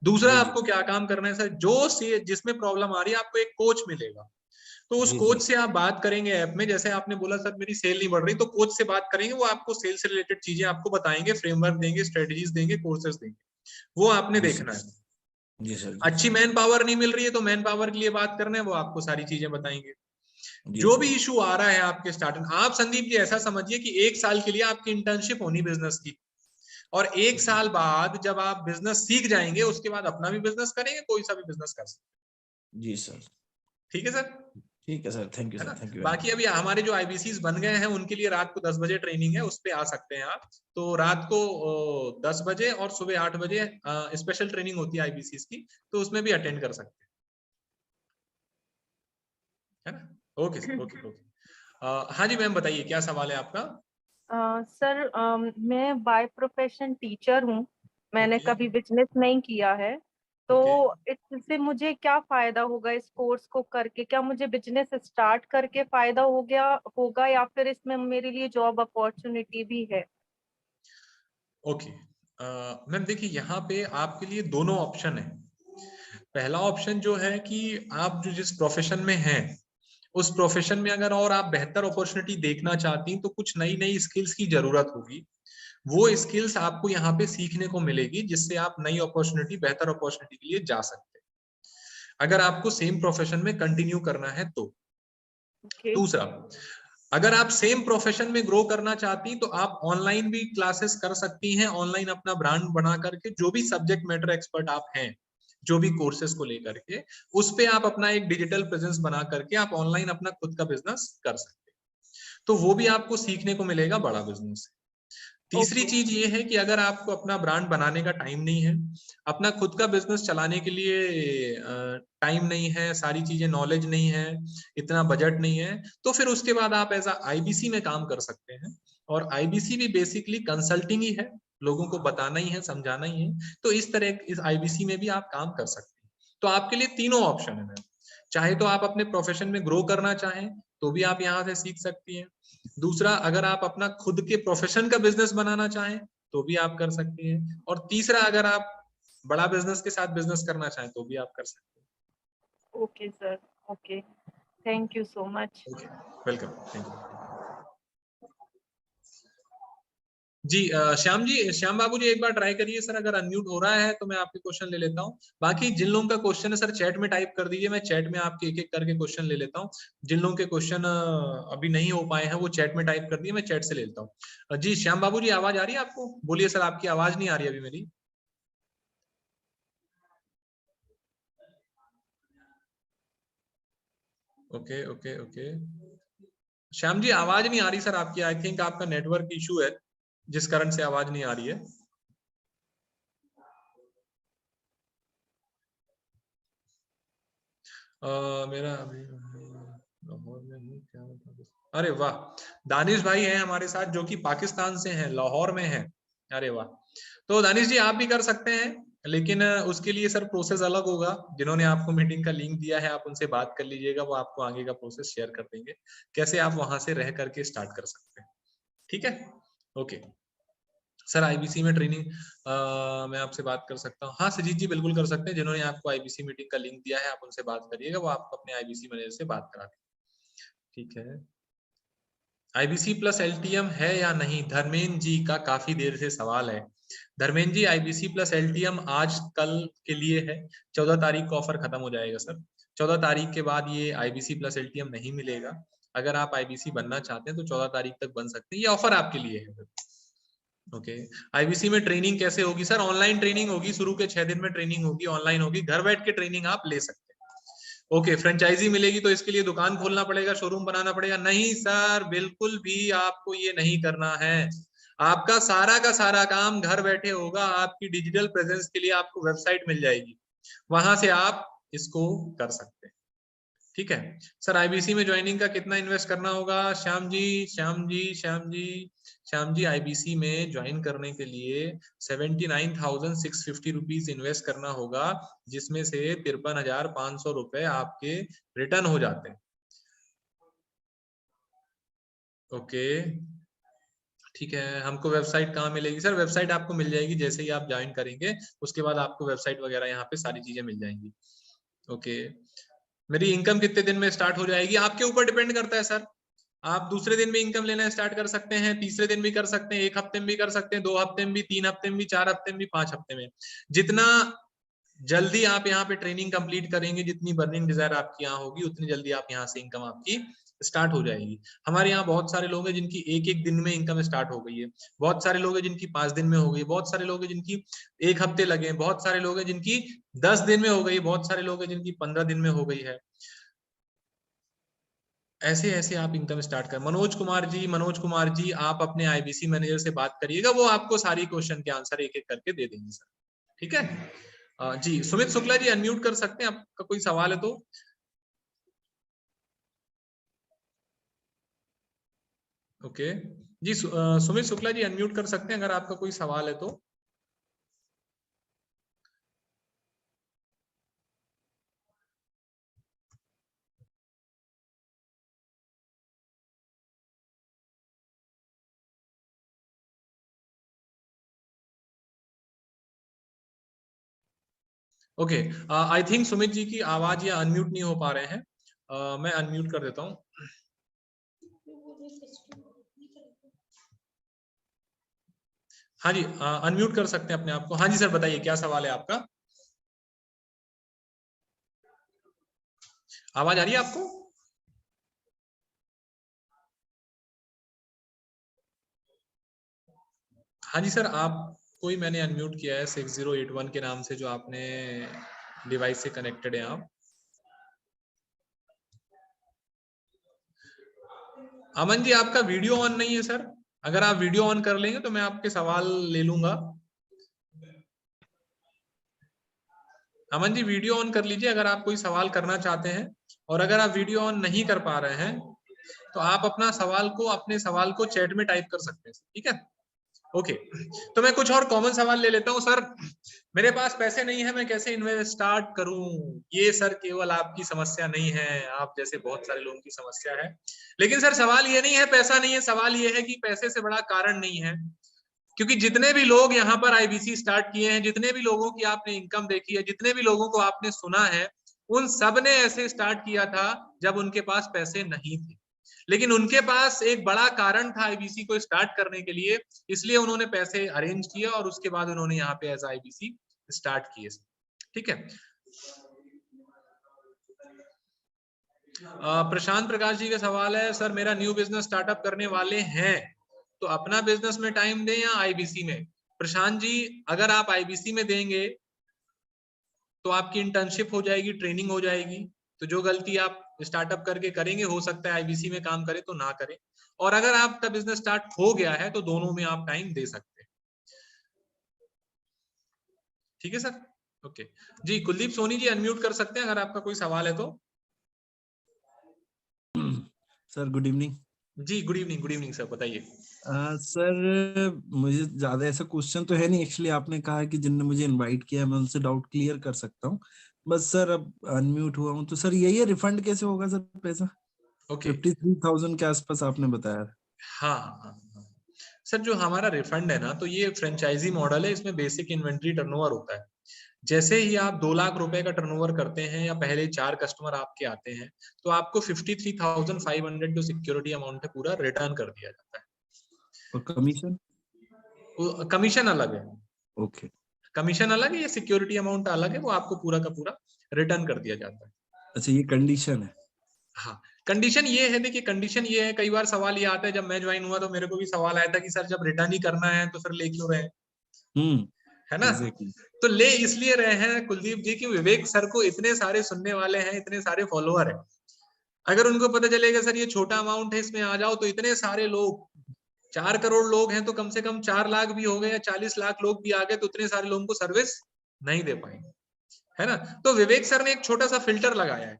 दूसरा आपको क्या काम करना है सर, जिसमें प्रॉब्लम आ रही है, आपको एक कोच मिलेगा। तो उस कोच से आप बात करेंगे ऐप में, जैसे आपने बोला सर मेरी सेल नहीं बढ़ रही, तो कोच से बात करेंगे, वो आपको सेल से रिलेटेड चीजें आपको बताएंगे, फ्रेमवर्क देंगे, स्ट्रेटजीज देंगे, कोर्सेज देंगे, वो आपने देखना है। जी सर। अच्छी मैन पावर नहीं मिल रही है तो मैन पावर के लिए बात करना है, वो आपको सारी चीजें बताएंगे। जो भी इशू आ रहा है आपके स्टार्टिंग, आप संदीप जी ऐसा समझिए कि 1 साल के लिए आपकी इंटर्नशिप होनी बिजनेस की, और 1 साल बाद जब आप बिजनेस सीख जाएंगे, उसके बाद अपना भी बिजनेस करेंगे, कोई सा भी बिजनेस कर सकते। जी सर। ठीक है सर? ठीक है sir, thank you sir, thank you. बाकी अभी हमारे जो IBCs बन गए हैं, उनके लिए रात को 10 बजे ट्रेनिंग है, उस पे आ सकते हैं आप। तो रात को 10 बजे और सुबह 8 बजे स्पेशल ट्रेनिंग होती है IBCs की, तो उसमें भी अटेंड कर सकते हैं, है ना? Okay sir, okay okay. हाँ जी मैम, बताइए क्या सवाल है आपका? सर मैं बाय प्रोफेशन टीचर हूँ, मैंने कभी बिजनेस नहीं किया है, तो इससे मुझे क्या फायदा होगा इस कोर्स को करके? क्या मुझे बिजनेस स्टार्ट करके फायदा होगा या फिर इसमें मेरे लिए जॉब अपॉर्चुनिटी भी है? ओके मैम, देखिए यहाँ पे आपके लिए दोनों ऑप्शन है। पहला ऑप्शन जो है कि आप जो जिस प्रोफेशन में हैं, उस प्रोफेशन में अगर और आप बेहतर अपॉर्चुनिटी देखना चाहती हैं, तो कुछ नई नई स्किल्स की जरूरत होगी। वो स्किल्स आपको यहाँ पे सीखने को मिलेगी, जिससे आप नई अपॉर्चुनिटी, बेहतर अपॉर्चुनिटी के लिए जा सकते हैं, अगर आपको सेम प्रोफेशन में कंटिन्यू करना है तो। दूसरा, अगर आप सेम प्रोफेशन में ग्रो करना चाहती तो आप ऑनलाइन भी क्लासेस कर सकती हैं, ऑनलाइन अपना ब्रांड बना करके, जो भी सब्जेक्ट मैटर एक्सपर्ट आप हैं, जो भी कोर्सेज को लेकर के, उस पे आप अपना एक डिजिटल प्रेजेंस बना करके आप ऑनलाइन अपना खुद का बिजनेस कर सकते हैं। तो वो भी आपको सीखने को मिलेगा बड़ा बिजनेस। तीसरी चीज ये है कि अगर आपको अपना ब्रांड बनाने का टाइम नहीं है, अपना खुद का बिजनेस चलाने के लिए टाइम नहीं है, सारी चीजें नॉलेज नहीं है, इतना बजट नहीं है, तो फिर उसके बाद आप एज IBC में काम कर सकते हैं। और आईबीसी भी बेसिकली कंसल्टिंग ही है, लोगों को बताना ही है, समझाना ही है। तो इस तरह इस आईबीसी में भी आप काम कर सकते हैं। तो आपके लिए तीनों ऑप्शन है मैम। चाहे तो आप अपने प्रोफेशन में ग्रो करना चाहें तो भी आप यहाँ से सीख सकती हैं। दूसरा, अगर आप अपना खुद के प्रोफेशन का बिजनेस बनाना चाहें तो भी आप कर सकती हैं। और तीसरा, अगर आप बड़ा बिजनेस के साथ बिजनेस करना चाहें तो भी आप कर सकते हैं। Okay sir, okay, thank you so much. Welcome, thank you जी। श्याम बाबू जी एक बार ट्राई करिए सर, अगर अनम्यूट हो रहा है तो मैं आपके क्वेश्चन ले लेता हूँ। बाकी जिन लोगों का क्वेश्चन है सर चैट में टाइप कर दीजिए, मैं चैट में आपके एक एक करके क्वेश्चन ले लेता हूँ। जिन लोगों के क्वेश्चन अभी नहीं हो पाए हैं वो चैट में टाइप कर दिए, मैं चैट से ले लेता हूँ। जी श्याम बाबू जी, आवाज आ रही है आपको? बोलिए सर, आपकी आवाज नहीं आ रही अभी मेरी। Okay okay okay, Shyam ji आवाज नहीं आ रही सर आपकी। आई थिंक आपका नेटवर्क इशू है जिस कारण से आवाज नहीं आ रही है। मेरा अभी लाहौर में हूँ, क्या मतलब? अरे वाह, दानिश भाई हैं हमारे साथ जो कि पाकिस्तान से हैं, लाहौर में हैं। अरे वाह, तो दानिश जी आप भी कर सकते हैं, लेकिन उसके लिए सर प्रोसेस अलग होगा। जिन्होंने आपको मीटिंग का लिंक दिया है आप उनसे बात कर लीजिएगा, वो आपको आगे का प्रोसेस शेयर कर देंगे, कैसे आप वहां से रह करके स्टार्ट कर सकते हैं। ठीक है, ओके सर। आईबीसी में ट्रेनिंग मैं आपसे बात कर सकता हूँ? हाँ सजीत जी बिल्कुल कर सकते हैं। जिन्होंने आपको आईबीसी मीटिंग का लिंक दिया है आप उनसे बात करिएगा, वो आपको अपने आईबीसी मैनेजर से बात करा देंगे। ठीक है, आईबीसी प्लस एलटीएम है या नहीं, धर्मेंद्र जी का काफी देर से सवाल है। Dharmendra ji, IBC plus LTM आज कल के लिए है, 14 तारीख को ऑफर खत्म हो जाएगा सर। 14 तारीख के बाद ये आईबीसी प्लस एलटीएम नहीं मिलेगा। अगर आप आईबीसी बनना चाहते हैं तो 14 तारीख तक बन सकते हैं, ये ऑफर आपके लिए है। ओके, आईबीसी में ट्रेनिंग कैसे होगी सर? ऑनलाइन ट्रेनिंग होगी, शुरू के 6 दिन में ट्रेनिंग होगी, ऑनलाइन होगी, घर बैठ के ट्रेनिंग आप ले सकते हैं। ओके, फ्रेंचाइजी मिलेगी तो इसके लिए दुकान खोलना पड़ेगा, शोरूम बनाना पड़ेगा? नहीं सर, बिल्कुल भी आपको ये नहीं करना है। आपका सारा का सारा काम घर बैठे होगा। आपकी डिजिटल प्रेजेंस के लिए आपको वेबसाइट मिल जाएगी, वहां से आप इसको कर सकते हैं। ठीक है सर, आईबीसी में ज्वाइनिंग का कितना इन्वेस्ट करना होगा? श्याम जी आईबीसी में ज्वाइन करने के लिए 79,650 रुपीज इन्वेस्ट करना होगा, जिसमें से 53,500 रुपए आपके रिटर्न हो जाते हैं। ओके ठीक है, हमको वेबसाइट कहाँ मिलेगी सर? वेबसाइट आपको मिल जाएगी जैसे ही आप ज्वाइन करेंगे, उसके बाद आपको वेबसाइट वगैरह यहाँ पे सारी चीजें मिल जाएंगी। ओके, मेरी इनकम कितने दिन में स्टार्ट हो जाएगी? आपके ऊपर डिपेंड करता है सर। आप दूसरे दिन भी इनकम लेना स्टार्ट कर सकते हैं, तीसरे दिन भी कर सकते हैं, 1 हफ्ते में भी कर सकते हैं, 2 हफ्ते में भी, 3 हफ्ते में भी, 4 हफ्ते में भी, 5 हफ्ते में। जितना जल्दी आप यहाँ पे ट्रेनिंग कंप्लीट करेंगे, जितनी बर्निंग डिजायर आपकी यहाँ होगी, उतनी जल्दी आप यहाँ से इनकम आपकी स्टार्ट हो जाएगी। हमारे यहाँ बहुत सारे लोग हैं जिनकी एक दिन में इनकम स्टार्ट हो गई है, बहुत सारे लोग हैं जिनकी 5 दिन में हो गई, बहुत सारे लोग हैं जिनकी 1 हफ्ते लगे, बहुत सारे लोग हैं जिनकी 10 दिन में हो गई, बहुत सारे लोग हैं जिनकी 15 दिन में हो गई है। ऐसे ऐसे आप इनकम स्टार्ट कर। मनोज कुमार जी आप अपने आईबीसी मैनेजर से बात करिएगा, वो आपको सारी क्वेश्चन के आंसर एक एक करके दे देंगे सर। ठीक है जी। सुमित शुक्ला जी अनम्यूट कर सकते हैं, आपका कोई सवाल है तो? ओके जी, सुमित शुक्ला जी अनम्यूट कर सकते हैं अगर आपका कोई सवाल है तो। Okay, I think Sumit ji की आवाज या अनम्यूट नहीं हो पा रहे हैं, मैं अनम्यूट कर देता हूँ। हाँ जी, अनम्यूट कर सकते हैं अपने आप को। हाँ जी सर, बताइए क्या सवाल है आपका? आवाज आ रही है आपको? हाँ जी सर, आप कोई मैंने अनम्यूट किया है 6081 के नाम से, जो आपने डिवाइस से कनेक्टेड है आप। अमन जी आपका वीडियो ऑन नहीं है सर, अगर आप वीडियो ऑन कर लेंगे तो मैं आपके सवाल ले लूंगा। अमन जी वीडियो ऑन कर लीजिए अगर आप कोई सवाल करना चाहते हैं, और अगर आप वीडियो ऑन नहीं कर पा रहे हैं तो आप अपने सवाल को चैट में टाइप कर सकते हैं, ठीक है। ओके, तो मैं कुछ और कॉमन सवाल ले लेता हूँ। सर, मेरे पास पैसे नहीं है, मैं कैसे इन्वेस्ट स्टार्ट करूं? ये सर केवल आपकी समस्या नहीं है, आप जैसे बहुत सारे लोगों की समस्या है। लेकिन सर सवाल ये नहीं है पैसा नहीं है, सवाल ये है कि पैसे से बड़ा कारण नहीं है। क्योंकि जितने भी लोग यहाँ पर आईबीसी स्टार्ट किए हैं, जितने भी लोगों की आपने इनकम देखी है, जितने भी लोगों को आपने सुना है, उन सब ने ऐसे स्टार्ट किया था जब उनके पास पैसे नहीं थे। लेकिन उनके पास एक बड़ा कारण था आईबीसी को स्टार्ट करने के लिए, इसलिए उन्होंने पैसे अरेंज किया और उसके बाद उन्होंने यहाँ पे एज आईबीसी स्टार्ट किए, ठीक है। प्रशांत प्रकाश जी का सवाल है, सर मेरा न्यू बिजनेस स्टार्टअप करने वाले हैं, तो अपना बिजनेस में टाइम दें या आईबीसी में? प्रशांत जी, अगर आप आईबीसी में देंगे तो आपकी इंटर्नशिप हो जाएगी, ट्रेनिंग हो जाएगी, तो जो गलती आप स्टार्टअप करके करेंगे, हो सकता है आईबीसी में काम करें तो ना करें। और अगर आपका बिजनेस स्टार्ट हो गया है तो दोनों में आप टाइम दे सकते हैं, ठीक है सर। ओके जी, कुलदीप सोनी जी अनम्यूट कर सकते हैं अगर आपका कोई सवाल है तो। Sir good evening. जी गुड इवनिंग सर, बताइए। सर मुझे ज्यादा ऐसा क्वेश्चन तो है नहीं, एक्चुअली आपने कहा कि जिनने मुझे इनवाइट किया मैं उनसे डाउट क्लियर कर सकता हूँ, बस सर अब अनम्यूट हुआ हूँ तो सर यही है, रिफंड कैसे होगा सर पैसा? ओके 53,000 के आसपास आपने बताया। हाँ सर, जो हमारा रिफंड है ना, तो ये फ्रेंचाइजी मॉडल है, इसमें बेसिक इन्वेंट्री टर्नओवर होता है। जैसे ही आप 2 लाख रुपए का टर्नओवर करते हैं या पहले 4 कस्टमर आपके आते हैं, तो आपको 53,500 जो सिक्योरिटी अमाउंट है पूरा रिटर्न कर दिया जाता है। और कमीशन? कमीशन अलग है। ओके, कमीशन अलग है, ये सिक्योरिटी अमाउंट अलग है, वो आपको पूरा का पूरा रिटर्न कर दिया जाता है। अच्छा, ये कंडीशन है? हाँ, कंडीशन ये है, देखिए कंडीशन ये है, कई बार सवाल ये आता है, जब मैं ज्वाइन हुआ तो मेरे को भी सवाल आया था कि सर जब रिटर्न ही करना है तो फिर ले क्यों रहे हैं, है ना। तो ले इसलिए रहे हैं कुलदीप जी कि विवेक सर को इतने सारे सुनने वाले हैं, इतने सारे फॉलोअर हैं। अगर उनको पता चलेगा सर ये छोटा अमाउंट है, इसमें आ जाओ, तो इतने सारे लोग, 4 करोड़ लोग हैं तो कम से कम 4 लाख भी हो गए या 40 लाख लोग भी आ गए, तो उतने सारे लोगों को सर्विस नहीं दे पाएंगे, है ना। तो विवेक सर ने एक छोटा सा फिल्टर लगाया है।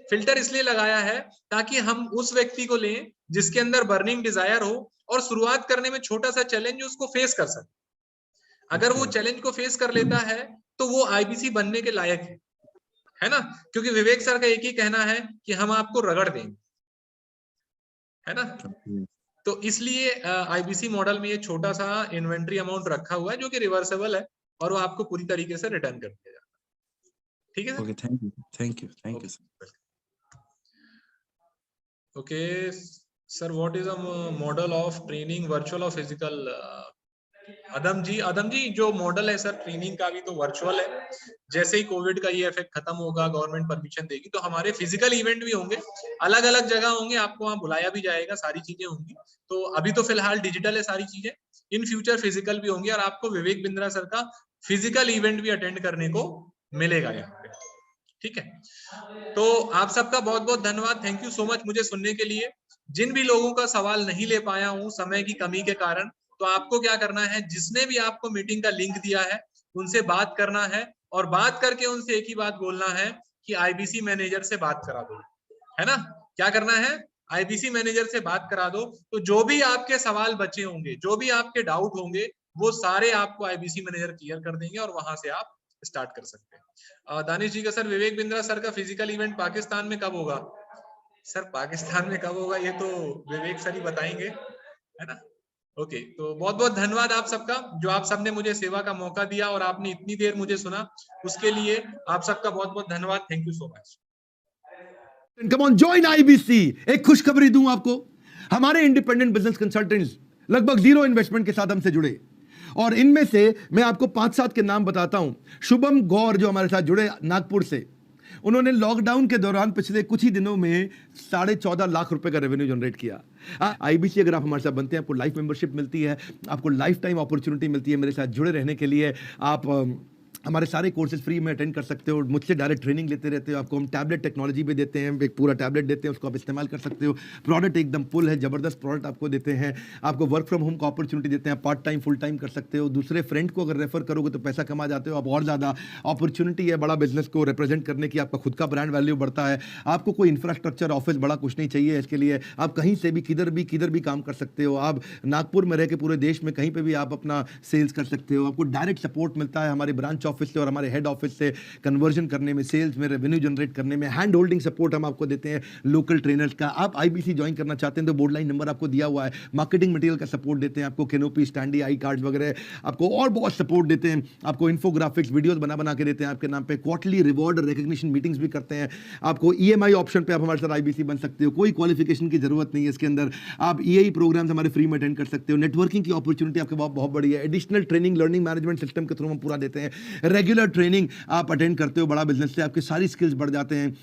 फिल्टर इसलिए लगाया है ताकि हम उस व्यक्ति को लें जिसके अंदर बर्निंग डिजायर हो और शुरुआत करने में छोटा सा चैलेंज उसको फेस कर सके। अगर वो चैलेंज को फेस कर लेता है तो वो आईबीसी बनने के लायक है ना, क्योंकि विवेक सर का एक ही कहना है कि हम आपको रगड़ देंगे, है ना। तो इसलिए आईबीसी मॉडल में ये छोटा सा इन्वेंट्री अमाउंट रखा हुआ है जो कि रिवर्सेबल है और वो आपको पूरी तरीके से रिटर्न कर दिया जाता है, ठीक है sir. Okay, thank you sir. Okay sir, what is a model of training, virtual और फिजिकल? अदम जी जो मॉडल है सर ट्रेनिंग का भी तो वर्चुअल है। जैसे ही कोविड का ये इफेक्ट खत्म होगा, गवर्नमेंट परमिशन देगी, तो हमारे फिजिकल इवेंट भी होंगे, अलग अलग जगह होंगे, आपको वहां बुलाया भी जाएगा, सारी चीजें होंगी। तो अभी तो फिलहाल डिजिटल है सारी चीजें, इन फ्यूचर फिजिकल भी होंगी और आपको विवेक बिंद्रा सर का फिजिकल इवेंट भी अटेंड करने को मिलेगा यहाँ पे, ठीक है। तो आप सबका बहुत बहुत धन्यवाद, थैंक यू सो मच मुझे सुनने के लिए। जिन भी लोगों का सवाल नहीं ले पाया हूँ समय की कमी के कारण, तो आपको क्या करना है, जिसने भी आपको मीटिंग का लिंक दिया है उनसे बात करना है और बात करके उनसे एक ही बात बोलना है कि आईबीसी मैनेजर से बात करा दो, है ना। क्या करना है, आईबीसी मैनेजर से बात करा दो, तो जो भी आपके सवाल बचे होंगे, जो भी आपके डाउट होंगे, वो सारे आपको आईबीसी मैनेजर क्लियर कर देंगे और वहां से आप स्टार्ट कर सकते हैं। दानिश जी का सर, विवेक बिंद्रा सर का फिजिकल इवेंट पाकिस्तान में कब होगा? सर पाकिस्तान में कब होगा ये तो विवेक सर ही बताएंगे, है ना। ओके, तो बहुत बहुत धन्यवाद आप सबका, जो आप सबने मुझे सेवा का मौका दिया और आपने इतनी देर मुझे सुना, उसके लिए आप सबका बहुत बहुत धन्यवाद, thank you so much. Come on, join IBC. एक खुशखबरी दूं आपको, हमारे इंडिपेंडेंट बिजनेस कंसल्टेंट्स लगभग 0 इन्वेस्टमेंट के साथ हमसे जुड़े और इनमें से मैं आपको 5-7 के नाम बताता हूं। शुभम गौर जो हमारे साथ जुड़े नागपुर से, उन्होंने लॉकडाउन के दौरान पिछले कुछ ही दिनों में 14.5 लाख रुपए का रेवेन्यू जनरेट किया। आईबीसी अगर आप हमारे साथ बनते हैं, आपको लाइफ मेंबरशिप मिलती है, आपको लाइफ टाइम अपॉर्चुनिटी मिलती है मेरे साथ जुड़े रहने के लिए। आप हमारे सारे कोर्सेज फ्री में अटेंड कर सकते हो, मुझसे डायरेक्ट ट्रेनिंग लेते रहते हो। आपको हम टैबलेट टेक्नोलॉजी भी देते हैं, एक पूरा टैबलेट देते हैं, उसको आप इस्तेमाल कर सकते हो। प्रोडक्ट एकदम फुल है, ज़बरदस्त प्रोडक्ट आपको देते हैं। आपको वर्क फ्रॉम होम का अपॉर्चुनिटी देते हैं, पार्ट टाइम फुल टाइम कर सकते हो। दूसरे फ्रेंड को अगर रेफर करोगे तो पैसा कमा जाते हो आप, और ज़्यादा अपॉर्चुनिटी है बड़ा बिजनेस को रिप्रेजेंट करने की, आपका खुद का ब्रांड वैल्यू बढ़ता है। आपको कोई इंफ्रास्ट्रक्चर ऑफिस बड़ा कुछ नहीं चाहिए इसके लिए, आप कहीं से भी किधर भी काम कर सकते हो। आप नागपुर में रह के पूरे देश में कहीं पे भी आप अपना सेल्स कर सकते हो। आपको डायरेक्ट सपोर्ट मिलता है हमारे ब्रांच ऑफिस से और हमारे हेड ऑफिस से, कन्वर्जन करने में, सेल्स में, रेवेन्यू जनरेट करने में। हैंड होल्डिंग सपोर्ट हम आपको देते हैं लोकल ट्रेनर्स का। आप आईबीसी ज्वाइन करना चाहते हैं तो बोर्ड लाइन नंबर आपको दिया हुआ है। मार्केटिंग मटेरियल का सपोर्ट देते हैं आपको, कैनोपी, स्टैंडी, आई कार्ड्स वगैरह आपको और बहुत सपोर्ट देते हैं। आपको इन्फोग्राफिक्स वीडियोस बना के देते हैं आपके नाम पे। क्वार्टरली रिवॉर्ड रिकग्निशन मीटिंग्स भी करते हैं। आपको ईएमआई ऑप्शन पे आप हमारे साथ आईबीसी बन सकते हो, कोई क्वालिफिकेशन की जरूरत नहीं है इसके अंदर। आप ईआई प्रोग्राम्स हमारे फ्री में अटेंड कर सकते हो। नेटवर्किंग की अपॉर्चुनिटी आपके पास बहुत बड़ी है। Additional training learning management system के थ्रू हम पूरा देते हैं। रेगुलर ट्रेनिंग आप अटेंड करते हो बड़ा बिजनेस से, आपकी सारी स्किल्स बढ़ जाते हैं।